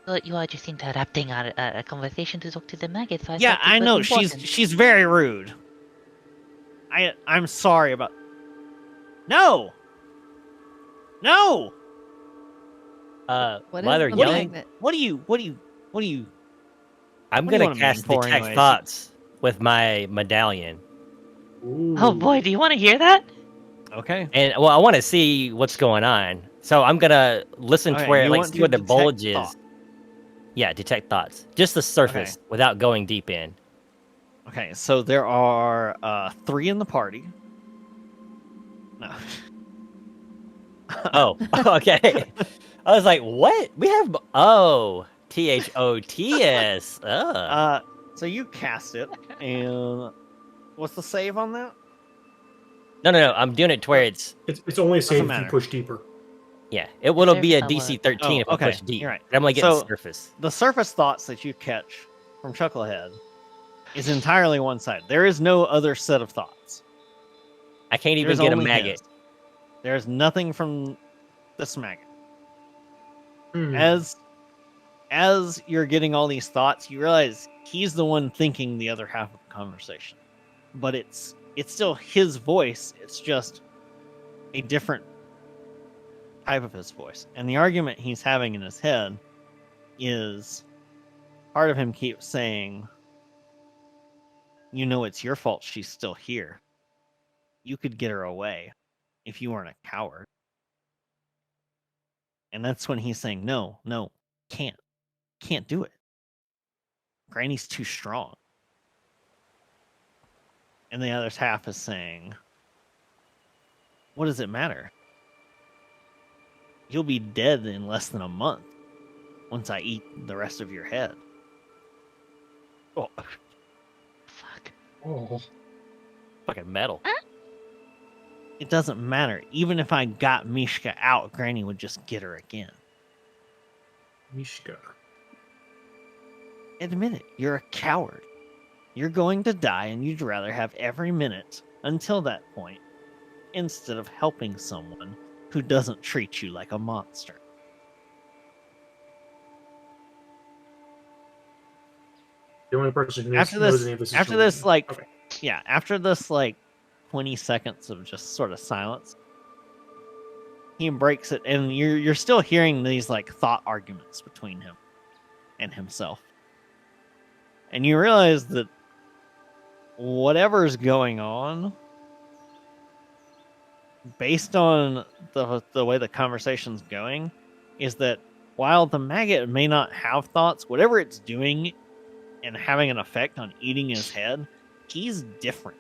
Well, you are just interrupting our conversation to talk to the maggot, so I Yeah, thought it I was know. important. She's very rude. I'm sorry about. No. No. what while is they're the yelling, magnet? What do you? I'm what do you gonna wanna cast mean for detect anyways? thoughts with my medallion, Oh Ooh. boy, do you want to hear that? Okay. and well, I want to see what's going on. So I'm gonna listen to Okay, where, you like, want see to where the detect bulge thought. is. Yeah, detect thoughts, just the surface, without going deep in. Okay, so there are 3 in the party. No. Oh, okay. I was like, what? We have THOTS. So you cast it, and what's the save on that? No. I'm doing it to where it's It's only a Doesn't save if matter. you push deeper. yeah. It'll be a Surface DC alert. 13 Oh, if I okay, push deep. you're right. But I'm gonna get the So- surface. The surface thoughts that you catch from Chucklehead is entirely one side. There is no other set of thoughts. I can't even There's get a only maggot. his. There's nothing from this maggot. Hmm. As you're getting all these thoughts, you realize he's the one thinking the other half of the conversation. But it's still his voice. It's just a different type of his voice. And the argument he's having in his head is part of him keeps saying, it's your fault she's still here. You could get her away if you weren't a coward. And that's when he's saying, no, can't do it. Granny's too strong. And the other half is saying, what does it matter? You'll be dead in less than a month once I eat the rest of your head. Oh, Fuck. Oh. fucking metal. It doesn't matter. Even if I got Mishka out, Granny would just get her again. Mishka. Admit it, you're a coward. You're going to die, and you'd rather have every minute until that point instead of helping someone who doesn't treat you like a monster. The only person who After knows this, any of this is after this, Shalene. like, Okay. yeah, after this, like, 20 seconds of just sort of silence, he breaks it, and you're still hearing these, like, thought arguments between him and himself. And you realize that whatever's going on, based on the way the conversation's going, is that while the maggot may not have thoughts, whatever it's doing and having an effect on eating his head, he's different.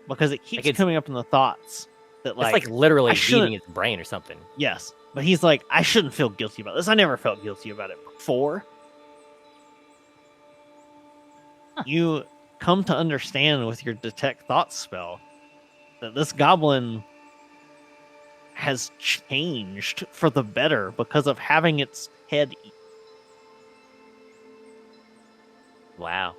Because it keeps it's- coming up in the thoughts that, It's like, like literally I shouldn't- eating its brain or something. yes. But he's like, I shouldn't feel guilty about this. I never felt guilty about it before. You come to understand with your detect thoughts spell that this goblin has changed for the better because of having its head eaten. Wow.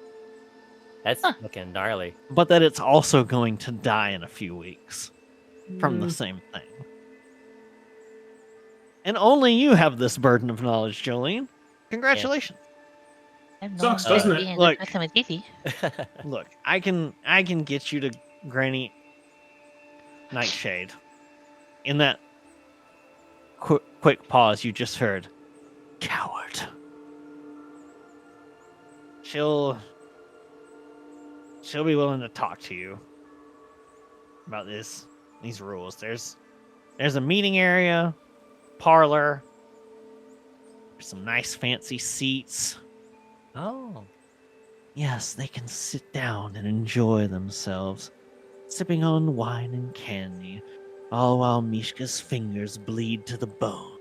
That's looking gnarly. But that it's also going to die in a few weeks from the same thing. And only you have this burden of knowledge, Jolene. Congratulations. Sucks, doesn't it? Being Look. with easy. Look, I can get you to Granny Nightshade. In that quick pause you just heard, coward. She'll be willing to talk to you about these rules. There's a meeting area, parlor, there's some nice fancy seats. Oh. Yes, they can sit down and enjoy themselves, sipping on wine and candy, all while Mishka's fingers bleed to the bone.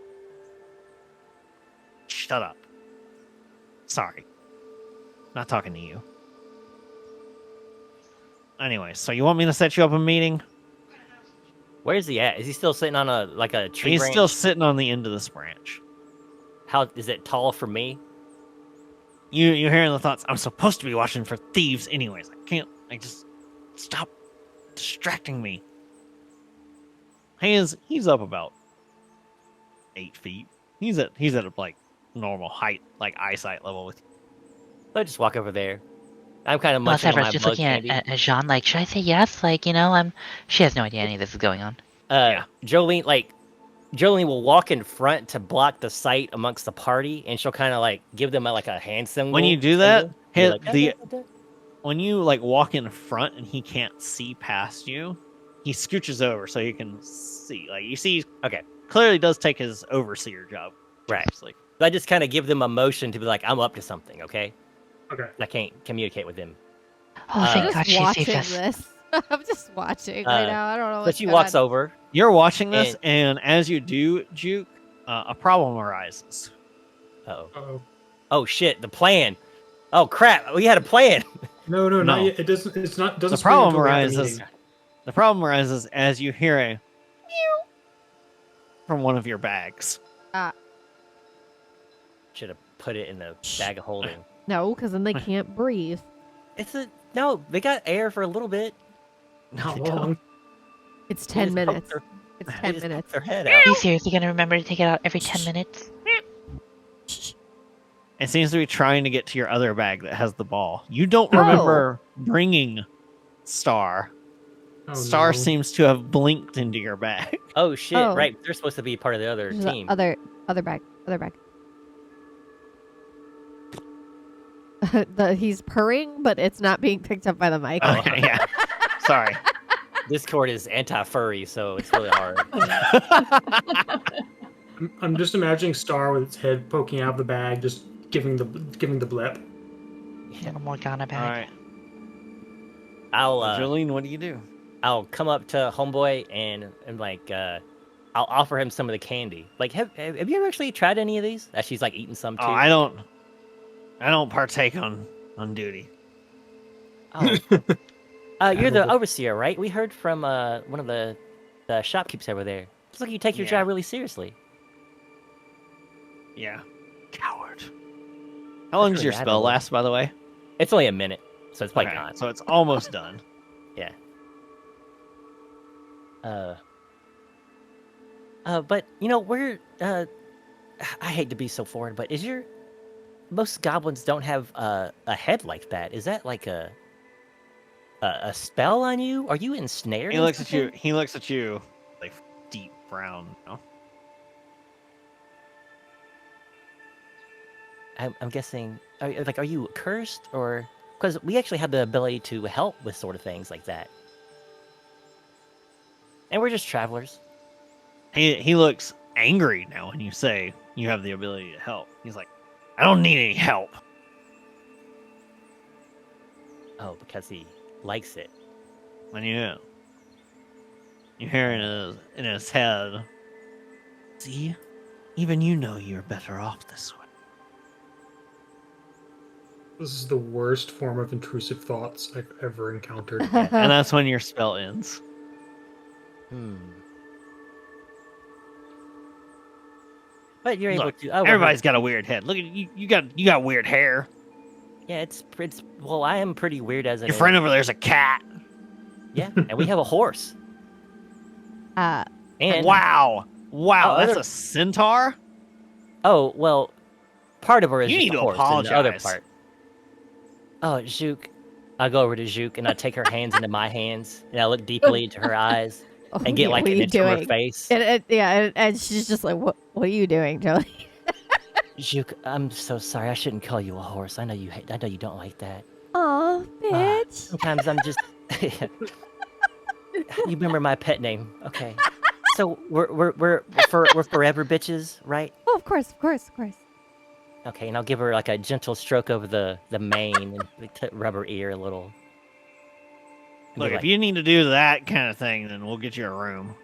Shut up. Sorry. Not talking to you. Anyway, so you want me to set you up a meeting? Where's he at? Is he still sitting on a tree He's branch? still sitting on the end of this branch. How is it tall for me? You're hearing the thoughts. I'm supposed to be watching for thieves anyways. I just stop distracting me. He's up about 8 feet. He's at like normal height, like eyesight level with you. Let's just walk over there. I'm kind of Well, munching on Severus my just bug looking candy. at Jean, like, should I say yes? Like, she has no idea any of this is going on. Jolene will walk in front to block the sight amongst the party, and she'll kind of give them a hand symbol. When you do that, symbol. when you walk in front and he can't see past you, he scooches over so you can see. You see, Okay, clearly does take his overseer job. right. seriously. I just kind of give them a motion to be like, I'm up to something. Okay, Okay. I can't communicate with them. Oh, thank I'm God just she watching saved us. this. I'm just watching right now. I don't know So what's she going walks on. over. You're watching this, and as you do, Juke, a problem arises. Uh-oh. Uh-oh. Oh shit! The plan. Oh crap! We had a plan. No, No. not yet. It doesn't. It's not. Doesn't. The spring problem until we're at the arises. meeting. The problem arises as you hear a meow from one of your bags. Should have put it in the bag of holding. No, because then they can't breathe. No. They got air for a little bit. Not They don't. long. It's They 10 just minutes. poke It's They 10 just poke minutes. their head Are out. you seriously going to remember to take it out every 10 minutes? It seems to be trying to get to your other bag that has the ball. You don't remember bringing Star. Oh, Star no. seems to have blinked into your bag. Oh shit! Oh. Right, they're supposed to be part of the other There's the team. Other bag. He's purring, but it's not being picked up by the mic. Oh. Okay, yeah. Sorry. Discord is anti-furry, so it's really hard. I'm just imagining Star with its head poking out of the bag, just giving the blip. Little Morgana All bag. right. I'll Jolene, what do you do? I'll come up to Homeboy and I'll offer him some of the candy. Have you ever actually tried any of these? That she's eating some too. Oh, I don't partake on duty. Oh. You're the overseer, right? We heard from one of the shopkeepers over there. Looks like you take your Yeah. job really seriously. Yeah. Coward. How long does your really spell admirable. last, by the way? It's only a minute, so it's Okay, gone. so it's almost done. Yeah. But we're I hate to be so foreign, but most goblins don't have a head like that. Is that a spell on you? Are you ensnared? He in looks at you. something? He looks at you, deep frown. I'm guessing. Are you cursed or? Because we actually have the ability to help with sort of things like that, and we're just travelers. He looks angry now when you say you have the ability to help. He's like, I don't need any help. Oh, because he likes it. And you hear in his head, see, even you know you're better off this way. This is the worst form of intrusive thoughts I've ever encountered. And that's when your spell ends. But you're able Look, to. Oh, well, everybody's got a weird head. Look at you. You got weird hair. Yeah, it's. Well, I am pretty weird as an. Your friend over there's a cat. Yeah, and we have a horse. Uh, And Wow. Oh, That's other- a centaur. oh well, part of her is You just need a to horse, and the other apologize. part. Oh, Zook. I go over to Zook and I take her hands into my hands and I look deeply into her eyes and get what like are you into her doing? face. And she's just like, what are you doing, Joey? Zook, I'm so sorry. I shouldn't call you a horse. I know you don't like that. Aw, bitch. Sometimes I'm just. You remember my pet name, okay? So we're forever bitches, right? Oh, of course. Okay, and I'll give her like a gentle stroke over the mane and rub her ear a little. And be Look, if like, you need to do that kind of thing, then we'll get you a room.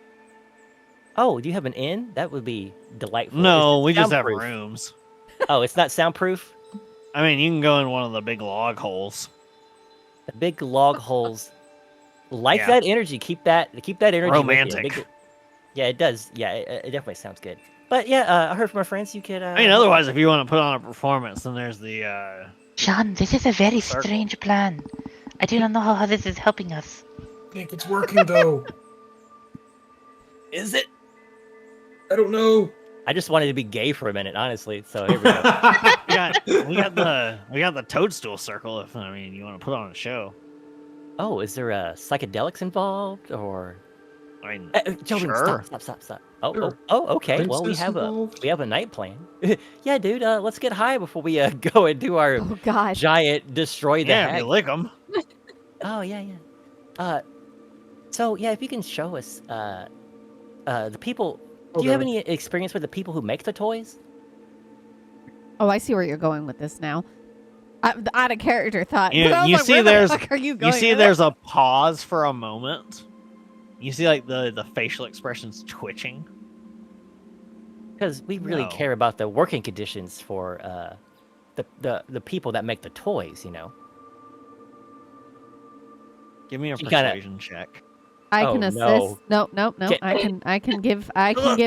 oh, do you have an inn? That would be delightful. No, Is it we just have soundproof? rooms. Oh, it's not soundproof. I mean, you can go in one of the big log holes. The big log holes. Like Yeah. that energy. Keep that energy. with you. Romantic. Yeah, it does. Yeah, it definitely sounds good. But yeah, I heard from my friends you could. I mean, otherwise, if you want to put on a performance, then there's the. Sean, this is a very Circle. strange plan. I do not know how this is helping us. I think it's working though. Is it? I don't know. I just wanted to be gay for a minute, honestly. So here we go. We got the toadstool circle. If I mean, you want to put on a show. Oh, is there psychedelics involved or? I mean, Children, sure. stop. Oh, Sure. Okay. Well, we Princess involved? have a night plan. Yeah, dude. Let's get high before we go and do our Oh, God. giant destroy the Yeah, if hag. you lick them. Oh yeah. So yeah, if you can show us the people. Do you have any experience with the people who make the toys? Oh, I see where you're going with this now. The out of character thought. You- But I was you like, see where the there's- fuck are you You going see, with there's a pause for a moment. You see, like the facial expressions twitching. Because we really No. care about the working conditions for the people that make the toys. You know. Give me a You kinda- persuasion check. I Oh, can assist. no. No. Can- I can give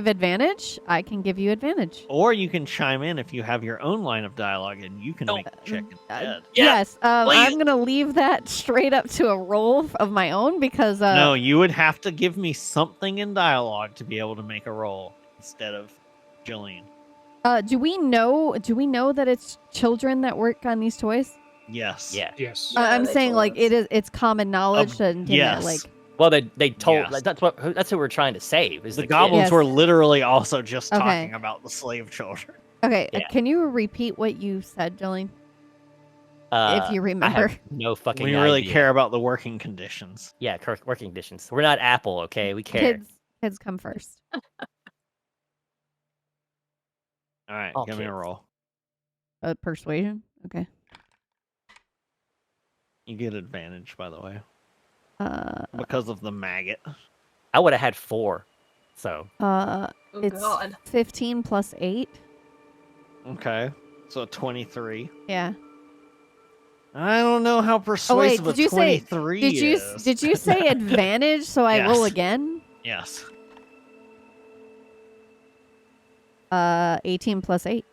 advantage. I can give you advantage. Or you can chime in if you have your own line of dialogue, and you can No. make a check instead. Yes. please. I'm gonna leave that straight up to a roll of my own because No, you would have to give me something in dialogue to be able to make a roll instead of Jillian. do we know that it's children that work on these toys? Yes. Yeah. Yes. Yeah, I'm they saying told like us. it's common knowledge that yes. like Well, they told Yes. that's who we're trying to save. Is The the goblins Yes. were literally also just Okay. talking about the slave children. okay. Yeah. Can you repeat what you said, Jillian? Kid. If you I remember. have no fucking. We really idea. care about the working conditions. Yeah, working conditions. We're not Apple, okay? We care. Kids come first. All right, All give me a kids. roll. Persuasion. Okay. You get advantage, by the way, Uh. because of the maggot. I would have had 4. So Oh It's God. 15 plus 8. Okay, so 23. Yeah. I don't know how persuasive did you a say- 23 is. Did you say advantage? So I roll Yes. again. Yes. 18 plus 8.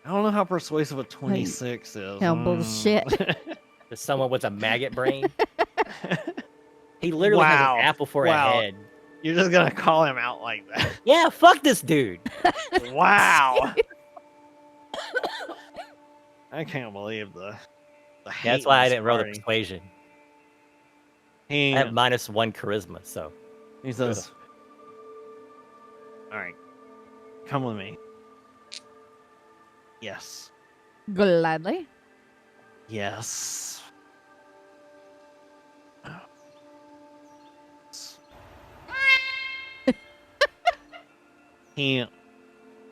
I don't know how persuasive a 26 is. No, bullshit. there's someone with a maggot brain. He literally Wow. has an apple for Wow. a head. You're just gonna call him out like that. Yeah, fuck this dude. Wow. I can't believe the hate That's why I in this didn't roll the party. persuasion. He, I have -1 charisma, so he says, "All right, come with me." Yes. Gladly. Yes. He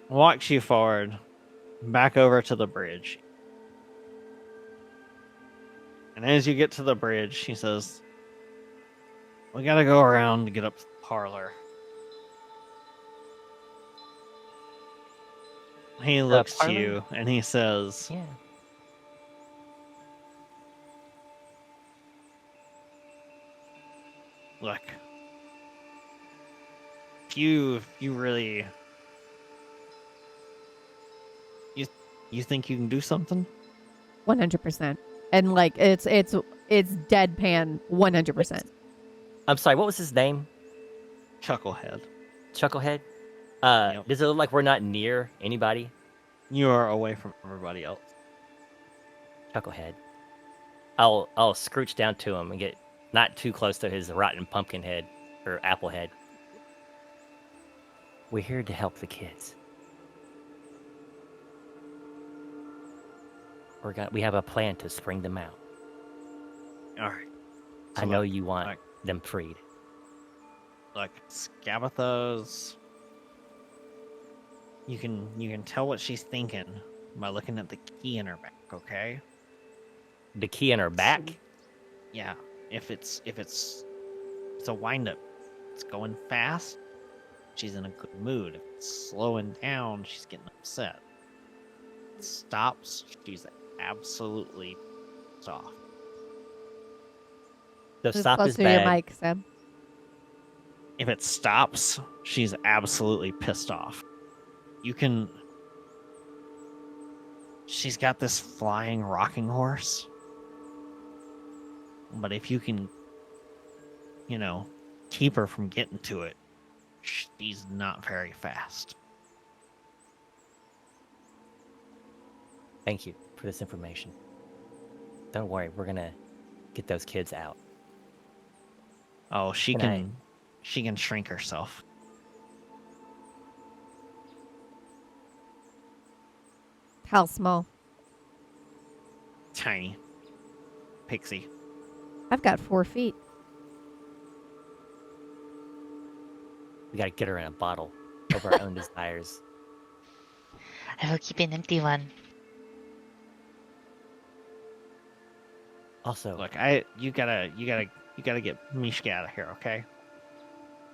walks you forward, back over to the bridge. And as you get to the bridge, he says, "We gotta go around to get up to the parlor." He looks to parlor? you and he says, yeah. "Look, if you really You think you can do something? 100%. And like it's deadpan 100%. I'm sorry, what was his name? Chucklehead. Chucklehead? Yep. Does it look like we're not near anybody? You are away from everybody else. Chucklehead. I'll scrooch down to him and get not too close to his rotten pumpkin head or apple head. We're here to help the kids. We have a plan to spring them out. All right. I know you want them freed. Like Scabatha's, you can tell what she's thinking by looking at the key in her back. Okay. The key in her back? Yeah. If it's a wind up, it's going fast. She's in a good mood. If it's slowing down, she's getting upset. If it stops, she's absolutely pissed off. The Move stop close is to bad. your mic, Seb. If it stops, she's absolutely pissed off. She's got this flying rocking horse. But if you can, keep her from getting to it, she's not very fast. Thank you for this information. Don't worry, we're gonna get those kids out. Oh, she Can can shrink herself. How small? Tiny. Pixie. I've got 4 feet. We gotta get her in a bottle of our own desires. I will keep an empty one. Also, Look, you gotta get Mishka out of here, okay?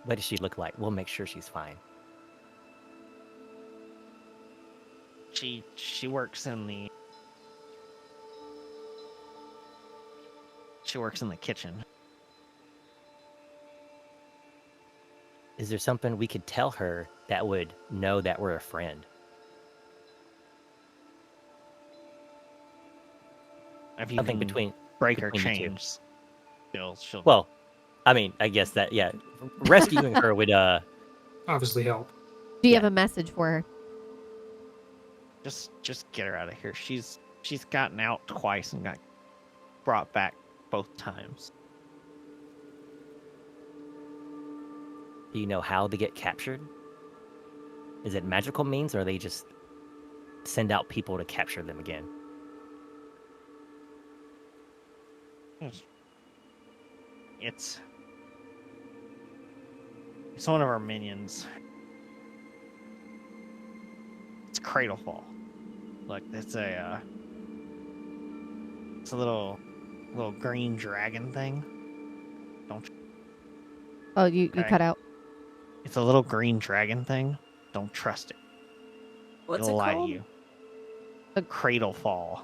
what does she look like? We'll make sure she's fine. She works in the kitchen. Is there something we could tell her that would know that we're a friend? If you Something can between break her between the two. chains, she'll. Well, I mean, I guess that, yeah. Rescuing her would, Obviously help. Do you Yeah. have a message for her? Just get her out of here. She's gotten out twice and got brought back both times. do you know how they get captured? Is it magical means, or they just send out people to capture them again? It's one of our minions. It's Cradlefall. Like it's a little green dragon thing. Don't. Oh, you Okay. cut out. It's a little green dragon thing. Don't trust it. What's It'll it lie called? to you. The Cradlefall.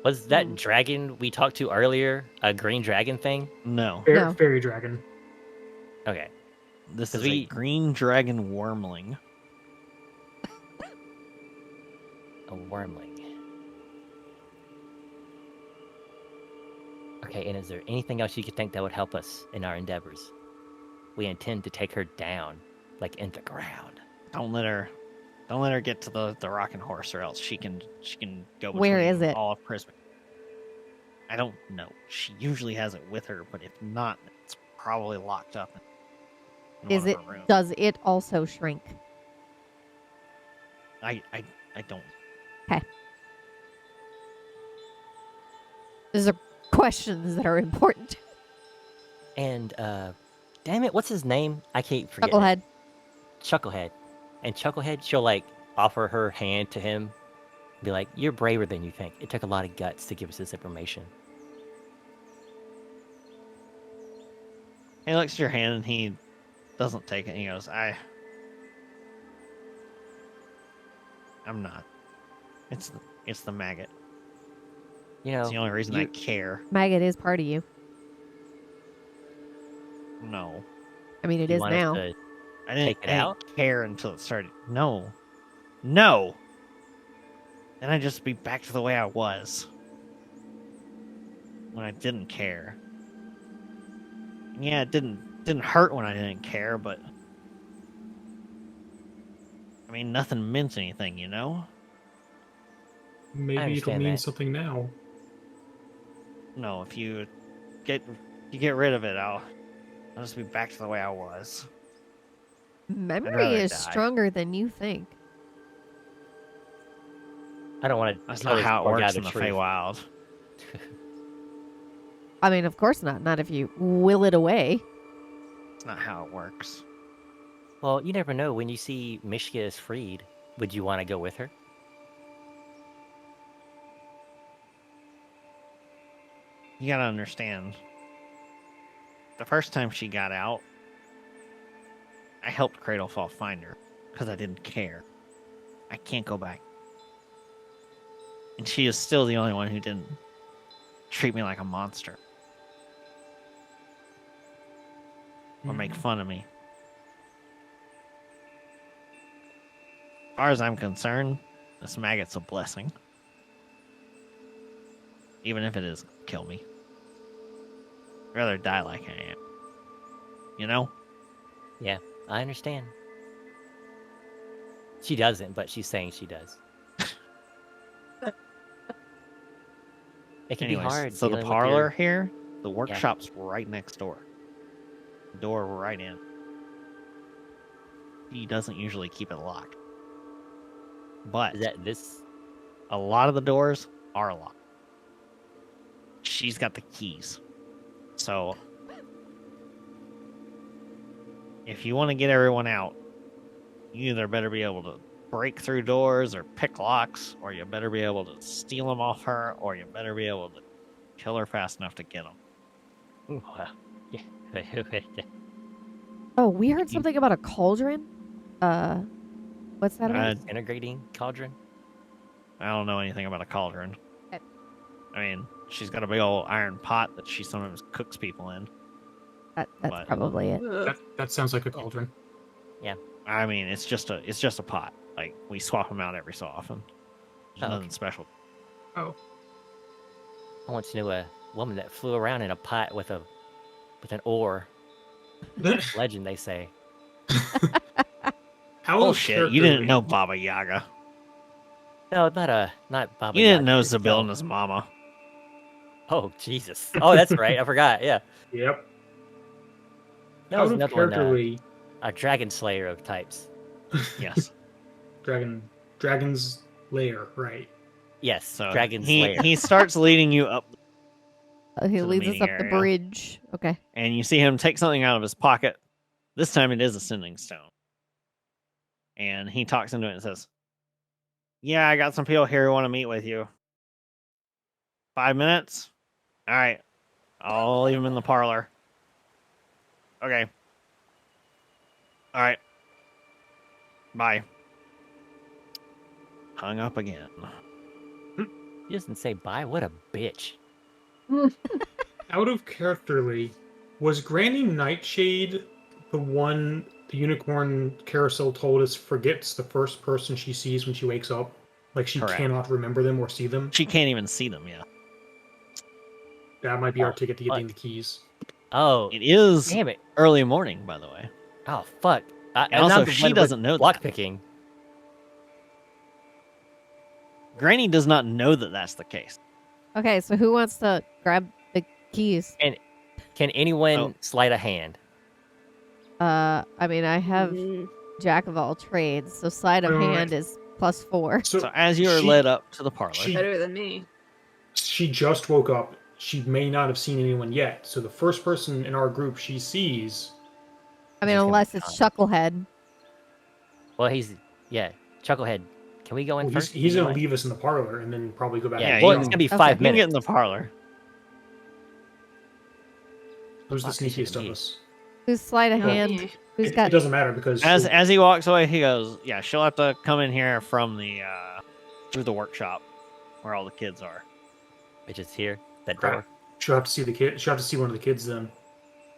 Was that dragon we talked to earlier a green dragon thing? No, No. Fairy dragon. Okay. this 'Cause is a green dragon wormling. A wormling. Okay, and is there anything else you could think that would help us in our endeavors? We intend to take her down, like in the ground. Don't let her get to the rocking horse, or else she can go. Where between is it? All of Prism. I don't know. She usually has it with her, but if not, it's probably locked up in Is one it? of her rooms. Does it also shrink? I don't. These are questions that are important. And damn it, what's his name? I keep forgetting. Chucklehead. Chucklehead. And Chucklehead, she'll like offer her hand to him, be like, "You're braver than you think. It took a lot of guts to give us this information." He looks at your hand and he doesn't take it. He goes, I'm not. It's the maggot. You know, It's the only reason I care. Maggot is part of you. No. I mean, it you is want us now. to I didn't, Take it I didn't out? care until it started. No. No. then I'd just be back to the way I was. When I didn't care. Yeah, it didn't hurt when I didn't care, but I mean, nothing meant anything, you know? Maybe it'll understand mean that. something now. No, if you get rid of it, I'll just be back to the way I was. Memory rather is die. stronger than you think. I don't want to. That's not how it works in the Feywild. I mean, of course not. Not if you will it away. It's not how it works. Well, you never know. When you see Mishka is freed, would you want to go with her? You gotta understand. The first time she got out, I helped Cradlefall find her because I didn't care. I can't go back. And she is still the only one who didn't treat me like a monster. Or make fun of me. As far as I'm concerned, this maggot's a blessing. Even if it is kill me. I'd rather die like I am. You know? Yeah, I understand. She doesn't, but she's saying she does. It can Anyways, be hard. so the dealing with parlor here, the workshop's right next door. Door right in. He doesn't usually keep it locked. But Is that this? a lot of the doors are locked. She's got the keys. So if you want to get everyone out, you either better be able to break through doors or pick locks, or you better be able to steal them off her, or you better be able to kill her fast enough to get them. Ooh, wow. Yeah. Oh, we heard something about a cauldron. What's that about? Integrating cauldron. I don't know anything about a cauldron. Okay. I mean, she's got a big old iron pot that she sometimes cooks people in. That's but- probably it. That sounds like a cauldron. I mean, it's just a pot. Like, we swap them out every so often. There's Oh, nothing okay. special. Oh, I once knew a woman that flew around in a pot with an oar. Legend, they say. how Bullshit, you didn't know Baba Yaga. No, not Baba You didn't Yaga know herself. Zabil and his mama. Oh, Jesus. Oh, that's right. I forgot. Yeah. Yep. That Out was of another one, characterly, a dragon slayer of types. Yes. Dragon's lair, right? Yes, So dragon he slayer. he starts leading you up, He to the leads us meeting up the area. bridge. Okay. and you see him take something out of his pocket. This time it is a sending stone. And he talks into it and says, "Yeah, I got some people here who want to meet with you. 5 minutes? All right. I'll leave them in the parlor. Okay. All right. Bye." Hung up again. He doesn't say bye. What a bitch. Out of characterly, was Granny Nightshade the one the unicorn carousel told us forgets the first person she sees when she wakes up? Like she Correct. cannot remember them or see them? She can't even see them yet. That might be our Oh, ticket to fuck. getting the keys. Oh, It is damn it. early morning, by the way. Oh, fuck. And I'm also, the she one with doesn't know that. lockpicking. Granny does not know that that's the case. Okay, so who wants to grab the keys? Can anyone Oh. sleight a hand? I mean, I have Mm, Jack of all trades, so sleight of Wait, wait, wait. hand is +4. So as you are she- led up to the parlor, better than me. She just woke up. She may not have seen anyone yet. So the first person in our group she sees. I mean, He's gonna unless be it's gone. Chucklehead. Well, Chucklehead. Can we go in Well, first? he's going to anyway? leave us in the parlor and then probably go back. Yeah, and you well, get it's him. gonna be Okay. 5 you can get minutes. in the parlor. Who's the Fuck, I should've sneakiest of moved. us? Who's sleight of Well, hand? Me. Who's It got? doesn't matter because As he walks away, he goes, "Yeah, she'll have to come in here from the through the workshop where all the kids are." Which is here. That Crap. door. she'll have to see the kid. She'll have to see one of the kids then,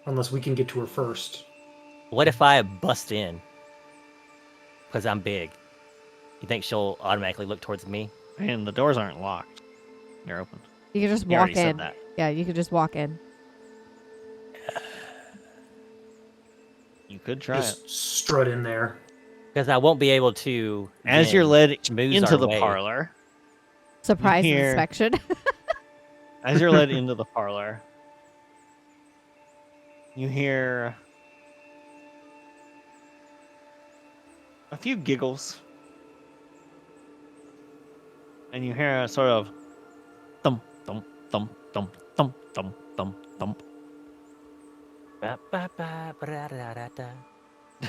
unless we can get to her first. What if I bust in? Because I'm big. You think she'll automatically look towards me? And the doors aren't locked. They're open. You can just You already walk said in. that. Yeah, you could just walk in. You could try it. Just strut in there. Because I won't be able to. As you're then led schmooze into our the way. parlor, Surprise hear- inspection. as you're led into the parlor, you hear a few giggles. And you hear a sort of thump, thump, thump, thump, thump, thump, thump, thump. Ba, ba, ba, ba, da, da, da, da.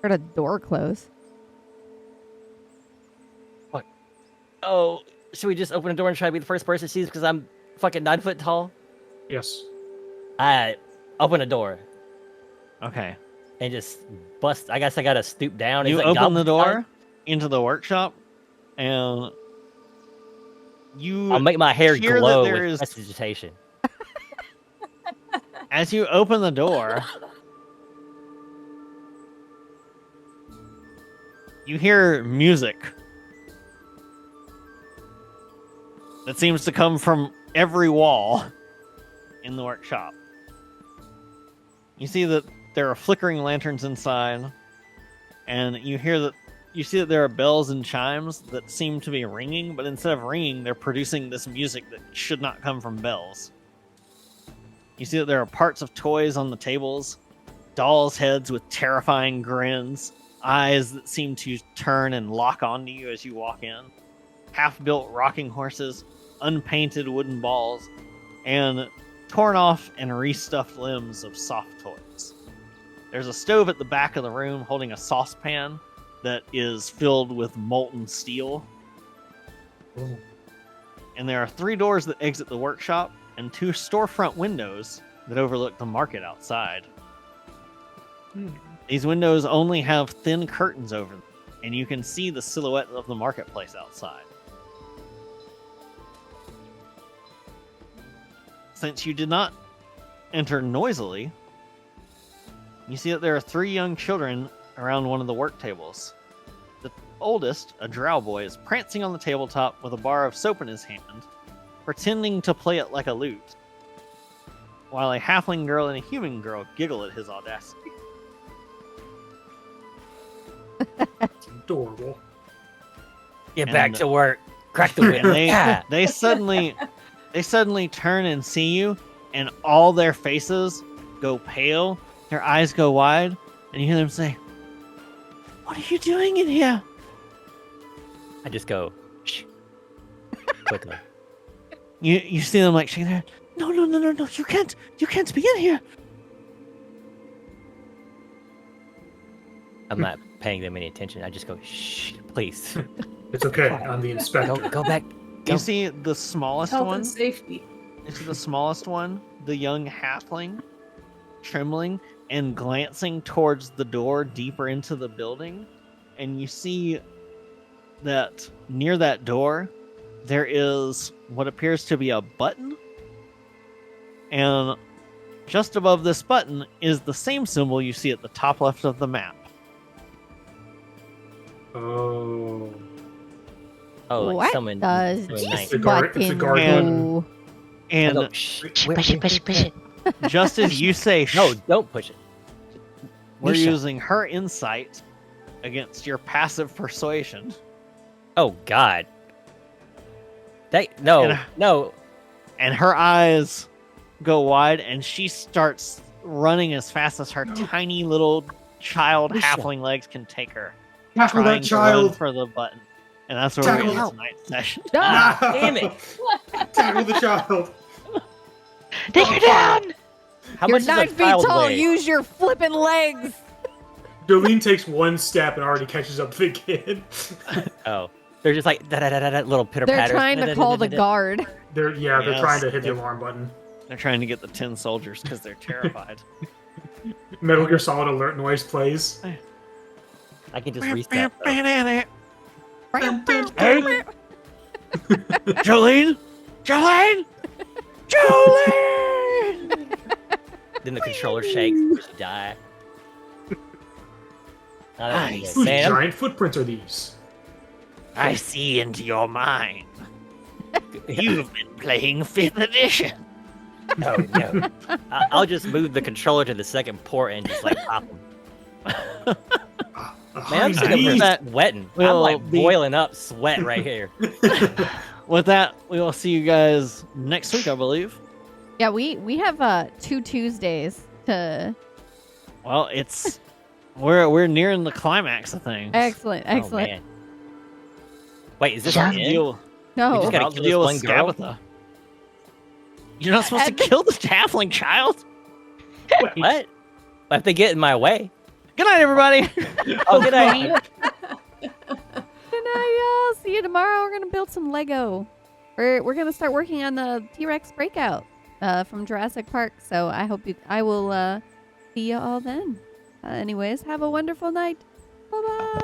Heard a door close. Oh, should we just open the door and try to be the first person to see this because I'm fucking 9 foot tall? Yes. I open a door Okay. and just bust. I guess I gotta stoop down. You Is it open the goblin door style? into the workshop, and you I'll make my hair hear that glow there with is- prestidigitation. as you open the door, you hear music that seems to come from every wall in the workshop. You see that there are flickering lanterns inside, and you see that there are bells and chimes that seem to be ringing, but instead of ringing, they're producing this music that should not come from bells. You see that there are parts of toys on the tables, dolls' heads with terrifying grins, eyes that seem to turn and lock onto you as you walk in, half-built rocking horses, unpainted wooden balls, and torn off and restuffed limbs of soft toys. There's a stove at the back of the room holding a saucepan that is filled with molten steel. Ooh. And there are 3 doors that exit the workshop and 2 storefront windows that overlook the market outside. These windows only have thin curtains over them, and you can see the silhouette of the marketplace outside. Since you did not enter noisily, you see that there are 3 young children around one of the work tables. The oldest, a drow boy, is prancing on the tabletop with a bar of soap in his hand, pretending to play it like a lute, while a halfling girl and a human girl giggle at his audacity. It's adorable. Get And- back to work. Crack the whip. And they, Yeah. they suddenly turn and see you, and all their faces go pale, their eyes go wide, and you hear them say, "What are you doing in here?" I just go shh quickly. You see them like shaking their head. No, you can't be in here. I'm not paying them any attention. I just go shh, please. It's okay. I'm the inspector. Go back. Go. You see the smallest Health one. and safety. You see the smallest one, the young halfling, trembling and glancing towards the door deeper into the building, and you see that near that door there is what appears to be a button, and just above this button is the same symbol you see at the top left of the map. Oh. Oh, like what someone. does someone this nice. The guard- it's a button guard do? I And go, shh. Push it. just as you say No, don't push it. we're Nisha. using her insight against your passive persuasion. Oh God. And No. And her eyes go wide, and she starts running as fast as her tiny little child Nisha. halfling legs can take her, Tackle trying that to run child. for the button. And that's where Tackle we're her. in tonight's session. Ah, damn it. Tackle the child. Take her down! How You're much 9 does a feet child tall. weigh? Use your flipping legs. Jolene takes one step and already catches up to the kid. Oh, they're just like da little pitter They're patter. trying to call the guard. They're Yes. trying to hit the Yep. alarm button. They're trying to get the 10 soldiers because they're terrified. Metal Gear Solid alert noise plays. I can just reset. though. Hey! Jolene! Jolene! Jolene! Then the controller shakes. You die. Nice. Whose Man, giant footprints are these? I see into your mind. You've been playing 5th edition. no. I'll just move the controller to the second port and just like pop them. Man, I'm sitting up here that sweating. I'm will like be- boiling up sweat right here. With that, we will see you guys next week, I believe. Yeah, we have 2 Tuesdays to. Well, it's we're nearing the climax of things. Excellent, Oh, excellent. man. Wait, is this John, our end? Deal, No, We just gotta about to kill deal this with one girl? Scabatha. You're not supposed to kill the halfling child. What? What if they get in my way? Good night, everybody. Oh, good night. Good night, y'all. See you tomorrow. We're gonna build some Lego. We're gonna start working on the T-Rex breakout from Jurassic Park. So I will see you all then. Anyways, have a wonderful night. Bye bye.